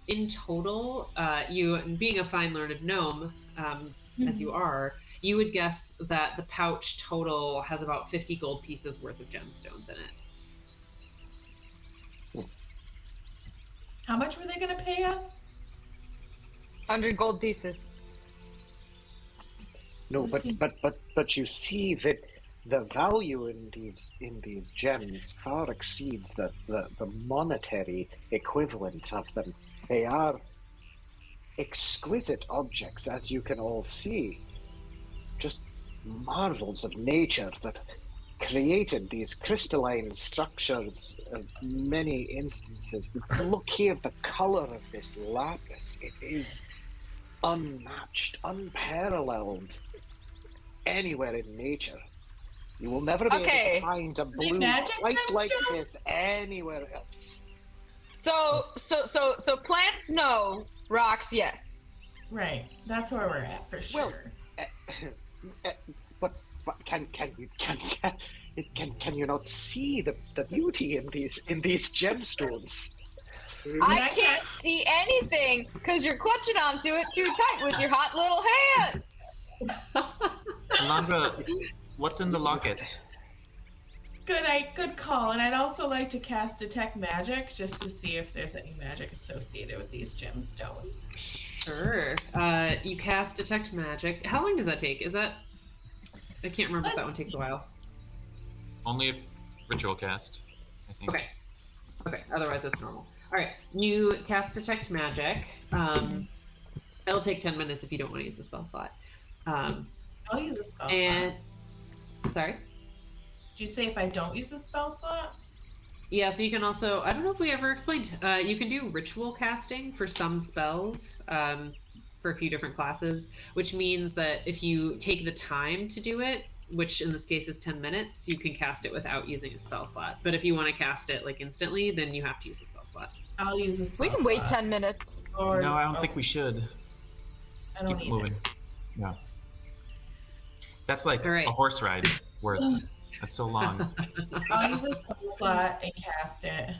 In total, you, being a fine learned gnome, as you are, you would guess that the pouch total has about 50 gold pieces worth of gemstones in it. How much were they going to pay us? 100 gold pieces. No, but you see that the value in these gems far exceeds the monetary equivalent of them. They are exquisite objects, as you can all see. Just marvels of nature that created these crystalline structures of many instances. Look here, the color of this lapis. It is unmatched, unparalleled anywhere in nature. You will never be able to find a blue quite like this anywhere else. So plants no, rocks yes. Right, that's where we're at for sure. Well, but can you not see the beauty in these gemstones? I can't see anything because you're clutching onto it too tight with your hot little hands. Elandra, what's in the locket? Good call. And I'd also like to cast Detect Magic just to see if there's any magic associated with these gemstones. Sure. You cast Detect Magic. How long does that take? Is that... I can't remember if that one takes a while. Only if ritual cast, I think. Okay, otherwise it's normal. Alright, you cast Detect Magic. It'll take 10 minutes if you don't want to use the spell slot. I'll use a spell and... slot. Sorry? Did you say if I don't use the spell slot? Yeah, so you can also... I don't know if we ever explained. You can do ritual casting for some spells. For a few different classes, which means that if you take the time to do it, which in this case is 10 minutes, you can cast it without using a spell slot. But if you want to cast it like instantly, then you have to use a spell slot. I'll use a spell We can slot. wait 10 minutes. Or, No, I don't think we should. Just I don't keep either. moving. Yeah. That's like All right. a horse ride worth. That's so long. I'll use a spell slot and cast it.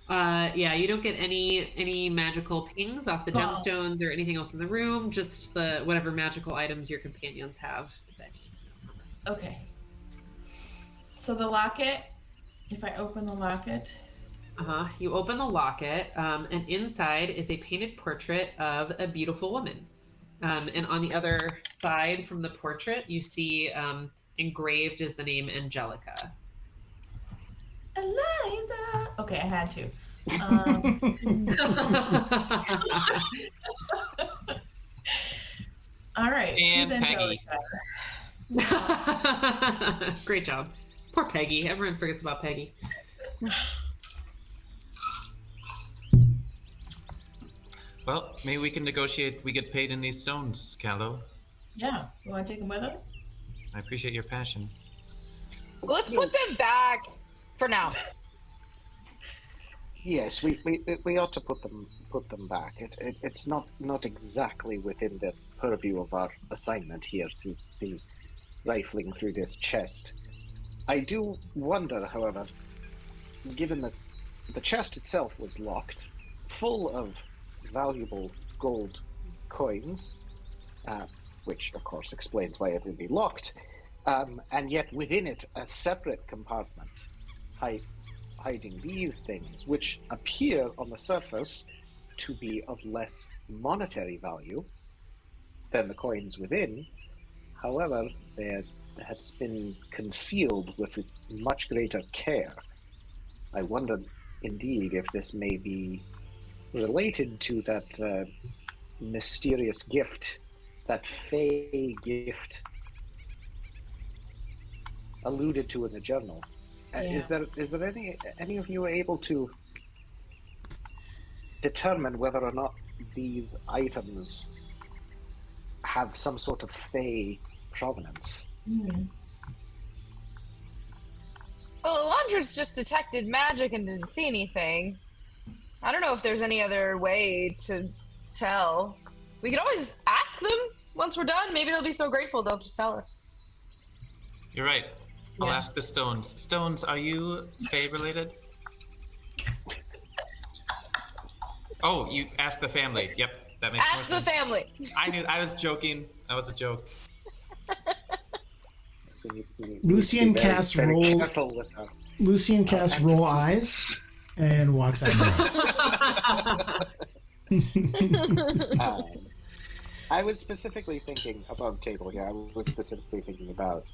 Yeah, you don't get any magical pings off the gemstones or anything else in the room, just the whatever magical items your companions have, if any. Okay. So the locket, if I open the locket... You open the locket, and inside is a painted portrait of a beautiful woman. And on the other side from the portrait, you see engraved is the name Angelica. Eliza. Okay, I had to. All right. And who's Peggy. Angelica? Great job. Poor Peggy. Everyone forgets about Peggy. Well, maybe we can negotiate. We get paid in these stones, Callow. Yeah. You want to take them with us? I appreciate your passion. Well, let's put them back for now. Yes, we ought to put them back. It's not exactly within the purview of our assignment here to be rifling through this chest. I do wonder, however, given that the chest itself was locked, full of valuable gold coins, which of course explains why it would be locked, and yet within it a separate compartment hiding these things, which appear on the surface to be of less monetary value than the coins within. However, they had been concealed with much greater care. I wondered indeed if this may be related to that mysterious gift, that fey gift alluded to in the journal. Yeah. Is there any of you able to determine whether or not these items have some sort of fey provenance? Well, Elandra's just detected magic and didn't see anything. I don't know if there's any other way to tell. We could always ask them once we're done. Maybe they'll be so grateful they'll just tell us. You're right. I'll Yeah. ask the stones. Stones, are you Fae related? Oh, you asked the family. Yep, that makes Ask more the sense. family. I knew. I was joking. That was a joke. So you Lucian be very, casts very roll. careful with her. Lucian casts roll eyes and walks out. I was specifically thinking above table here. I was specifically thinking about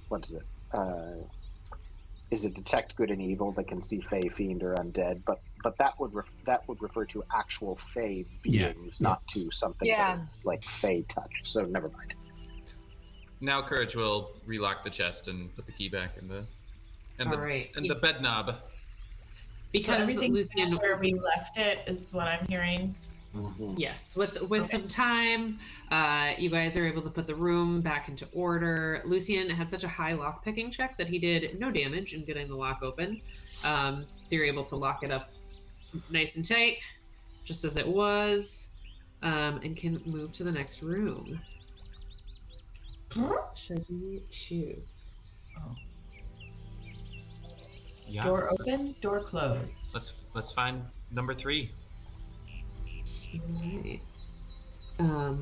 what is it? Is it detect good and evil that can see fey, fiend, or undead? But that would refer to actual fey beings, not to something that is like fey touch. So never mind. Now Courage will relock the chest and put the key back in the Alright. the bed knob. So Because everything's Lucian, where we left it is what I'm hearing. yes, with some time, you guys are able to put the room back into order. Lucian had such a high lock picking check that he did no damage in getting the lock open. So you're able to lock it up nice and tight, just as it was, and can move to the next room. Should we choose? Yeah. Door open, door closed. Let's find number 3. Alright.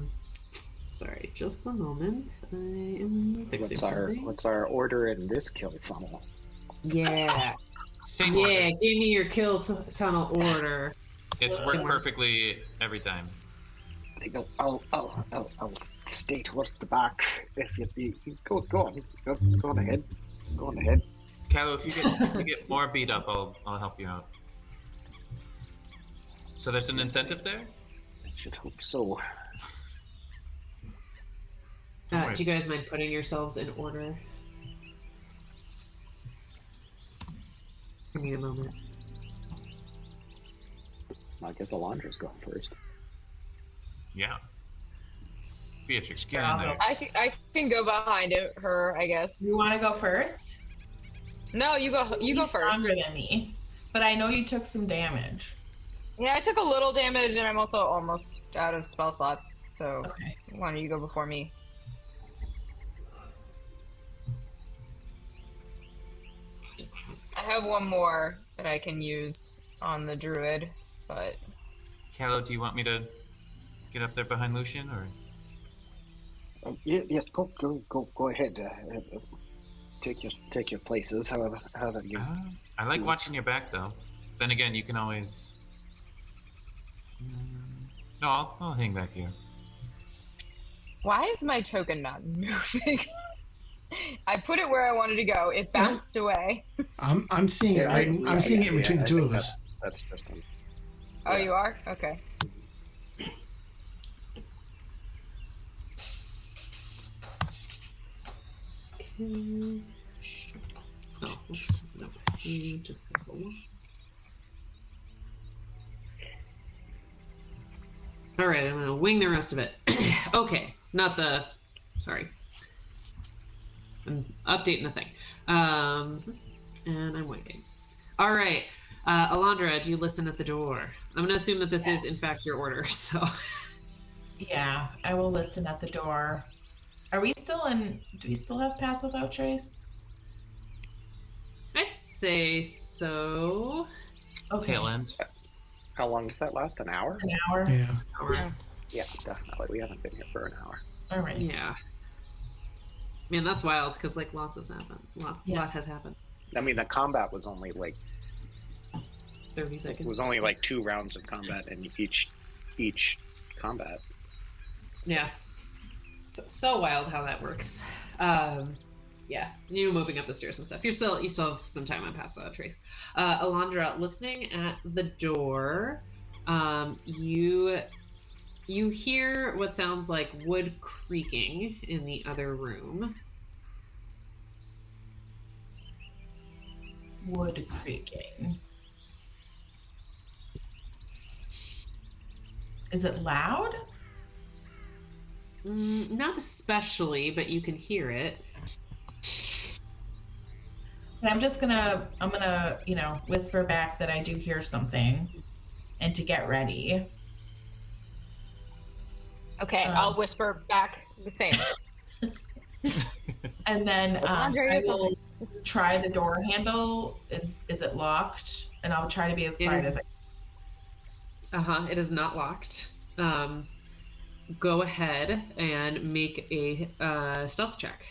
Sorry, just a moment. I am fixing something. What's our order in this kill funnel? Yeah. Same Yeah, order. give me your kill tunnel order. It's worked perfectly every time. I go, I'll stay towards the back. If you go on ahead. Go on ahead. Callow, if you get more beat up, I'll help you out. So there's an incentive there? I should hope so. Do you guys mind putting yourselves in order? Give me a moment. I guess Elandra's going first. Yeah. Beatrix, get Yeah, in I'll there. go. I can go behind her, I guess. You want to go first? No, you go. You go You're first. stronger than me, but I know you took some damage. Yeah, I took a little damage, and I'm also almost out of spell slots. So Okay. why don't you go before me? I have one more that I can use on the druid, but Callow, do you want me to get up there behind Lucian, or? Yes, go ahead. Take your places. However you. I like watching your back, though. Then again, you can always. No, I'll hang back here. why is my token not moving? I put it where I wanted to go. It bounced away. I'm seeing it right. I'm seeing it in between the two of us. That's Tristan. Oh, you are? Okay. Oh, oops. No. You just have a one. All right, I'm going to wing the rest of it. Okay, not the... Sorry. I'm updating the thing. And I'm waiting. All right. Elandra, do you listen at the door? I'm going to assume that this is, in fact, your order, so... Yeah, I will listen at the door. Are we still in... Do we still have Pass Without Trace? I'd say so. Okay. Tail end. How long does that last? An hour? An hour? Yeah. Yeah. Yeah, definitely. We haven't been here for an hour. All right. Yeah. Man, that's wild, because, like, lots has happened. Lot has happened. I mean, the combat was only 30 seconds. It was only 2 rounds of combat in each combat. Yeah. So wild how that works. Yeah, you moving up the stairs and stuff. You still have some time on Pass Without Trace. Elandra, listening at the door, you hear what sounds like wood creaking in the other room. Wood creaking. Is it loud? Not especially, but you can hear it. I'm gonna, whisper back that I do hear something and to get ready. Okay, I'll whisper back the same. And then Andre, I will try the door handle. Is it locked? And I'll try to be as quiet as I can. It is not locked. Go ahead and make a stealth check.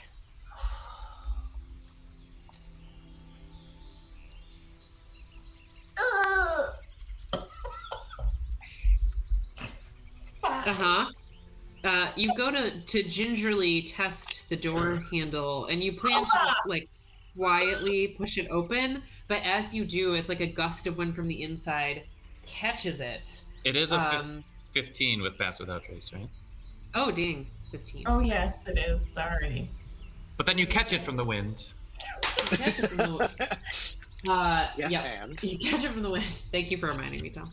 You go to gingerly test the door handle, and you plan to just quietly push it open. But as you do, it's like a gust of wind from the inside catches it. It is a 15 with Pass Without Trace, right? Oh, dang. 15. Oh, yes, it is. Sorry. But then you catch it from the wind. You catch it from the wind. Yes, yeah. and? You catch it from the wind. Thank you for reminding me, Tom.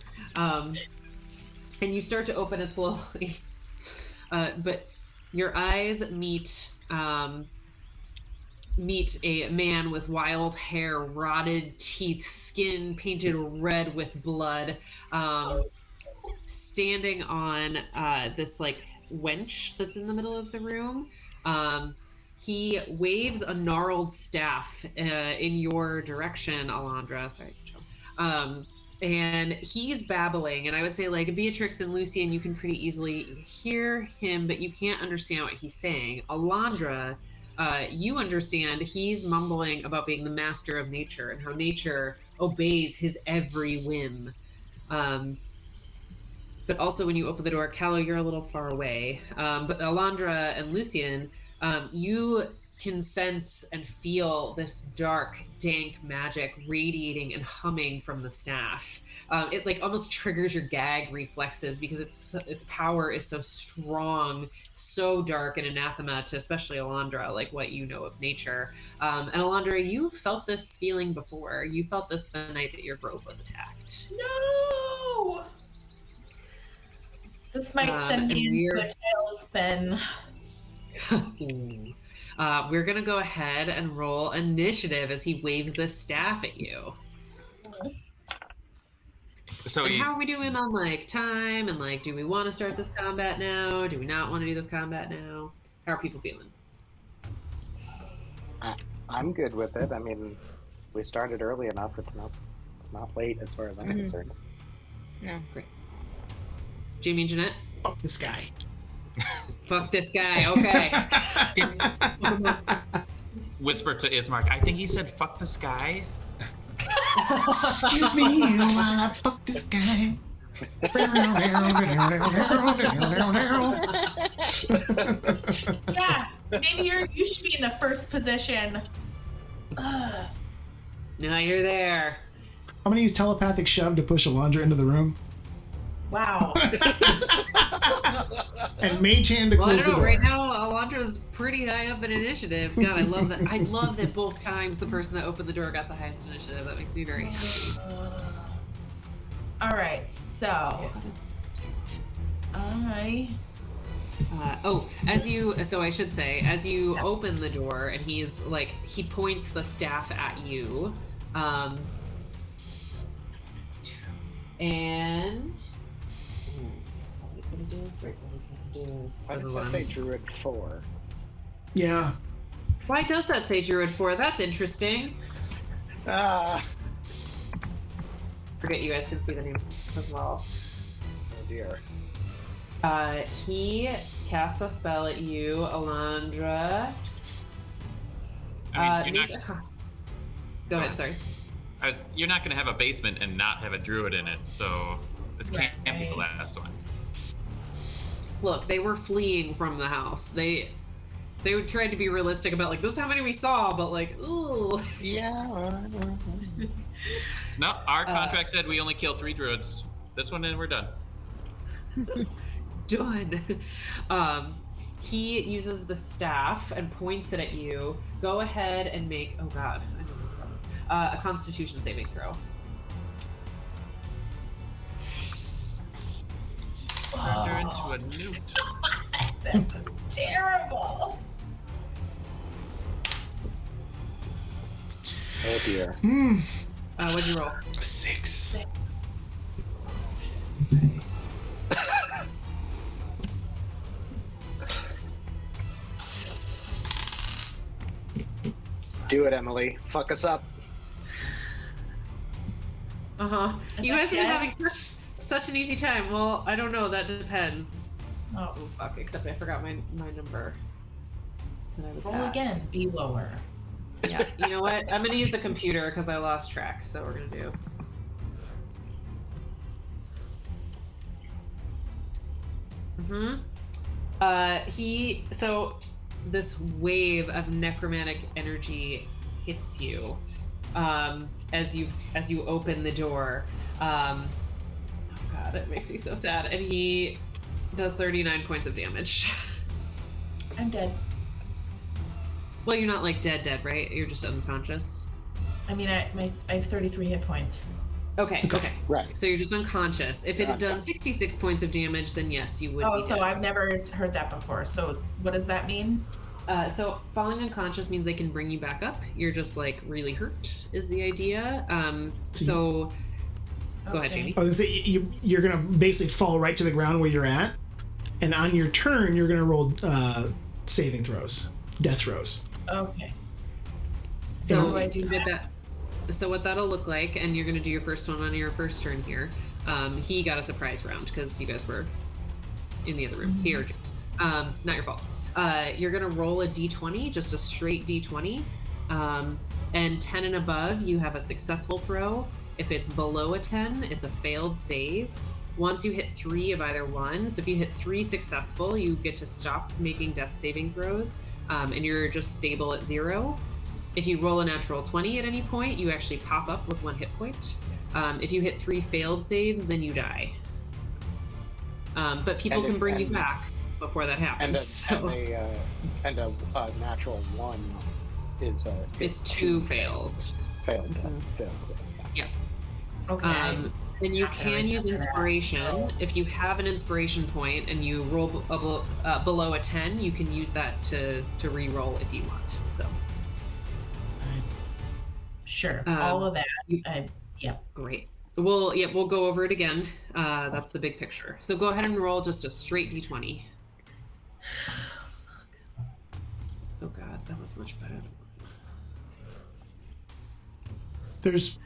And you start to open it slowly. But your eyes meet a man with wild hair, rotted teeth, skin painted red with blood, standing on this wench that's in the middle of the room. He waves a gnarled staff in your direction, Elandra. Sorry, and he's babbling, and I would say Beatrix and Lucian, you can pretty easily hear him, but you can't understand what he's saying. Elandra, you understand he's mumbling about being the master of nature and how nature obeys his every whim. But also when you open the door, Callow, you're a little far away. But Elandra and Lucian, you can sense and feel this dark, dank magic radiating and humming from the staff. It almost triggers your gag reflexes because its power is so strong, so dark and anathema to especially Elandra, what you know of nature. And Elandra, you felt this feeling before. You felt this the night that your grove was attacked. No! This might send me into a tailspin. We're going to go ahead and roll initiative as he waves this staff at you. So and how are we doing on time and do we want to start this combat now? Do we not want to do this combat now? How are people feeling? I'm good with it. I mean, we started early enough. It's not late as far as I'm concerned. No. Great. Jaime and Jeanette? Fuck this guy. Fuck this guy, okay. Whisper to Ismark, I think he said fuck this guy. Excuse me while I fuck this guy. Yeah, Maybe you should be in the first position. Ugh. Now you're there. I'm gonna use telepathic shove to push Elandra into the room. Wow. And mage hand to Well, I close don't the know. door. Right now, Elandra's pretty high up in initiative. God, I love that. I love that both times the person that opened the door got the highest initiative. That makes me very happy. All right, so I should say, as you open the door and he's like, he points the staff at you, and what he's gonna do? Where's what he's gonna do? Why does that say Druid 4? Yeah. Why does that say Druid 4? That's interesting. Ah, Forget you guys can see the names as well. oh dear. He casts a spell at you, Elandra. I mean, Go ahead, sorry. you're not going to have a basement and not have a druid in it, so this can't be the Right. last one. Look, they were fleeing from the house. They tried to be realistic about, like, this is how many we saw, but, like, ooh. Yeah. No, our contract said we only kill 3 druids. This one, and we're done. Done. He uses the staff and points it at you. Go ahead and make, oh god, I don't know what that was. A Constitution saving throw. Turned her into a newt. that's terrible. Oh dear. What'd you roll? 6. Do it, Emily. Fuck us up. Uh-huh. You guys have been Yeah. having such an easy time. Well, I don't know, that depends. Oh, Oh fuck, except I forgot my number. That I was roll at. again. Be lower. Yeah, you know what? I'm gonna use the computer because I lost track, so we're gonna do. So this wave of necromantic energy hits you as you open the door. Oh god, it makes me so sad. And he does 39 points of damage. I'm dead. Well, you're not like dead, right? You're just unconscious. I mean, I have 33 hit points. Okay. Right. So you're just unconscious. If it had done 66 points of damage, then yes, you would be So dead. I've never heard that before. So what does that mean? So falling unconscious means they can bring you back up. You're just like really hurt is the idea. So go ahead, Okay. Jamie. I was gonna say you're gonna basically fall right to the ground where you're at, and on your turn you're gonna roll saving throws, death throws. Okay. So How do I do with that? So what that'll look like, and you're gonna do your first one on your first turn here. He got a surprise round because you guys were in the other room. Here, not your fault. You're gonna roll a d20, just a straight d20, and 10 and above, you have a successful throw. If it's below a 10, it's a failed save. Once you hit 3 of either one, so if you hit 3 successful, you get to stop making death saving throws, and you're just stable at 0. If you roll a natural 20 at any point, you actually pop up with 1 hit point. If you hit 3 failed saves, then you die. But people can bring you back before that happens. And a natural 1 is it's 2 fails. failed. Failed. Yeah. Okay. And you can use inspiration. If you have an inspiration point and you roll below a 10, you can use that to re-roll if you want. So Sure. All of that. Yeah. great. We'll go over it again. That's the big picture. So go ahead and roll just a straight d20. Oh god, that was much better. There's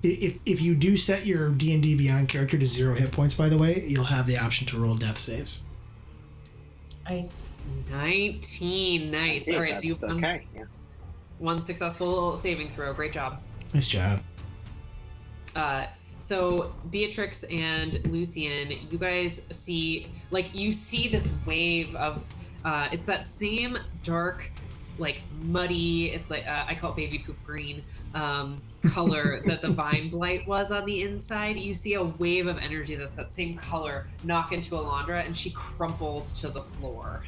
if you do set your D&D Beyond character to 0 hit points, by the way, you'll have the option to roll death saves. 19, nice. All right, so you've done okay. Yeah. 1 successful saving throw. Great job. Nice job. So Beatrix and Lucian, you guys see this wave of It's that same dark, like muddy, it's like, I call it baby poop green, color that the vine blight was on the inside. You see a wave of energy that's that same color knock into Elandra, and she crumples to the floor.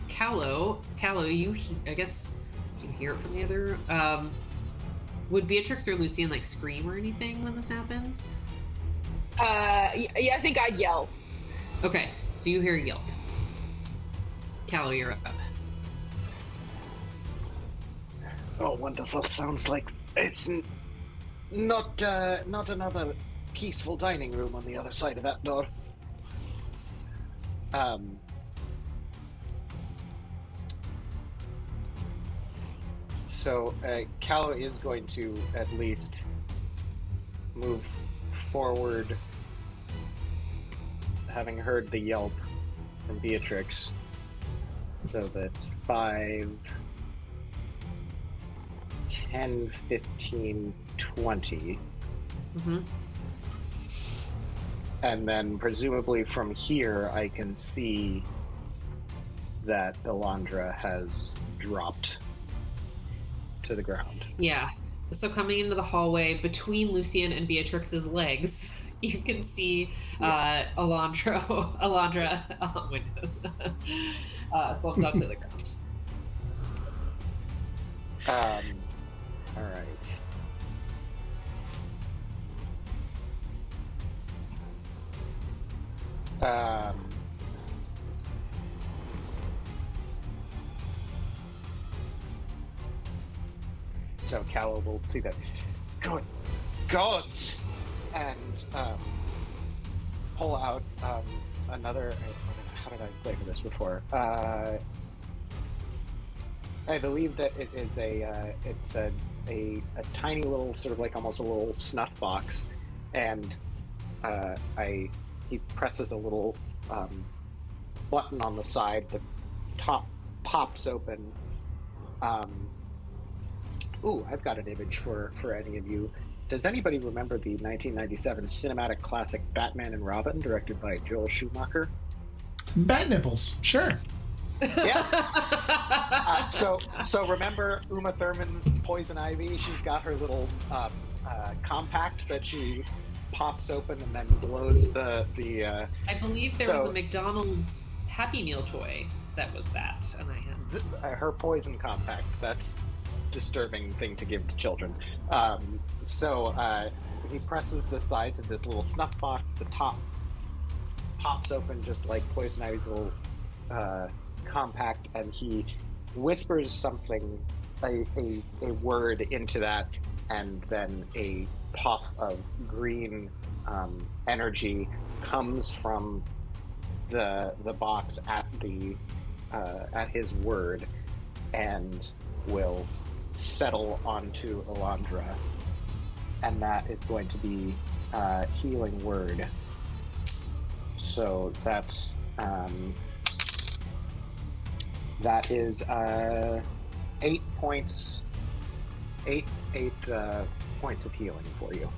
Callow, I guess you can hear it from the other room. Would Beatrix or Lucian like scream or anything when this happens? Yeah, I think I'd yell. Okay, so you hear a yelp. Callow, you're up. Oh, wonderful. Sounds like it's not another peaceful dining room on the other side of that door. So Callow is going to at least move forward, having heard the yelp from Beatrix. So that's 5, 10, 15, 20. Mm-hmm. And then presumably from here I can see that Elandra has dropped to the ground. Yeah. So coming into the hallway between Lucian and Beatrix's legs, you can see Elandra slumped onto the ground. All right. So Callow will see that. Good gods! And pull out another. How did I play for this before? I believe that it is it's a tiny little sort of like almost a little snuff box, and he presses a little button on the side. The top pops open. Ooh, I've got an image for any of you. Does anybody remember the 1997 cinematic classic Batman and Robin, directed by Joel Schumacher? Bat nipples, sure. Yeah. So remember Uma Thurman's Poison Ivy? She's got her little compact that she pops open and then blows the. I believe there was a McDonald's Happy Meal toy that was that, and I had her poison compact. That's disturbing thing to give to children. So he presses the sides of this little snuff box. The top pops open just like Poison Ivy's little compact, and he whispers something, a word into that, and then a puff of green energy comes from the box at his word, and will settle onto Elandra, and that is going to be healing word. So that is 8 points, 8 points of healing for you.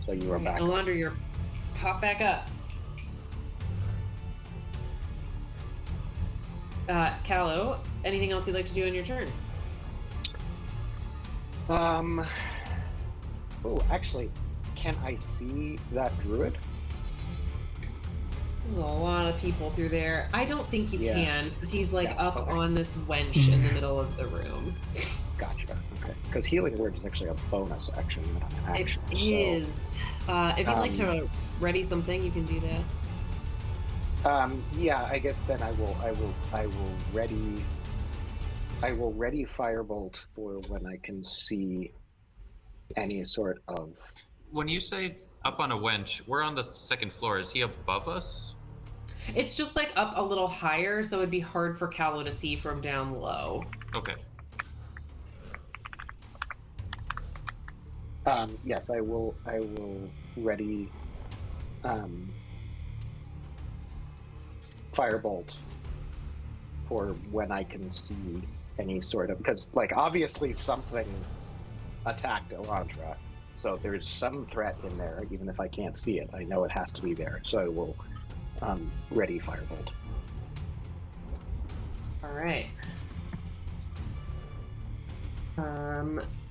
So you are back. Elandra, you're pop back up. Callow, anything else you'd like to do on your turn? Oh, actually, can I see that druid? There's a lot of people through there. I don't think you can, because he's like up on this wench in the middle of the room. Gotcha. Okay. Because healing word is actually a bonus action, not an action. It is. If you'd like to ready something, you can do that. Yeah, I guess then I will ready Firebolt for when I can see any sort of. When you say up on a wench, we're on the second floor. Is he above us? It's just like up a little higher, so it'd be hard for Callow to see from down low. Okay. Yes, I will ready Firebolt for when I can see any sort of, because like obviously something attacked Elandra, so there's some threat in there. Even if I can't see it, I know it has to be there. So I will ready firebolt. All right.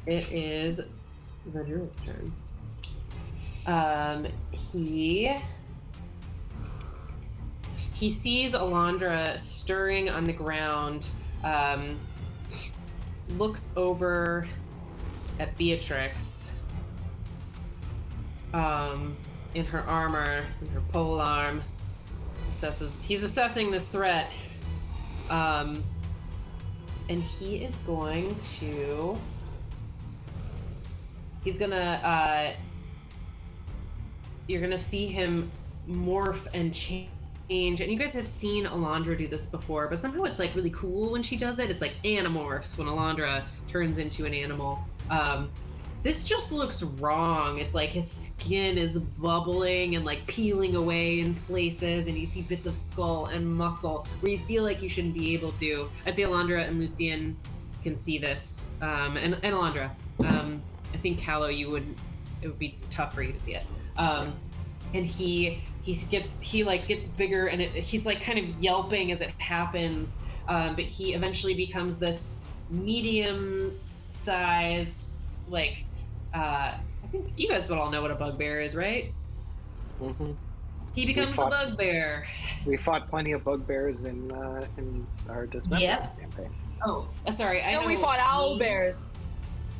It is the druid's turn. He sees Elandra stirring on the ground, looks over at Beatrix in her armor, in her polearm. He's assessing this threat. And he is going to... He's gonna... you're gonna see him morph and change. And you guys have seen Elandra do this before, but somehow it's like really cool when she does it. It's like Animorphs when Elandra turns into an animal. This just looks wrong. It's like his skin is bubbling and like peeling away in places, and you see bits of skull and muscle where you feel like you shouldn't be able to. I'd say Elandra and Lucian can see this, and Elandra. I think Callow, it would be tough for you to see it. And he gets bigger, and he's like kind of yelping as it happens, but he eventually becomes this medium-sized, like, I think you guys would all know what a bugbear is, right? Mm-hmm. He becomes a bugbear. We fought plenty of bugbears in our dismemberment campaign. Oh, sorry. I know we fought owlbears.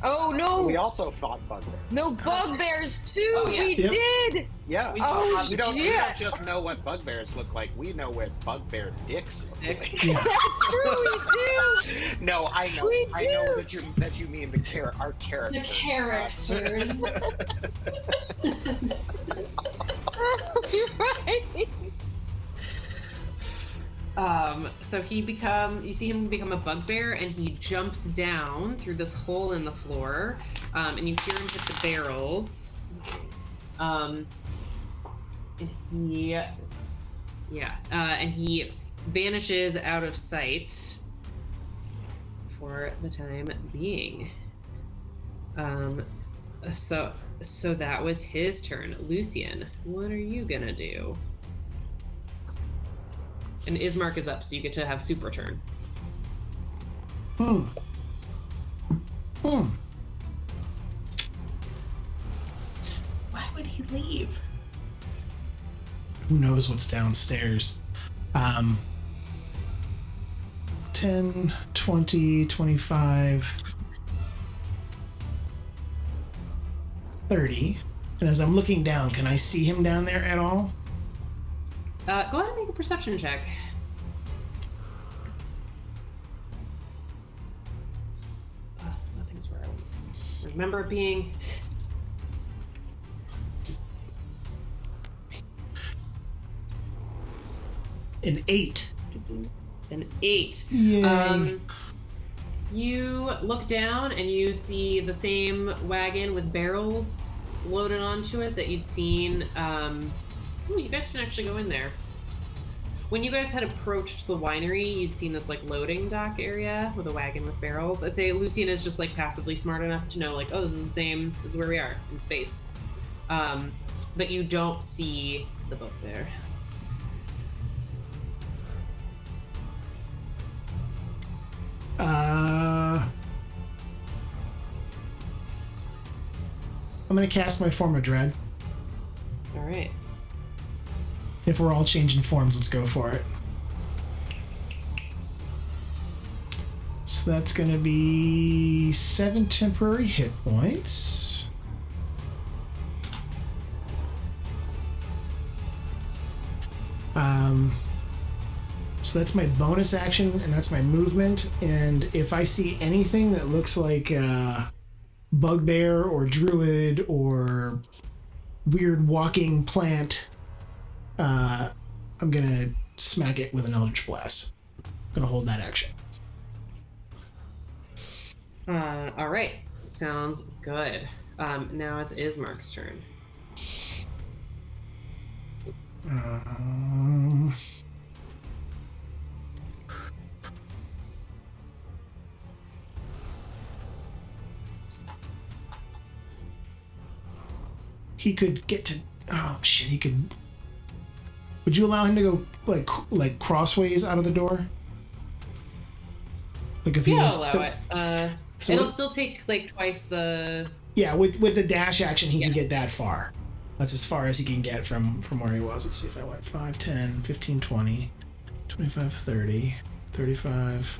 Oh no! We also fought bugbears. No, bugbears too. Oh, yeah. We did. Yeah. We don't just know what bugbears look like. We know what bugbear dicks look like. That's true. We do. No, I know. We I know that you mean our characters. The characters. You're right. So you see him become a bugbear, and he jumps down through this hole in the floor, and you hear him hit the barrels. And he vanishes out of sight for the time being. So that was his turn. Lucian, what are you gonna do? And Ismark is up, so you get to have super turn. Why would he leave? Who knows what's downstairs? 10, 20, 25, 30. And as I'm looking down, can I see him down there at all? Go ahead and make a perception check. Nothing's where I remember it being. An 8. An 8. Yay. You look down and you see the same wagon with barrels loaded onto it that you'd seen. You guys can actually go in there. When you guys had approached the winery, you'd seen this like loading dock area with a wagon with barrels. I'd say Lucian is just like passively smart enough to know like, oh, this is where we are in space. But you don't see the boat there. I'm gonna cast my form of dread. All right. If we're all changing forms, let's go for it. So that's going to be 7 temporary hit points. So that's my bonus action, and that's my movement. And if I see anything that looks like bugbear or druid or weird walking plant, I'm gonna smack it with an Eldritch Blast. I'm gonna hold that action. All right. Sounds good. Now it's Ismark's turn. He could get to... Oh, shit. He could... Would you allow him to go like crossways out of the door? Like if he Yeah, was I'll still, allow it. so It'll with- still take like twice the. yeah, with the dash action, he can Yeah. get that far. That's as far as he can get from where he was. Let's see if I went 5, 10, 15, 20, 25, 30, 35,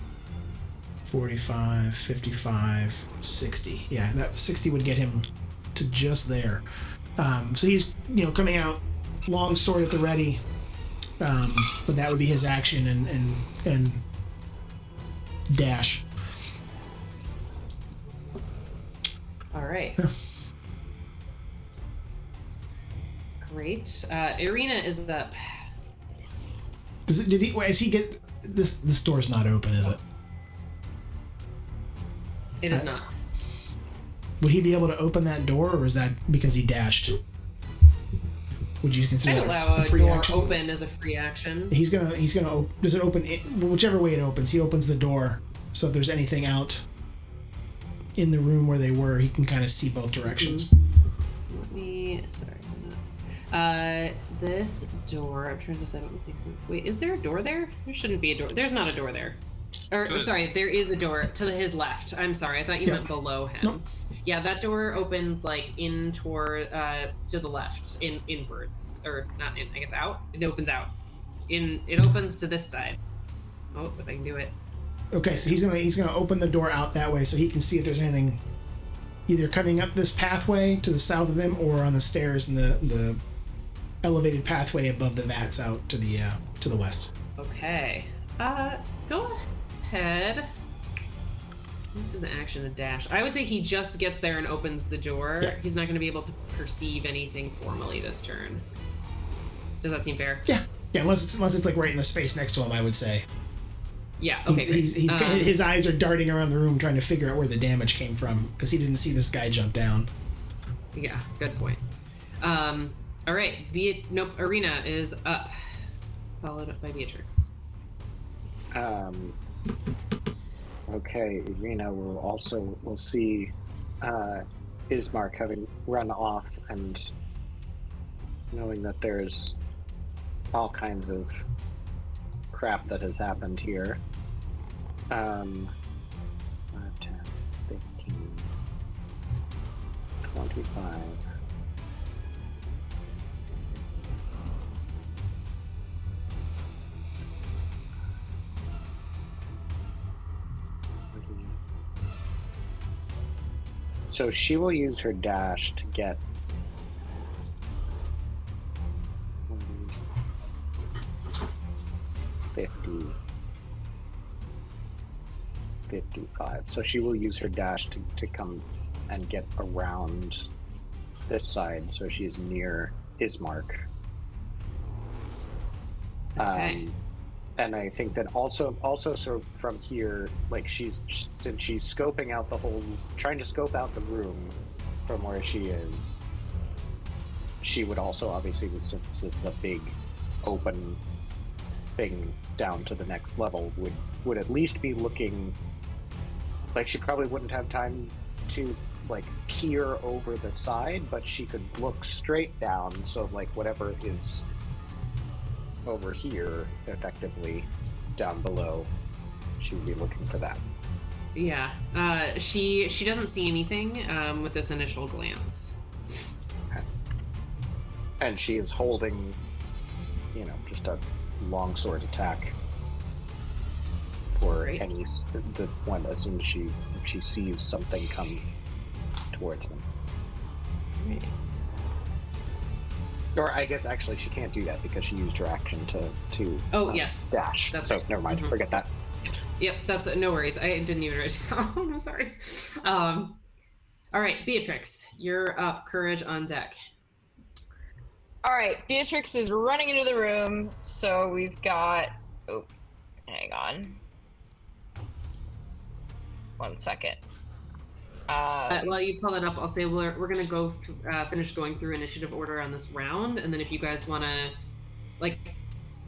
45, 55, 60. Yeah, that 60 would get him to just there. So he's, coming out, long sword at the ready. But that would be his action and dash. All right. Great. Irina is up. Is he get this door's not open, is it? It is not. Would he be able to open that door, or is that because he dashed? Would you consider I that allow a a free door action? open as a free action. Does it open whichever way it opens? He opens the door, so if there's anything out in the room where they were, he can kind of see both directions. Let me. Sorry. This door. I'm trying to decide what makes sense. Wait, is there a door there? There shouldn't be a door. There's not a door there. Good. Sorry, there is a door to his left. I'm sorry. I thought you Yeah. meant below him. Nope. Yeah, that door opens like in toward to the left, inwards, or not in. I guess out. It opens out. It opens to this side. Oh, if I can do it. Okay, so he's gonna open the door out that way, so he can see if there's anything either coming up this pathway to the south of him, or on the stairs in the elevated pathway above the vats out to the west. Okay. Go ahead. This is an action and dash. I would say he just gets there and opens the door. Yeah. He's not going to be able to perceive anything formally this turn. Does that seem fair? Yeah, unless it's like right in the space next to him, I would say. Yeah. Okay. He's great. his eyes are darting around the room trying to figure out where the damage came from because he didn't see this guy jump down. Yeah. Good point. All right. Arena is up, followed up by Beatrix. Okay, Irina will see Ismark having run off and knowing that there's all kinds of crap that has happened here. 5, 10, 15, 25. So she will use her dash to get 50, 55. So she will use her dash to come and get around this side, so she's near Ismark. Okay. And I think that also sort of from here, like since she's scoping out trying to scope out the room from where she is, she would also obviously, since it's the big open thing down to the next level, would at least be looking like she probably wouldn't have time to like peer over the side, but she could look straight down, so like whatever is over here effectively down below, she would be looking for that. Yeah. She doesn't see anything with this initial glance. Okay. And she is holding, just a longsword attack for Great. the one as soon as she sees something come towards them. Right. Or I guess actually she can't do that because she used her action to Oh, yes. dash. That's so right. never mind. Mhm. Forget that. Yep, that's no worries. I didn't even write it down. I'm sorry. All right, Beatrix, you're up. Courage on deck. All right, Beatrix is running into the room, so we've got. Oh, hang on. 1 second. While you pull that up, I'll say we're going to go finish going through initiative order on this round, and then if you guys want to,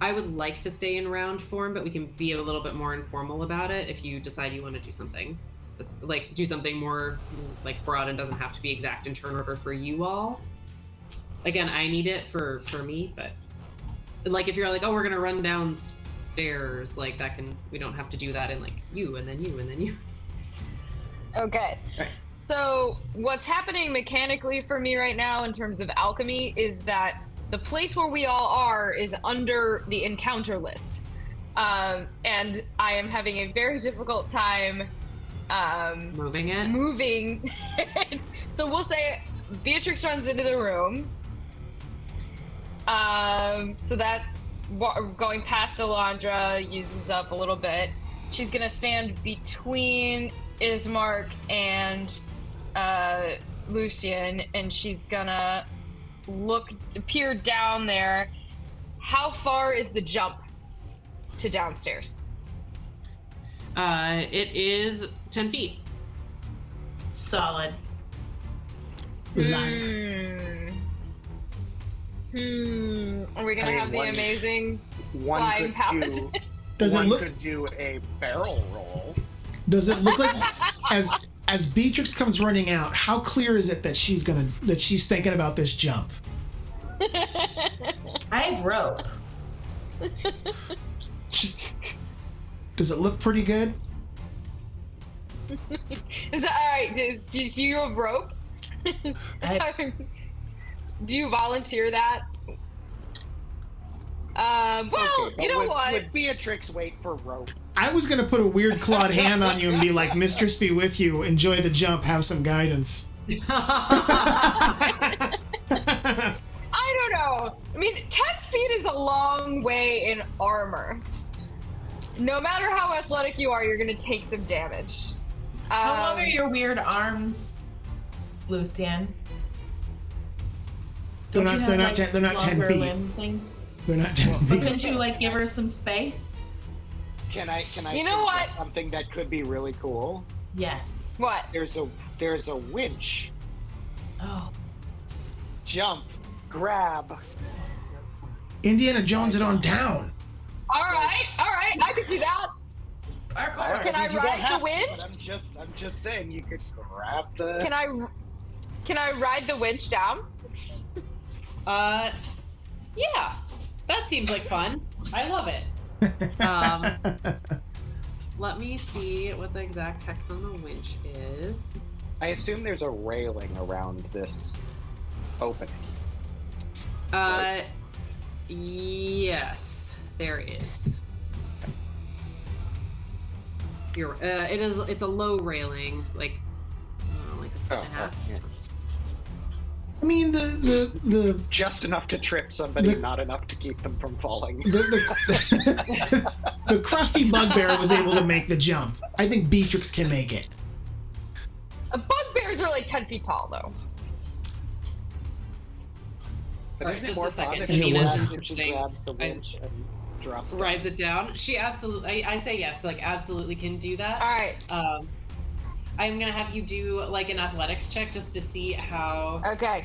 I would like to stay in round form, but we can be a little bit more informal about it if you decide you want to do something, do something more broad and doesn't have to be exact in turn order for you all. Again, I need it for me, but like if you're like, oh, we're gonna run downstairs, like that can, we don't have to do that in like you and then you and then you. Okay. Right. So what's happening mechanically for me right now in terms of alchemy is that the place where we all are is under the encounter list. And I am having a very difficult time Moving it. moving it. So we'll say Beatrix runs into the room. So that going past Elandra uses up a little bit. She's gonna stand between Ismark and Lucian, and she's gonna peer down there. How far is the jump to downstairs? It is 10 feet. Solid. Are we gonna I mean, have the amazing One flying could paladin? Does it one look? could do a barrel roll. Does it look like as Beatrix comes running out? How clear is it that she's thinking about this jump? I have rope. Does it look pretty good? Is that all right? Do you have rope? Do you volunteer that? Well, Okay, you know would, what? Would Beatrix wait for rope? I was gonna put a weird clawed hand on you and be like, "Mistress be with you. Enjoy the jump. Have some guidance." I don't know. I mean, 10 feet is a long way in armor. No matter how athletic you are, you're gonna take some damage. How long are your weird arms, Lucian? They're Don't you not. have, They're not. They're not 10 longer feet. limb things? They're not 10 But feet. couldn't you like give her some space? Can I You know suggest what? something that could be really cool? Yes. What? There's a winch. Oh. Jump, grab. Indiana Jones it on down. All right, I could do that. Can I You don't ride the have to, winch? but I'm just saying you could grab the. Can I ride the winch down? Yeah, that seems like fun. I love it. Let me see what the exact text on the winch is. I assume there's a railing around this opening. Yes, there is. It's a low railing, like a foot and a half. Yeah. I mean, the Just enough to trip somebody, The- not enough to keep them from falling. the crusty bugbear was able to make the jump. I think Beatrix can make it. Bugbears are like 10 feet tall, though. But Alright, isn't it just more a second. fun if It she was grabs- if she interesting. grabs the winch and drops down? Rides it down. She absolutely. I say yes. Like absolutely can do that. All right. I'm gonna have you do like an athletics check just to see how Okay.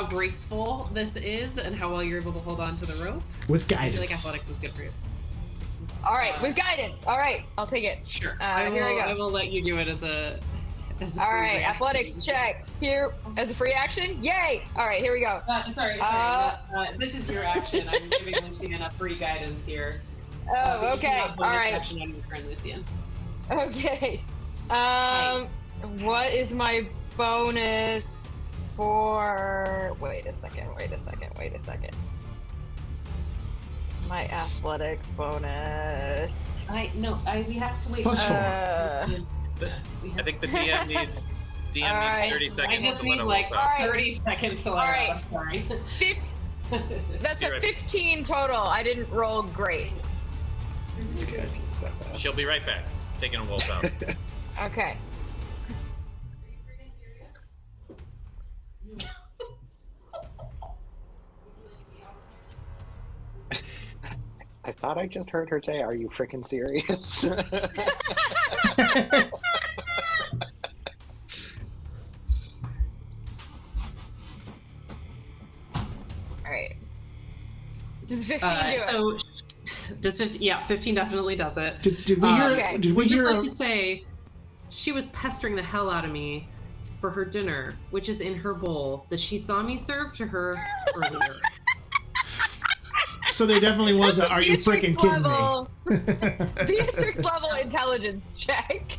graceful this is and how well you're able to hold on to the rope. With I feel like guidance. athletics is good for you. All right. With guidance. All right. I'll take it. Sure. Here we go. I will let you do it as a. All right. Athletics check here as a free action. Yay! All right. Here we go. Sorry. This is your action. I'm giving Lucian a free guidance here. Oh, But you okay. cannot All bonus right. Action on your current Lucian. Okay. What is my bonus for? Wait a second. My athletics bonus. We have to wait. Plus four. I think the DM needs Alright. 30 I seconds just to need let a like wolf out. 30 seconds to let Alright. out. I'm sorry. That's You're a right. 15 total. I didn't roll great. It's good. She'll be right back, taking a wolf out. Okay. I thought I just heard her say, "Are you freaking serious?" All right. Does 15 do it? So, does 15? Yeah, 15 definitely does it. Did we hear? Okay. Did we Would just hear? like to say, she was pestering the hell out of me for her dinner, which is in her bowl that she saw me serve to her earlier. So there definitely was That's a, are you freaking kidding me? Beatrix level intelligence check.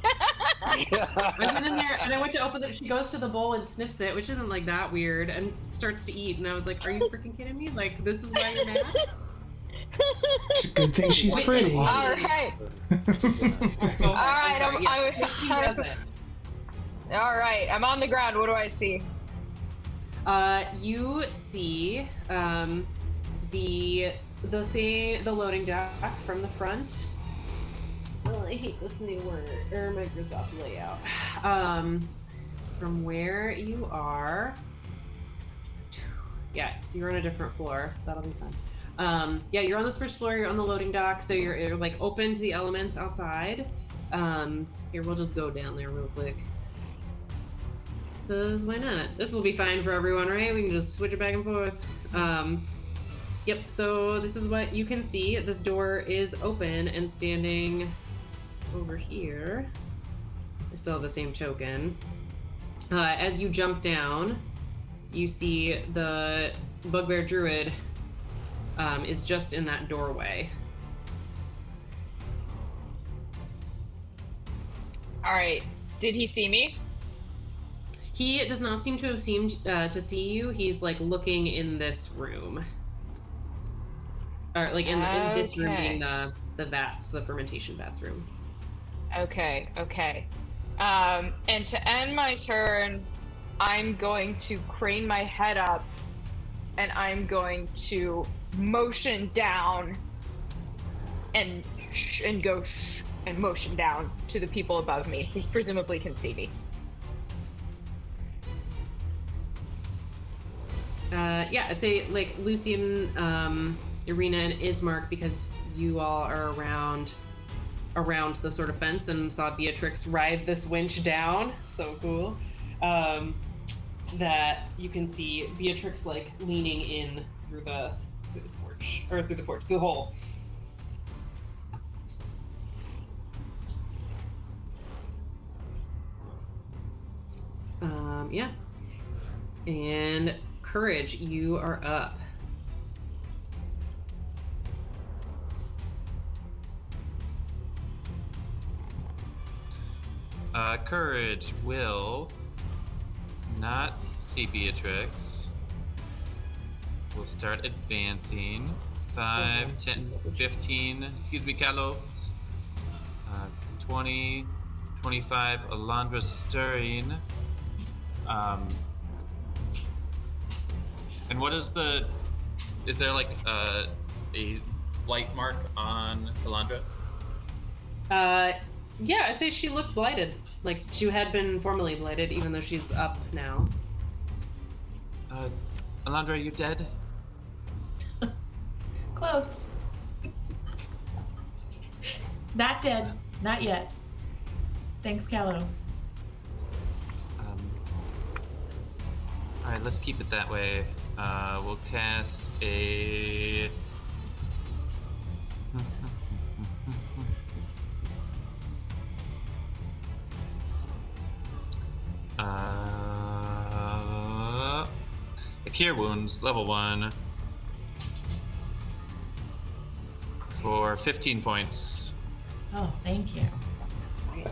I went in there and I went to open it. She goes to the bowl and sniffs it, which isn't like that weird, and starts to eat. And I was like, "Are you freaking kidding me? Like, this is why you're mad?" It's a good thing she's Wait, pretty. All right. All right, He does it. All right. I'm on the ground. What do I see? You see the loading dock from the front. Oh, I hate this new word or Microsoft layout. From where you are. Yeah, so you're on a different floor. That'll be fun. Yeah, you're on this first floor. You're on the loading dock, so you're like open to the elements outside. Here, we'll just go down there real quick. Because why not? This will be fine for everyone, right? We can just switch it back and forth. Yep, so this is what you can see. This door is open, and standing over here, I still have the same token. As you jump down, you see the Bugbear Druid is just in that doorway. All right. Did he see me? He does not seem to have seemed to see you. He's like looking in this room, or like in this room being the vats, the fermentation vats room. Okay. And to end my turn, I'm going to crane my head up, and I'm going to motion down, and go and motion down to the people above me, who presumably can see me. Yeah, I'd say like Lucian, Irina, and Ismark, because you all are around the sort of fence and saw Beatrix ride this winch down. So cool. That you can see Beatrix like leaning in through the porch, or through the hole. Yeah. And Courage, you are up. Courage will not see Beatrix. We'll start advancing. 5, 10, 15. Excuse me, Callow. 20, 25. Elandra stirring. And what is is there like a light mark on Elandra? Yeah, I'd say she looks blighted. Like she had been formerly blighted, even though she's up now. Elandra, are you dead? Close. Not dead. Not yet. Thanks, Callow. Alright, let's keep it that way. We'll cast a... a Cure Wounds, level 1. For 15 points. Oh, thank you. That's right.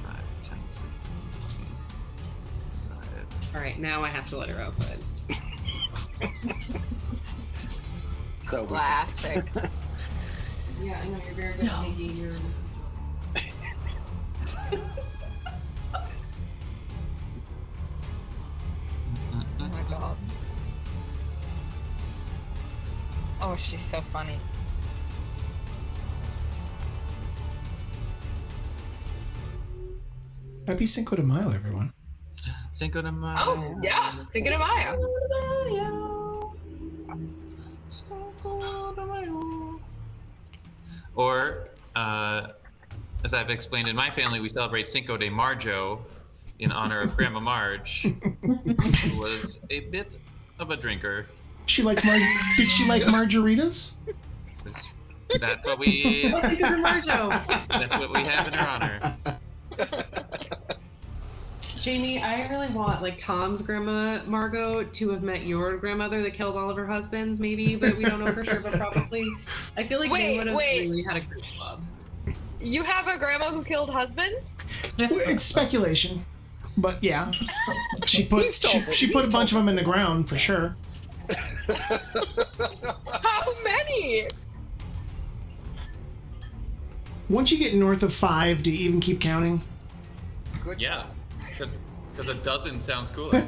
5, 10, 15. All right, now I have to let her outside. So Classic. Yeah, I know you're very good at making your. Oh my god. Oh, she's so funny. Happy Cinco de Mayo, everyone. Cinco de Mayo. Oh, yeah. Cinco de Mayo. Or, as I've explained in my family, we celebrate Cinco de Marjo in honor of Grandma Marge, who was a bit of a drinker. Did she like margaritas? That's what we. Marjo. That's what we have in her honor. Jamie, I really want like Tom's grandma Margot to have met your grandmother that killed all of her husbands, maybe, but we don't know for sure. But probably, I feel like they would have really had a group club. You have a grandma who killed husbands? It's speculation, but yeah, she put a bunch of them in the ground for sure. How many? Once you get north of 5, do you even keep counting? Good. Yeah, because a dozen sounds cooler.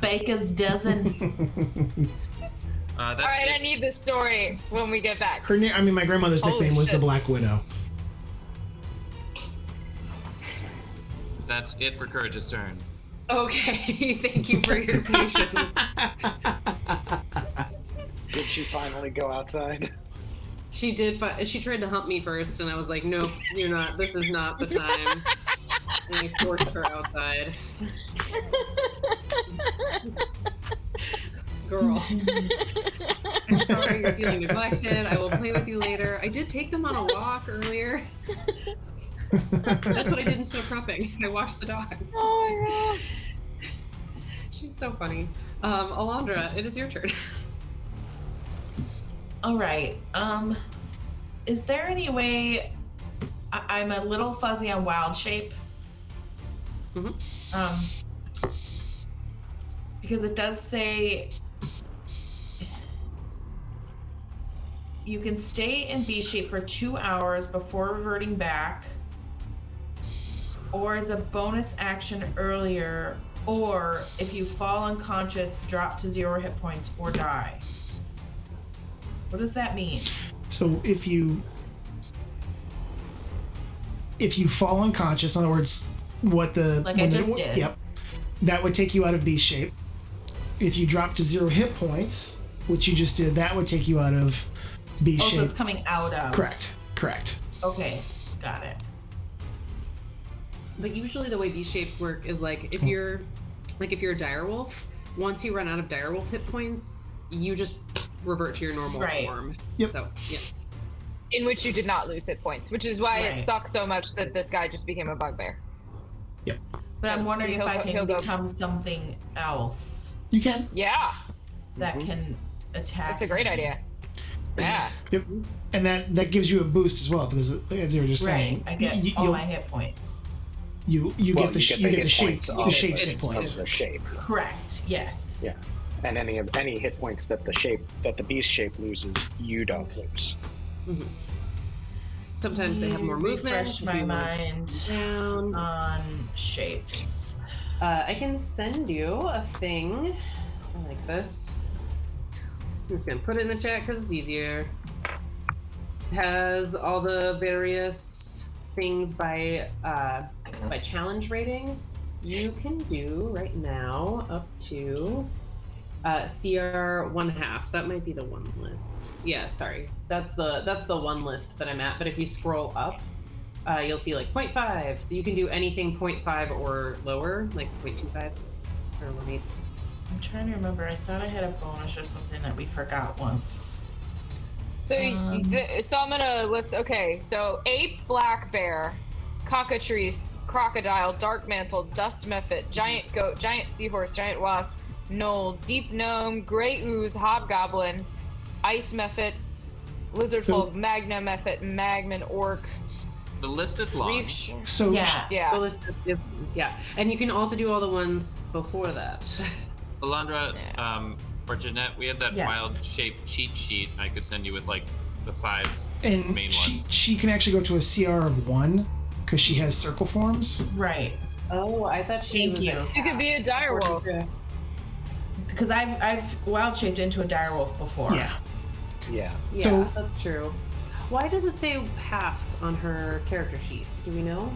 Baker's dozen. All right, I need this story when we get back. My grandmother's nickname was the Black Widow. That's it for Courage's turn. Okay, thank you for your patience. Did she finally go outside? She did. She tried to hump me first, and I was like, "Nope, you're not. This is not the time." And I forced her outside. Girl, I'm sorry you're feeling neglected. I will play with you later. I did take them on a walk earlier. That's what I did in Snow Crumping. I watched the dogs. Oh my god. She's so funny. Elandra, it is your turn. All right. Is there any way? I'm a little fuzzy on wild shape. Mm-hmm. Because it does say you can stay in B shape for 2 hours before reverting back, or as a bonus action earlier, or if you fall unconscious, drop to 0 hit points or die. What does that mean? So if you fall unconscious, in other words, what the Like I just did. Yep, that would take you out of beast shape. If you drop to 0 hit points, which you just did, that would take you out of beast shape. So it's coming out of. Correct. Okay, got it. But usually the way beast shapes work is like if you're a direwolf, once you run out of direwolf hit points, you just revert to your normal form. Yep. So yeah. In which you did not lose hit points, which is why Right. it sucks so much that this guy just became a bugbear. Yep. But I'm Yes, wondering if I he'll can go- become something else You can. Yeah, that can attack. that's a great idea. Yeah. Yep. And that gives you a boost as well, because as you were just Right. saying, I get all my hit points. you Well, get the shape of hit points. the shape. Correct. Yes. Yeah. And any hit points that the beast shape loses, you don't lose. Mm-hmm. Sometimes they have more movement. Refresh my mind Down. on shapes. I can send you a thing like this. I'm just gonna put it in the chat because it's easier. It has all the various things by challenge rating. You can do right now up to CR 1/2. That might be the one list. Yeah, sorry. That's the one list that I'm at. But if you scroll up, you'll see like 0.5. So you can do anything 0.5 or lower, like 0.25 or 1/8. I'm trying to remember. I thought I had a bonus or something that we forgot once. So, so I'm gonna list. Okay, so ape, black bear, cockatrice, crocodile, dark mantle, dust mephit, giant goat, giant seahorse, giant wasp, gnoll, deep gnome, gray ooze, hobgoblin, ice mephit, lizard folk, magna mephit, magman orc, The list is long. reef. So Yeah. Yeah. The list is yeah, and you can also do all the ones before that. Alondra, or Jeanette, we had that Yeah. wild shape cheat sheet I could send you with like the 5 and main she ones. can actually go to a CR of 1 because she has circle forms. Right. Oh, I thought she Thank was. you. You could be a direwolf. Because I've wild shaped into a direwolf before. Yeah. Yeah. Yeah, So- that's true. Why does it say half on her character sheet? Do we know?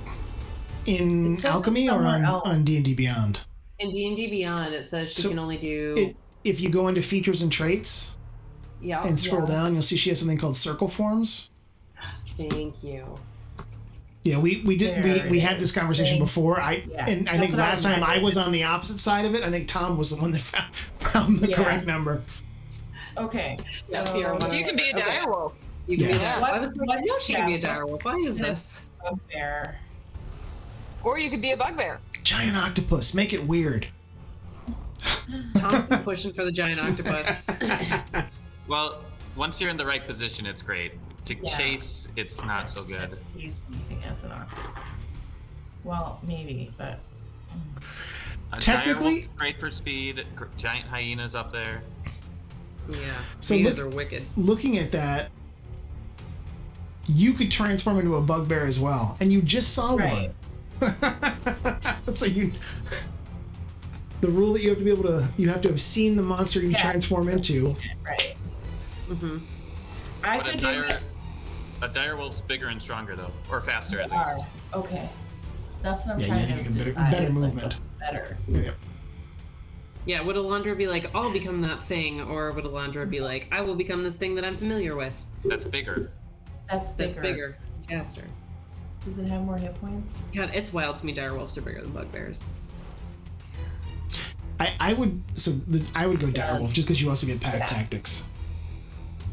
In It says it Alchemy or somewhere else. on D&D Beyond? In D&D Beyond, it says she So can only do. If you go into features and traits Yeah. and scroll down, you'll see she has something called circle forms. Thank you. Yeah, we did There we it had this is. conversation before. Yeah, And I that's think what I last was time I wondering. was on the opposite side of it. I think Tom was the one that found the Yeah. correct number. Okay. That's the So you can be a Okay. direwolf. You can be Yeah. a direwolf. I was like, I know she can be a direwolf. Why is this? Bear. Or you could be a bugbear. Giant octopus. Make it weird. Tom's been pushing for the giant octopus. Well, once you're in the right position, it's great. To Yeah. chase, it's not so good. Use anything as an octopus. Well, maybe, but A Technically- direwolf's great for speed. Giant hyenas up there. Yeah. So Hyenas look- are wicked. Looking at that, you could transform into a bugbear as well, and you just saw Right. one. So you, the rule that you have to be able to, you have to have seen the monster you Yeah. transform into. right. Mm-hmm. I But could do it. a direwolf's bigger and stronger, though. Or faster, at least. Are. Okay. That's what I'm Yeah, trying you to need a decide. better It's like movement. what's better. Yeah. Yeah, would Elandra be like, I'll become that thing, or would Elandra be like, I will become this thing that I'm familiar with? That's bigger. That's bigger. That's bigger, faster. Does it have more hit points? God, it's wild to me direwolves are bigger than bugbears. I would go direwolf just because you also get pack tactics.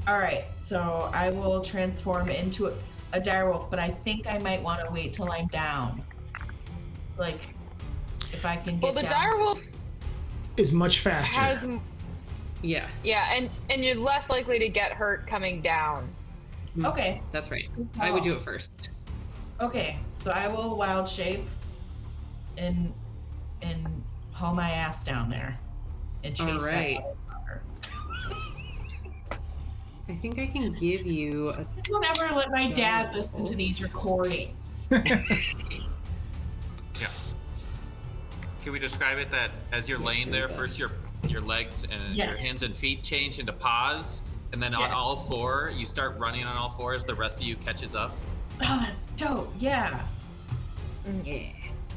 All right, so I will transform into a direwolf, but I think I might want to wait till I'm down. Like, if I can get Well, the down. direwolf Is much faster. has, Yeah, and you're less likely to get hurt coming down. Okay, that's right. I would do it first. okay, so I will wild shape and haul my ass down there and chase All that right. motherfucker. I think I can give you a... Don't ever let my dad listen to these recordings. Yeah. Can we describe it that as you're laying there, first your legs and Yeah. your hands and feet change into paws, and then on Yeah. all four, you start running on all four as the rest of you catches up? Oh, that's dope. Yeah. Yeah.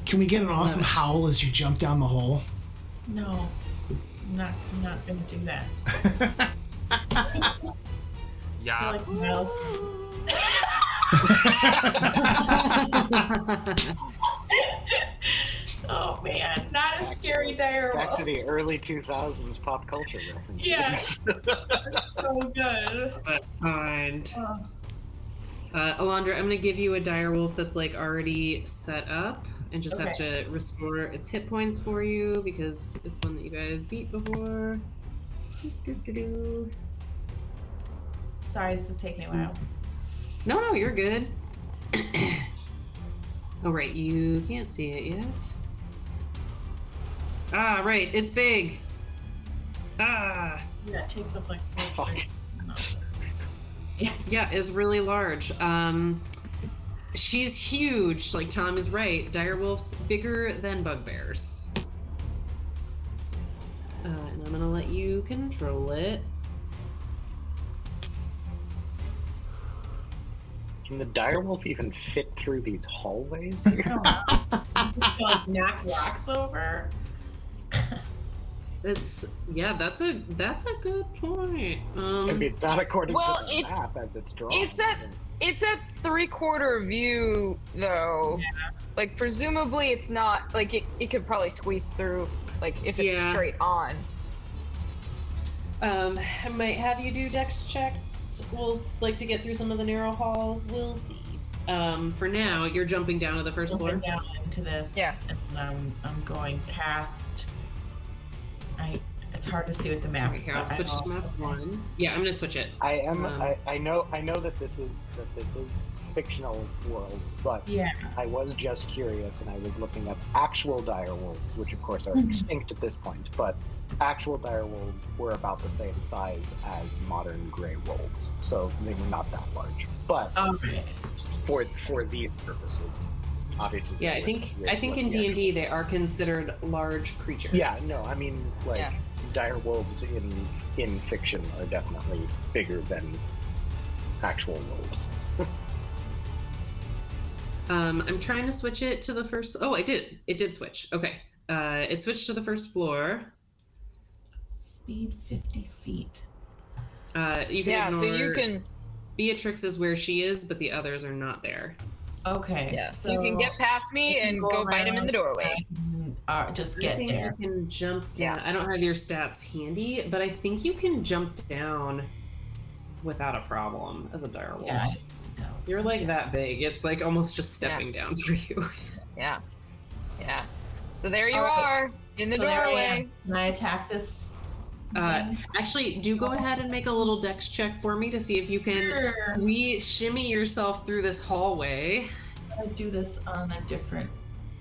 Can we get an awesome howl as you jump down the hole? No. I'm not gonna do that. Yeah. Like Miles. Oh man, not a scary Back to direwolf. the early 2000s pop culture references. Yeah. So good. That's fine. Oh. Elandra, I'm gonna give you a direwolf that's like already set up, and just have Okay. to restore its hit points for you because it's one that you guys beat before. Doo-doo-doo-doo. Sorry, this is taking a while. No, you're good. Oh right, you can't see it yet. Ah, right, it's big. Ah, Yeah, it takes up like Fuck. yeah, it's really large. She's huge. Like Tom is right. Direwolves bigger than bugbears. And I'm gonna let you control it. Can the direwolf even fit through these hallways? I don't know. Just like knock rocks over. That's a good point. I mean, not according Well, to the map as it's drawn. It's at 3/4 view though. Yeah. Like presumably it's not like it could probably squeeze through like if it's Yeah. straight on. I might have you do dex checks. We'll like to get through some of the narrow halls. We'll see. For now, you're jumping down to the first floor. Jumping down into this. Yeah. And I'm going past. It's hard to see with the map. Okay, here, I'll but I switch to know- map 1. Yeah, I'm gonna switch it. I am. Um, I know that this is fictional world, but Yeah. I was just curious, and I was looking up actual direwolves, which of course are Mm-hmm. extinct at this point. But actual direwolves were about the same size as modern gray wolves, so they were not that large. But Okay. for these purposes, obviously. Yeah, I think in D&D they are considered large creatures. Yeah, no, I mean, like, Yeah. direwolves in fiction are definitely bigger than actual wolves. I'm trying to switch it to the first. Oh, I did. It did switch. Okay. It switched to the first floor. Speed 50 feet. You can Yeah, ignore so you can Beatrix is where she is, but the others are not there. Okay. so you can get past me and go bite him in the doorway. Just I get think there. you can jump down. I don't have your stats handy, but I think you can jump down without a problem as a direwolf. Yeah. You're like that big. It's like almost just stepping down for you. Yeah. Yeah. So there you Okay. are, in the So there I doorway. am. Can I attack this? thing? Actually, do go ahead and make a little dex check for me to see if you can Sure. shimmy yourself through this hallway. I do this on a different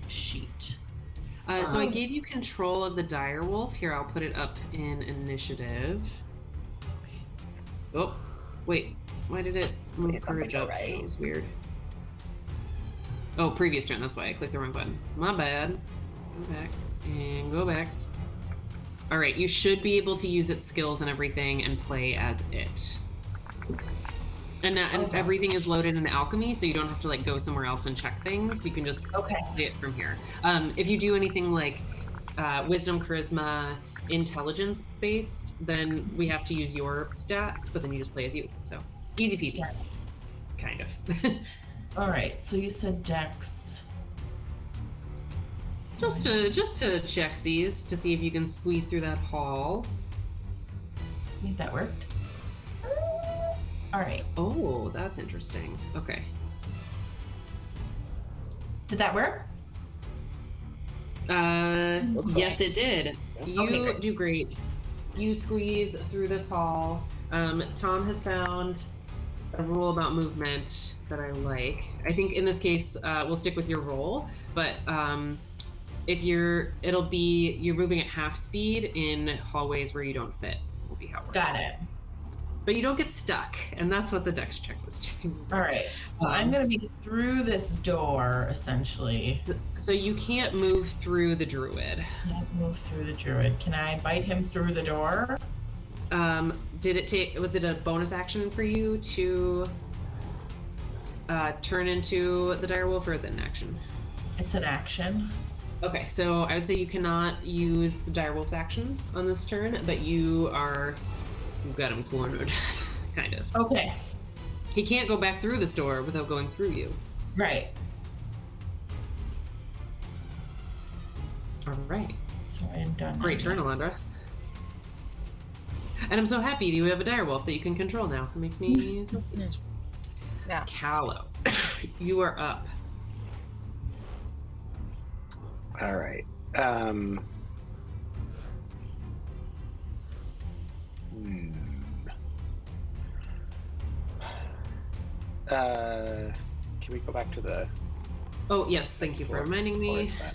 sheet. So I gave you control of the direwolf. Here, I'll put it up in initiative. Oh, wait. Why did it move Please, something courage go up? right. That was weird. Oh, previous turn. That's why I clicked the wrong button. My bad. Go back and go back. All right, you should be able to use its skills and everything and play as it. And everything is loaded in alchemy, so you don't have to like go somewhere else and check things. You can just play it from here. If you do anything like wisdom, charisma, intelligence based, then we have to use your stats, but then you just play as you. So easy peasy. Yeah. Kind of. All right. So you said Dex. just to check these to see if you can squeeze through that hall. I think that worked. All right. Oh, that's interesting. Okay. Did that work? Yes, it did. You Okay, great. do great. You squeeze through this hall. Tom has found a rule about movement that I like. I think in this case, we'll stick with your roll, but if you're moving at half speed in hallways where you don't fit. Will be how it works. Got it. But you don't get stuck, and that's what the dex check was doing. All right. So I'm going to be through this door, essentially. So you can't move through the druid. Can't move through the druid. Can I bite him through the door? Was it a bonus action for you to turn into the direwolf, or is it an action? It's an action. Okay, so I would say you cannot use the direwolf's action on this turn, but you've got him cornered, kind of. Okay. He can't go back through this door without going through you. Right. All right. So I am done. Great turn, Elandra. And I'm so happy you have a direwolf that you can control now. It makes me so pleased. Yeah. Callow, you are up. All right. Can we go back to the? Oh yes, thank you for reminding Or me. is that-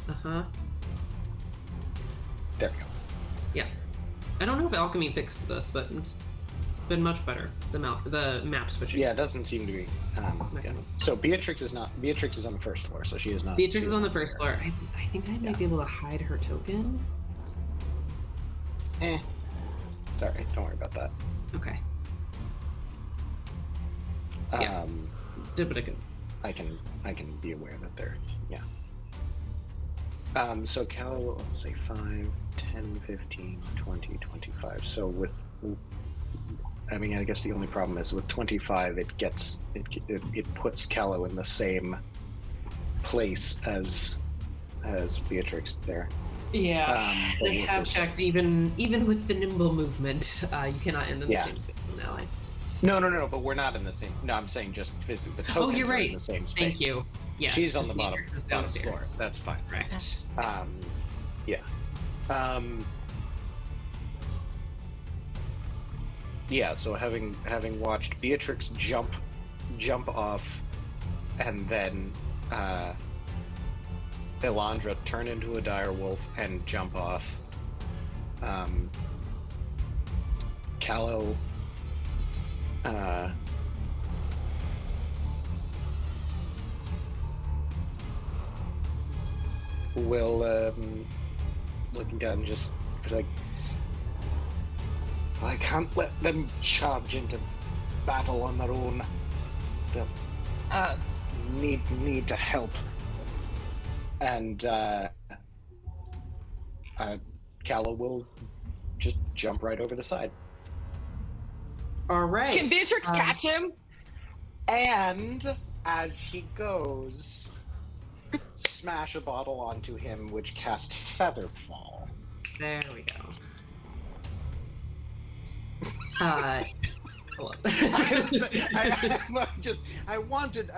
Uh-huh. There we go. Yeah. I don't know if alchemy fixed this, but it's been much better. The map switching. Yeah, it doesn't seem to be. Yeah. So Beatrix is on the first floor, so she is not. Beatrix is on the first floor. I think I might be able to hide her token. It's all right. Don't worry about that. Okay. Yeah. Did what I could. I can be aware that they're so Callow, let's say 5, 10, 15, 20, 25. So with, I mean, I guess the only problem is with 25, it puts Callow in the same place as Beatrix there. Yeah. but I with have this- checked even with the nimble movement, you cannot end in Yeah. the same space with an ally. No, but we're not in the same. No, I'm saying just physically. The tokens you're are right. in the same space. Thank you. Yes. She's on the Beatrix is bottom floor. downstairs. That's fine. Correct. Yeah. Yeah, so having watched Beatrix jump off, and then Elandra turn into a direwolf and jump off, Callow will looking down and just be like, I can't let them charge into battle on their own. They'll need to help. And Callow will just jump right over the side. All right. Can Beatrix catch him? And as he goes, smash a bottle onto him, which casts Featherfall. There we go. I wanted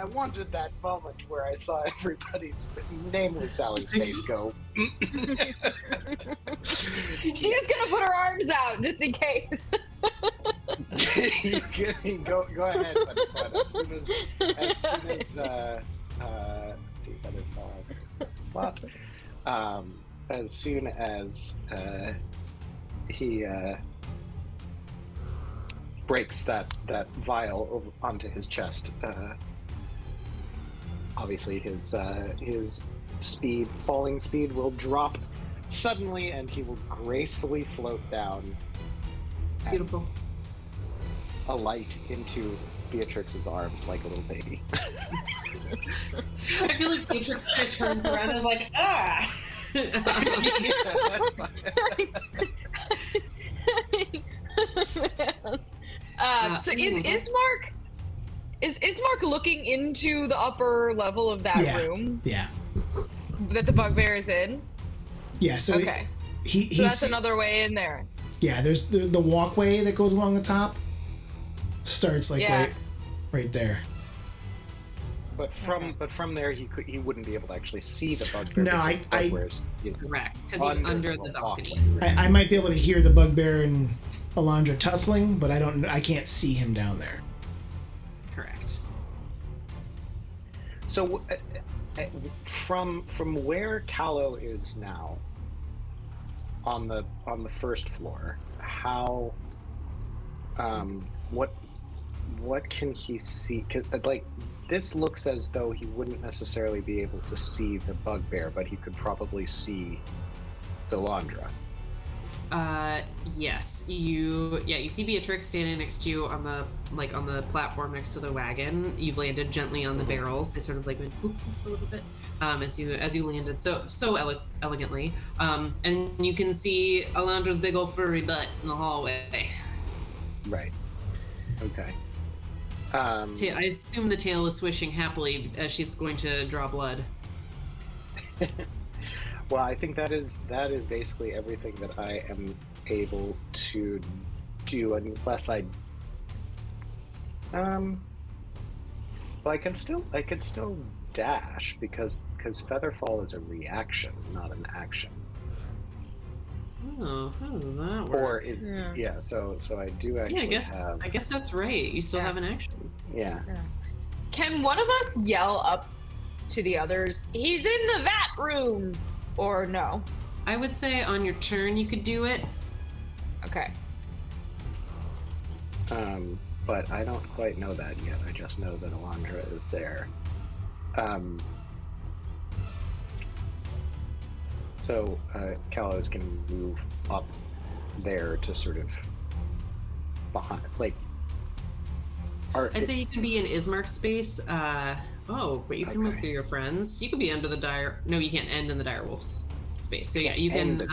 that moment where I saw everybody's, namely Sally's face, go. She was gonna put her arms out just in case. Go ahead, but as soon as let's see if that is slot. As soon as he breaks that vial over onto his chest, obviously his falling speed will drop suddenly, and he will gracefully float down. Beautiful. Alight into Beatrix's arms like a little baby. I feel like Beatrix kind of turns around and is like, ah! So is Ismark looking into the upper level of that room? Yeah. That the bugbear is in? Yeah, so okay. So that's another way in there. Yeah, there's the walkway that goes along the top. Starts like right there. But from there, he wouldn't be able to actually see the bugbear. No, correct, because he's under the balcony. I might be able to hear the bugbear and Elandra tussling, but I can't see him down there. Correct. So, from where Callow is now, on the first floor, how, what can he see? 'Cause, like, this looks as though he wouldn't necessarily be able to see the bugbear, but he could probably see Elandra. Yes. You see Beatrix standing next to you on the platform next to the wagon. You've landed gently on the barrels. They sort of like went boop, boop a little bit as you landed so elegantly. And you can see Elandra's big old furry butt in the hallway. Right. Okay. I assume the tail is swishing happily as she's going to draw blood. Well, I think that is basically everything that I am able to do, unless I. Well, I can still dash because Featherfall is a reaction, not an action. Oh, how does that work? Or is so I do actually have. I guess that's right. You still have an action. Yeah. Can one of us yell up to the others, "He's in the vat room," or no? I would say on your turn you could do it. Okay. But I don't quite know that yet. I just know that Elandra is there. So Callow is going to move up there to sort of behind, like. I'd say you can be in Ismark's space. But you can move through your friends. You could be under the dire. No, you can't end in the direwolf's space. So yeah, you can.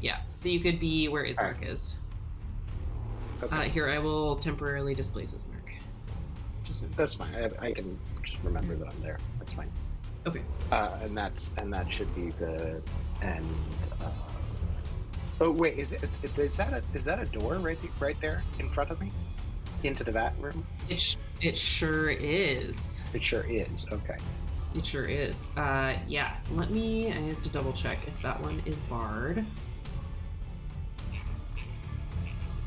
Yeah, so you could be where Ismark is. Okay. Here, I will temporarily displace Ismark. That's fine. I can just remember that I'm there. That's fine. Okay. And that should be the end. Oh wait, is that a door right there in front of me, into the vat room? It sure is. It sure is. Okay. It sure is. Yeah. I have to double check if that one is barred.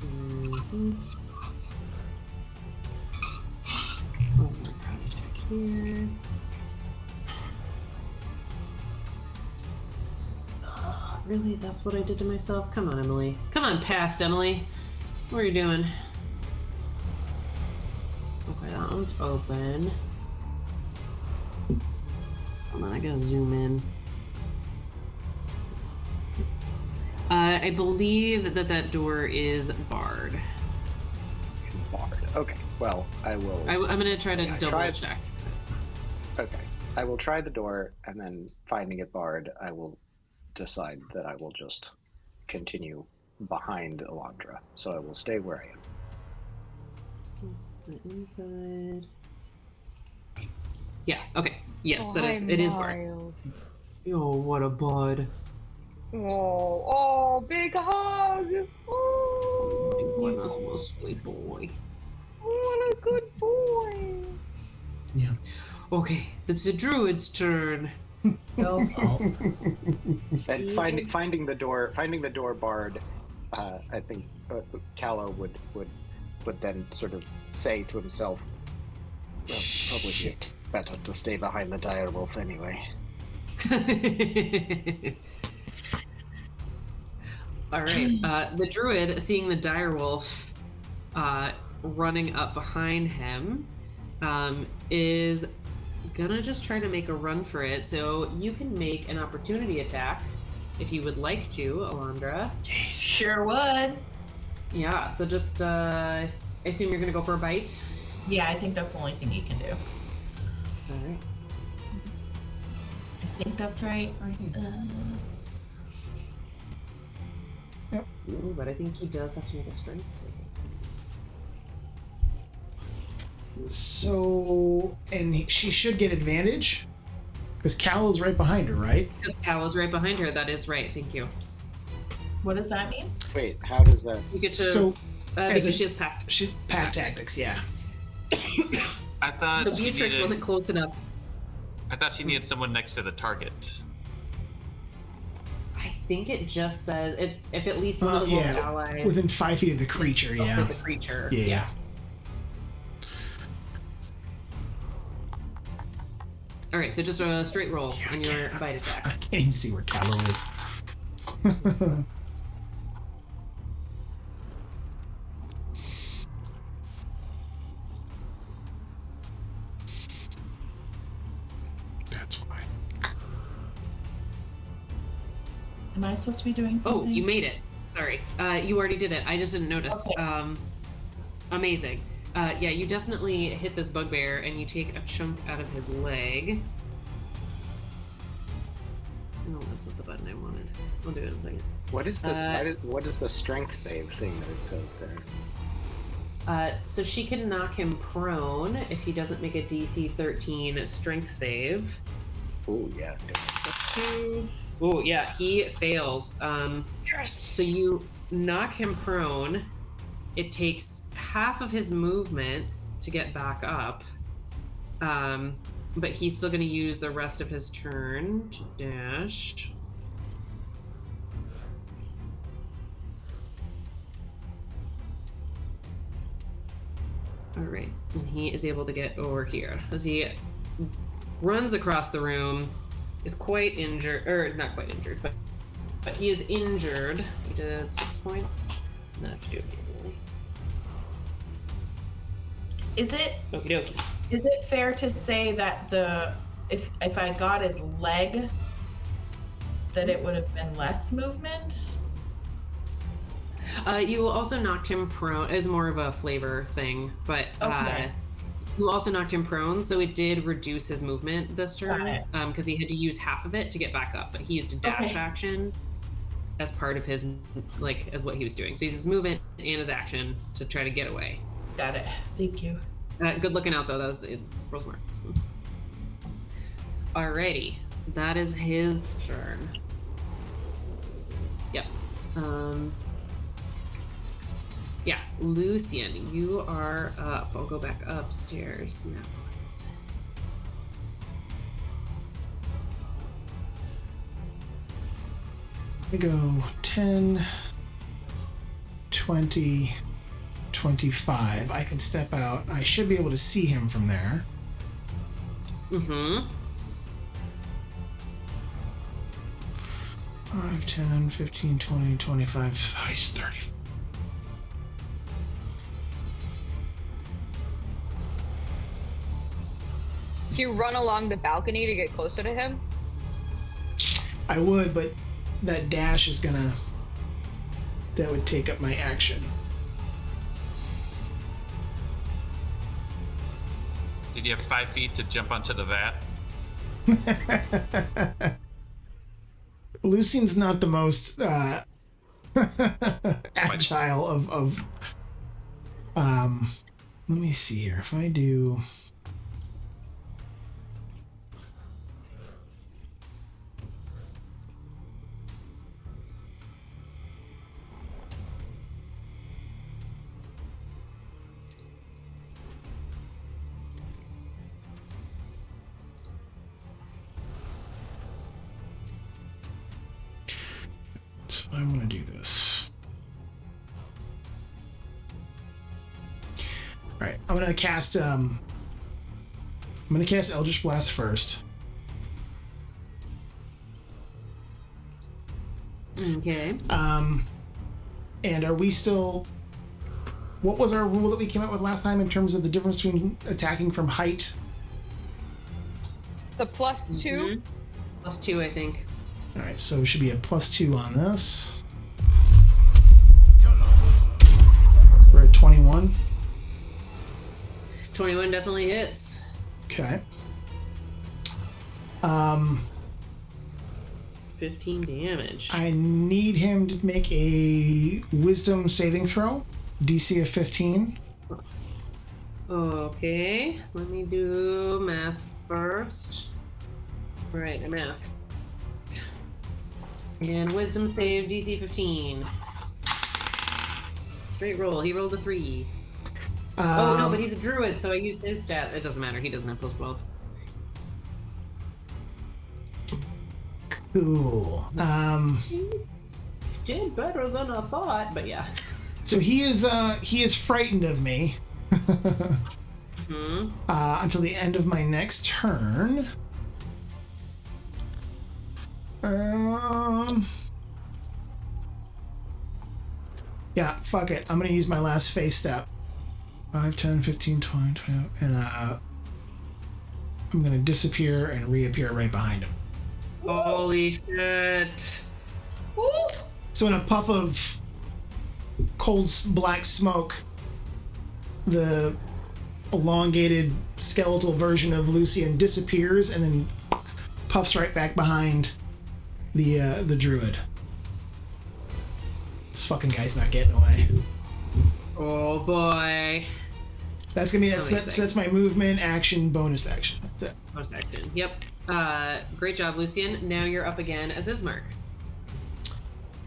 Mm-hmm. Oh, my project here. Really? That's what I did to myself? Come on, Emily. Come on past, Emily. What are you doing? Okay, that one's open. Hold on, I gotta zoom in. I believe that door is barred. Barred. Okay. Well, I will. I'm gonna try to double check. Okay. I will try the door, and then finding it barred, I will decide that I will just continue behind Elandra. So I will stay where I am. So the inside. Yeah. Okay. Yes, it is barred. Oh, what a bud. Oh, big hug. Oh. goodness, what a sweet boy. What a good boy. Yeah. Okay, it's the druid's turn. Go. Oh. And finding the door barred, I think Callow would then sort of say to himself, well, probably Shit. better to stay behind the direwolf anyway. All right. The druid, seeing the direwolf running up behind him, is gonna just try to make a run for it. So you can make an opportunity attack if you would like to, Elandra. Sure would. Yeah. So just I assume you're gonna go for a bite. Yeah, I think that's the only thing you can do. All right. I think that's right. Ooh, but I think he does have to make a strength save. So, and she should get advantage because Callow's right behind her, right? Because Callow's right behind her. That is right. Thank you. What does that mean? Wait, how does that? You get to. So, because she has packed. She pack tactics, yeah. I thought So she Beatrix needed, wasn't close enough. I thought she needed someone next to the target. I think it just says it's if at least one of the wolf's allies within 5 feet of the creature, yeah. of the creature. Yeah. All right, so just a straight roll on your bite I attack. can't even see where Callow is. That's why. Am I supposed to be doing something? Oh, you made it. Sorry, you already did it. I just didn't notice. Okay. Amazing. Yeah, you definitely hit this bugbear, and you take a chunk out of his leg. No, that's not the button I wanted. I'll do it in a second. What is this? What is the strength save thing that it says there? So she can knock him prone if he doesn't make a DC 13 strength save. Oh yeah. +2. Oh yeah, he fails. Yes. So you knock him prone. It takes half of his movement to get back up. But he's still going to use the rest of his turn to dash. All right, and he is able to get over here as he runs across the room. Is quite injured, or not quite injured, but he is injured. He did 6 points. Not have to do it immediately. Is it Okie dokie. is it fair to say that if I got his leg, that it would have been less movement? You also knocked him prone. It was more of a flavor thing, but Okay. you also knocked him prone, so it did reduce his movement this Got turn it. because he had to use half of it to get back up. But he used a dash Okay. action as part of his as what he was doing. So he used his movement and his action to try to get away. Got it. Thank you. Good looking out though. That was real smart. Alrighty, that is his turn. Yep. Yeah, Lucian, you are up. I'll go back upstairs. Map-wise. We go 10, 20, 25. I can step out. I should be able to see him from there. Mm-hmm. 5, 10, 15, 20, 25. Oh, he's 30. Do you run along the balcony to get closer to him? I would, but that dash is gonna... That would take up my action. Did you have 5 feet to jump onto the vat? Lucian's not the most agile of let me see here. If I do I'm gonna do this. All right, I'm gonna cast Eldritch Blast first. Okay. And are we still? What was our rule that we came up with last time in terms of the difference between attacking from height? It's a +2. +2, I think. All right, so it should be a +2 on this. We're at 21. 21 definitely hits. Okay. 15 damage. I need him to make a Wisdom saving throw, DC of 15. Okay, let me do math first. Right, math. And Wisdom save DC 15. Straight roll. He rolled a 3. Oh no, but he's a druid, so I used his stat. It doesn't matter. He doesn't have +12. Cool. Did better than I thought, but yeah. So he is frightened of me. Until the end of my next turn. Yeah, fuck it. I'm gonna use my last phase step. 5, 10, 15, 20, 20, and I'm gonna disappear and reappear right behind him. Holy shit. Woo! So in a puff of cold black smoke, the elongated skeletal version of Lucian disappears and then puffs right back behind the druid. This fucking guy's not getting away. Oh boy. That's gonna be that's my movement, action, bonus action. That's it. Bonus action. Yep. Great job, Lucian. Now you're up again as Ismark.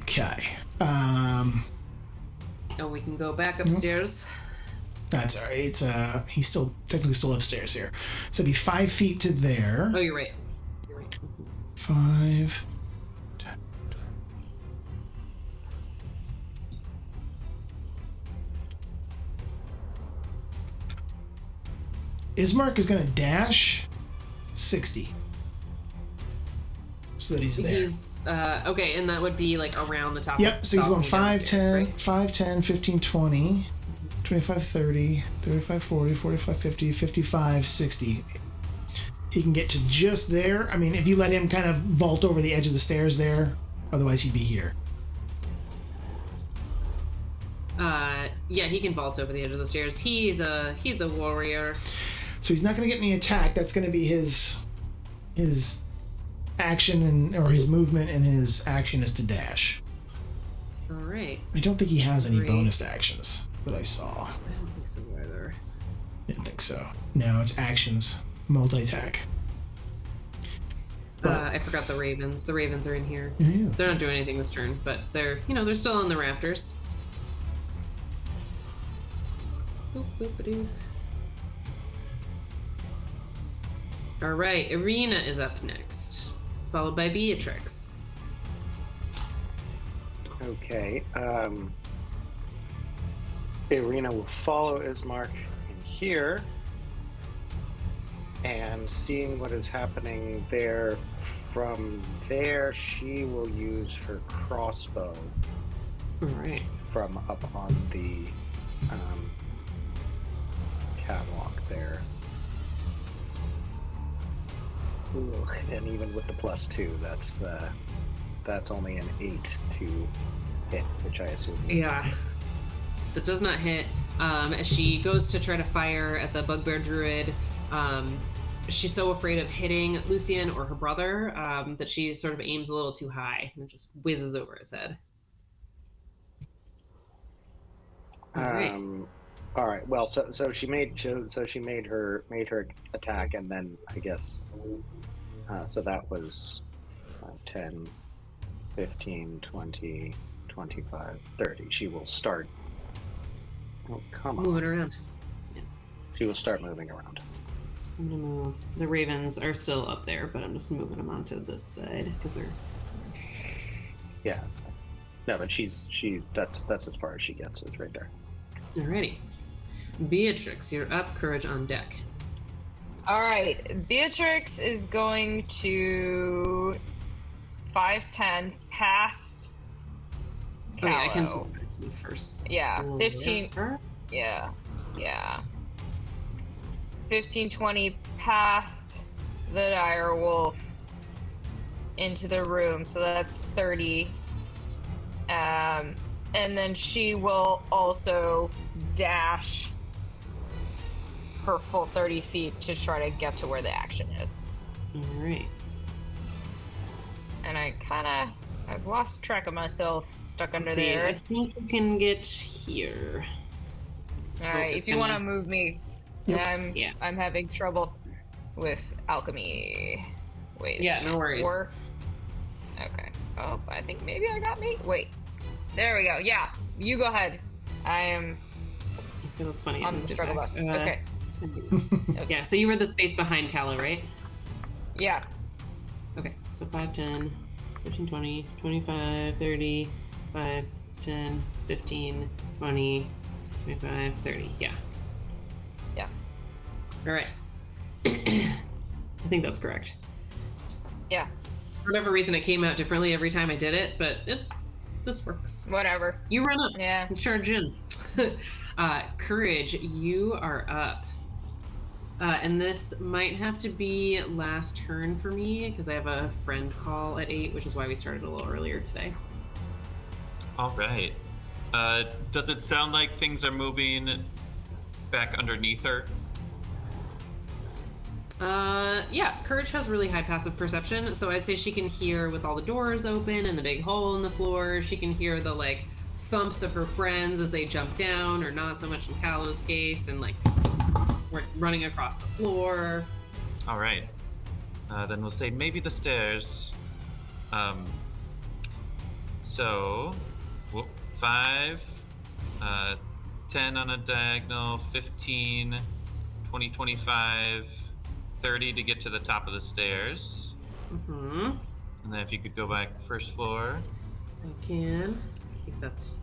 Okay. Oh, we can go back upstairs. That's all right. It's he's still technically still upstairs here. So it'd be 5 feet to there. Oh, you're right. You're right. 5, 10. Ismark is gonna dash 60. So that he's there. He's okay, and that would be like around the top. Yep, so he's going 5, 10, right? 5, 10, 15, 20, 25, 30, 35, 40, 45, 50, 55, 60. He can get to just there. I mean, if you let him kind of vault over the edge of the stairs there, otherwise he'd be here. Yeah, he can vault over the edge of the stairs. He's a warrior. So he's not going to get any attack. That's going to be his action or his movement, and his action is to dash. All right. I don't think he has any Great. bonus actions that I saw. I don't think so either. Didn't think so. No, it's actions, multi-attack. I forgot the ravens. The ravens are in here. Yeah. They're not doing anything this turn, but they're still on the rafters. Boop, boop-a-doo. All right, Irina is up next, followed by Beatrix. Okay. Irina will follow Ismark in here, and seeing what is happening there, from there she will use her crossbow All right. from up on the catwalk there. Ooh, and even with the +2, that's only an 8 to hit, which I assume is Yeah. So it does not hit. As she goes to try to fire at the bugbear druid, she's so afraid of hitting Lucian or her brother that she sort of aims a little too high and it just whizzes over his head. All right. All right. Well, so she made her attack, and then I guess so that was 10, 15, 20, 25, 30. She will start. Oh, come on. Moving around. She will start moving around. I'm gonna move. The ravens are still up there, but I'm just moving them onto this side because they're. Yeah. No, but that's as far as she gets. It's right there. Alrighty. Beatrix, you're up. Courage on deck. All right, Beatrix is going to 5'10" past Oh yeah, I can Callow. switch back to the first. Yeah, floor. 15. Yeah. 15, 20 past the dire wolf into the room, so that's 30. And then she will also dash her full 30 feet to try to get to where the action is. Alright. And I've lost track of myself, stuck under See, there. I think you can get here. Alright, if you want to move me, Yep. I'm having trouble with alchemy. Wait. Yeah, no worries. Okay. Oh, I think maybe I got me. Wait. There we go. Yeah, you go ahead. I am Okay, that's funny. on the struggle bus. Okay. Yeah, so you were the space behind Callow, right? Yeah. Okay, so 5, 10, 15, 20, 25, 30, 5, 10, 15, 20, 25, 30. Yeah. Yeah. All right. I think that's correct. Yeah. For whatever reason, it came out differently every time I did it, but this works. Whatever. You run up. Yeah. Charge in. Courage, you are up. And this might have to be last turn for me because I have a friend call at 8, which is why we started a little earlier today. All right. Does it sound like things are moving back underneath her? Yeah, Courage has really high passive perception, so I'd say she can hear with all the doors open and the big hole in the floor. She can hear the, like, thumps of her friends as they jump down, or not so much in Callow's case, and, like, we're running across the floor. All right. Then we'll say maybe the stairs. So, 5, 10 on a diagonal, 15, 20, 25, 30 to get to the top of the stairs. Mm-hmm. And then if you could go back first floor. I can. I think that's...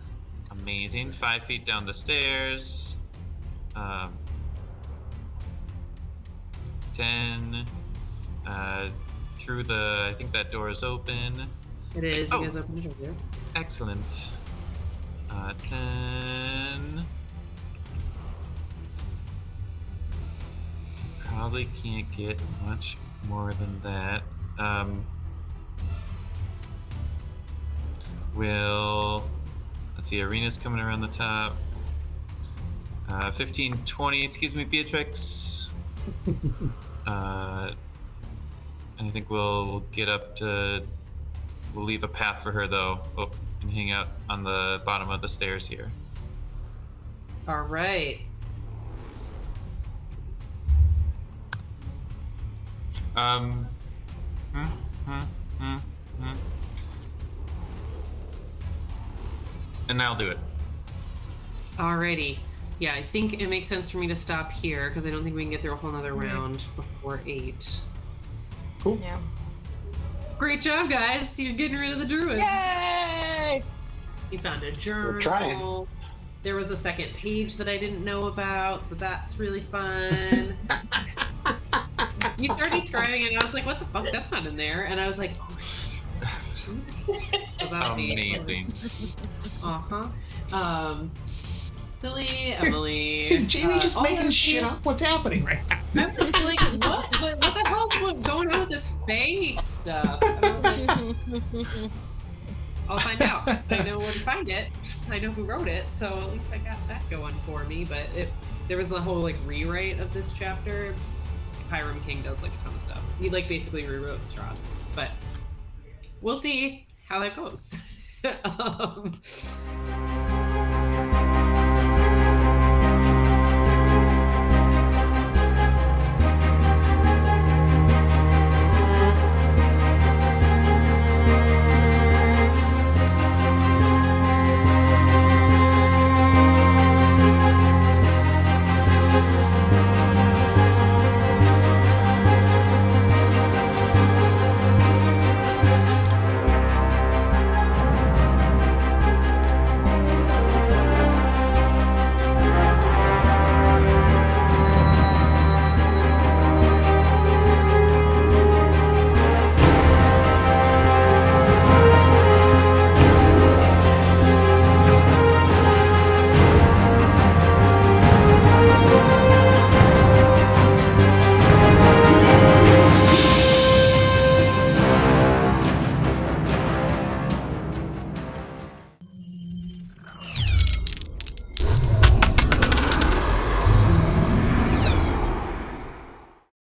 Amazing. 5 feet down the stairs. 10. Through the... I think that door is open. It is. Oh. You guys open it over there. Excellent. 10. Probably can't get much more than that. Let's see, Arena's coming around the top. 15, 20, excuse me, Beatrix. I think we'll get up to... We'll leave a path for her, though. Oh, and hang out on the bottom of the stairs here. All right. And I'll do it. Alrighty. Yeah, I think it makes sense for me to stop here because I don't think we can get through a whole nother round before 8. Cool. Yeah. Great job, guys! You're getting rid of the druids. Yay! You found a journal. We're trying. There was a second page that I didn't know about, so that's really fun. You started describing it, and I was like, what the fuck? That's not in there. And I was like, oh shit, this is 2 pages. So that'll be Amazing. Silly Emily. Is Jamie just all making those shit things- up? What's happening right now? I was like, what the hell's going on with this Fae stuff? And I was like, I'll find out. I know where to find it. I know who wrote it, so at least I got that going for me. But there was a whole like rewrite of this chapter. Hiram King does like a ton of stuff. He like basically rewrote Strahd, but we'll see how that goes.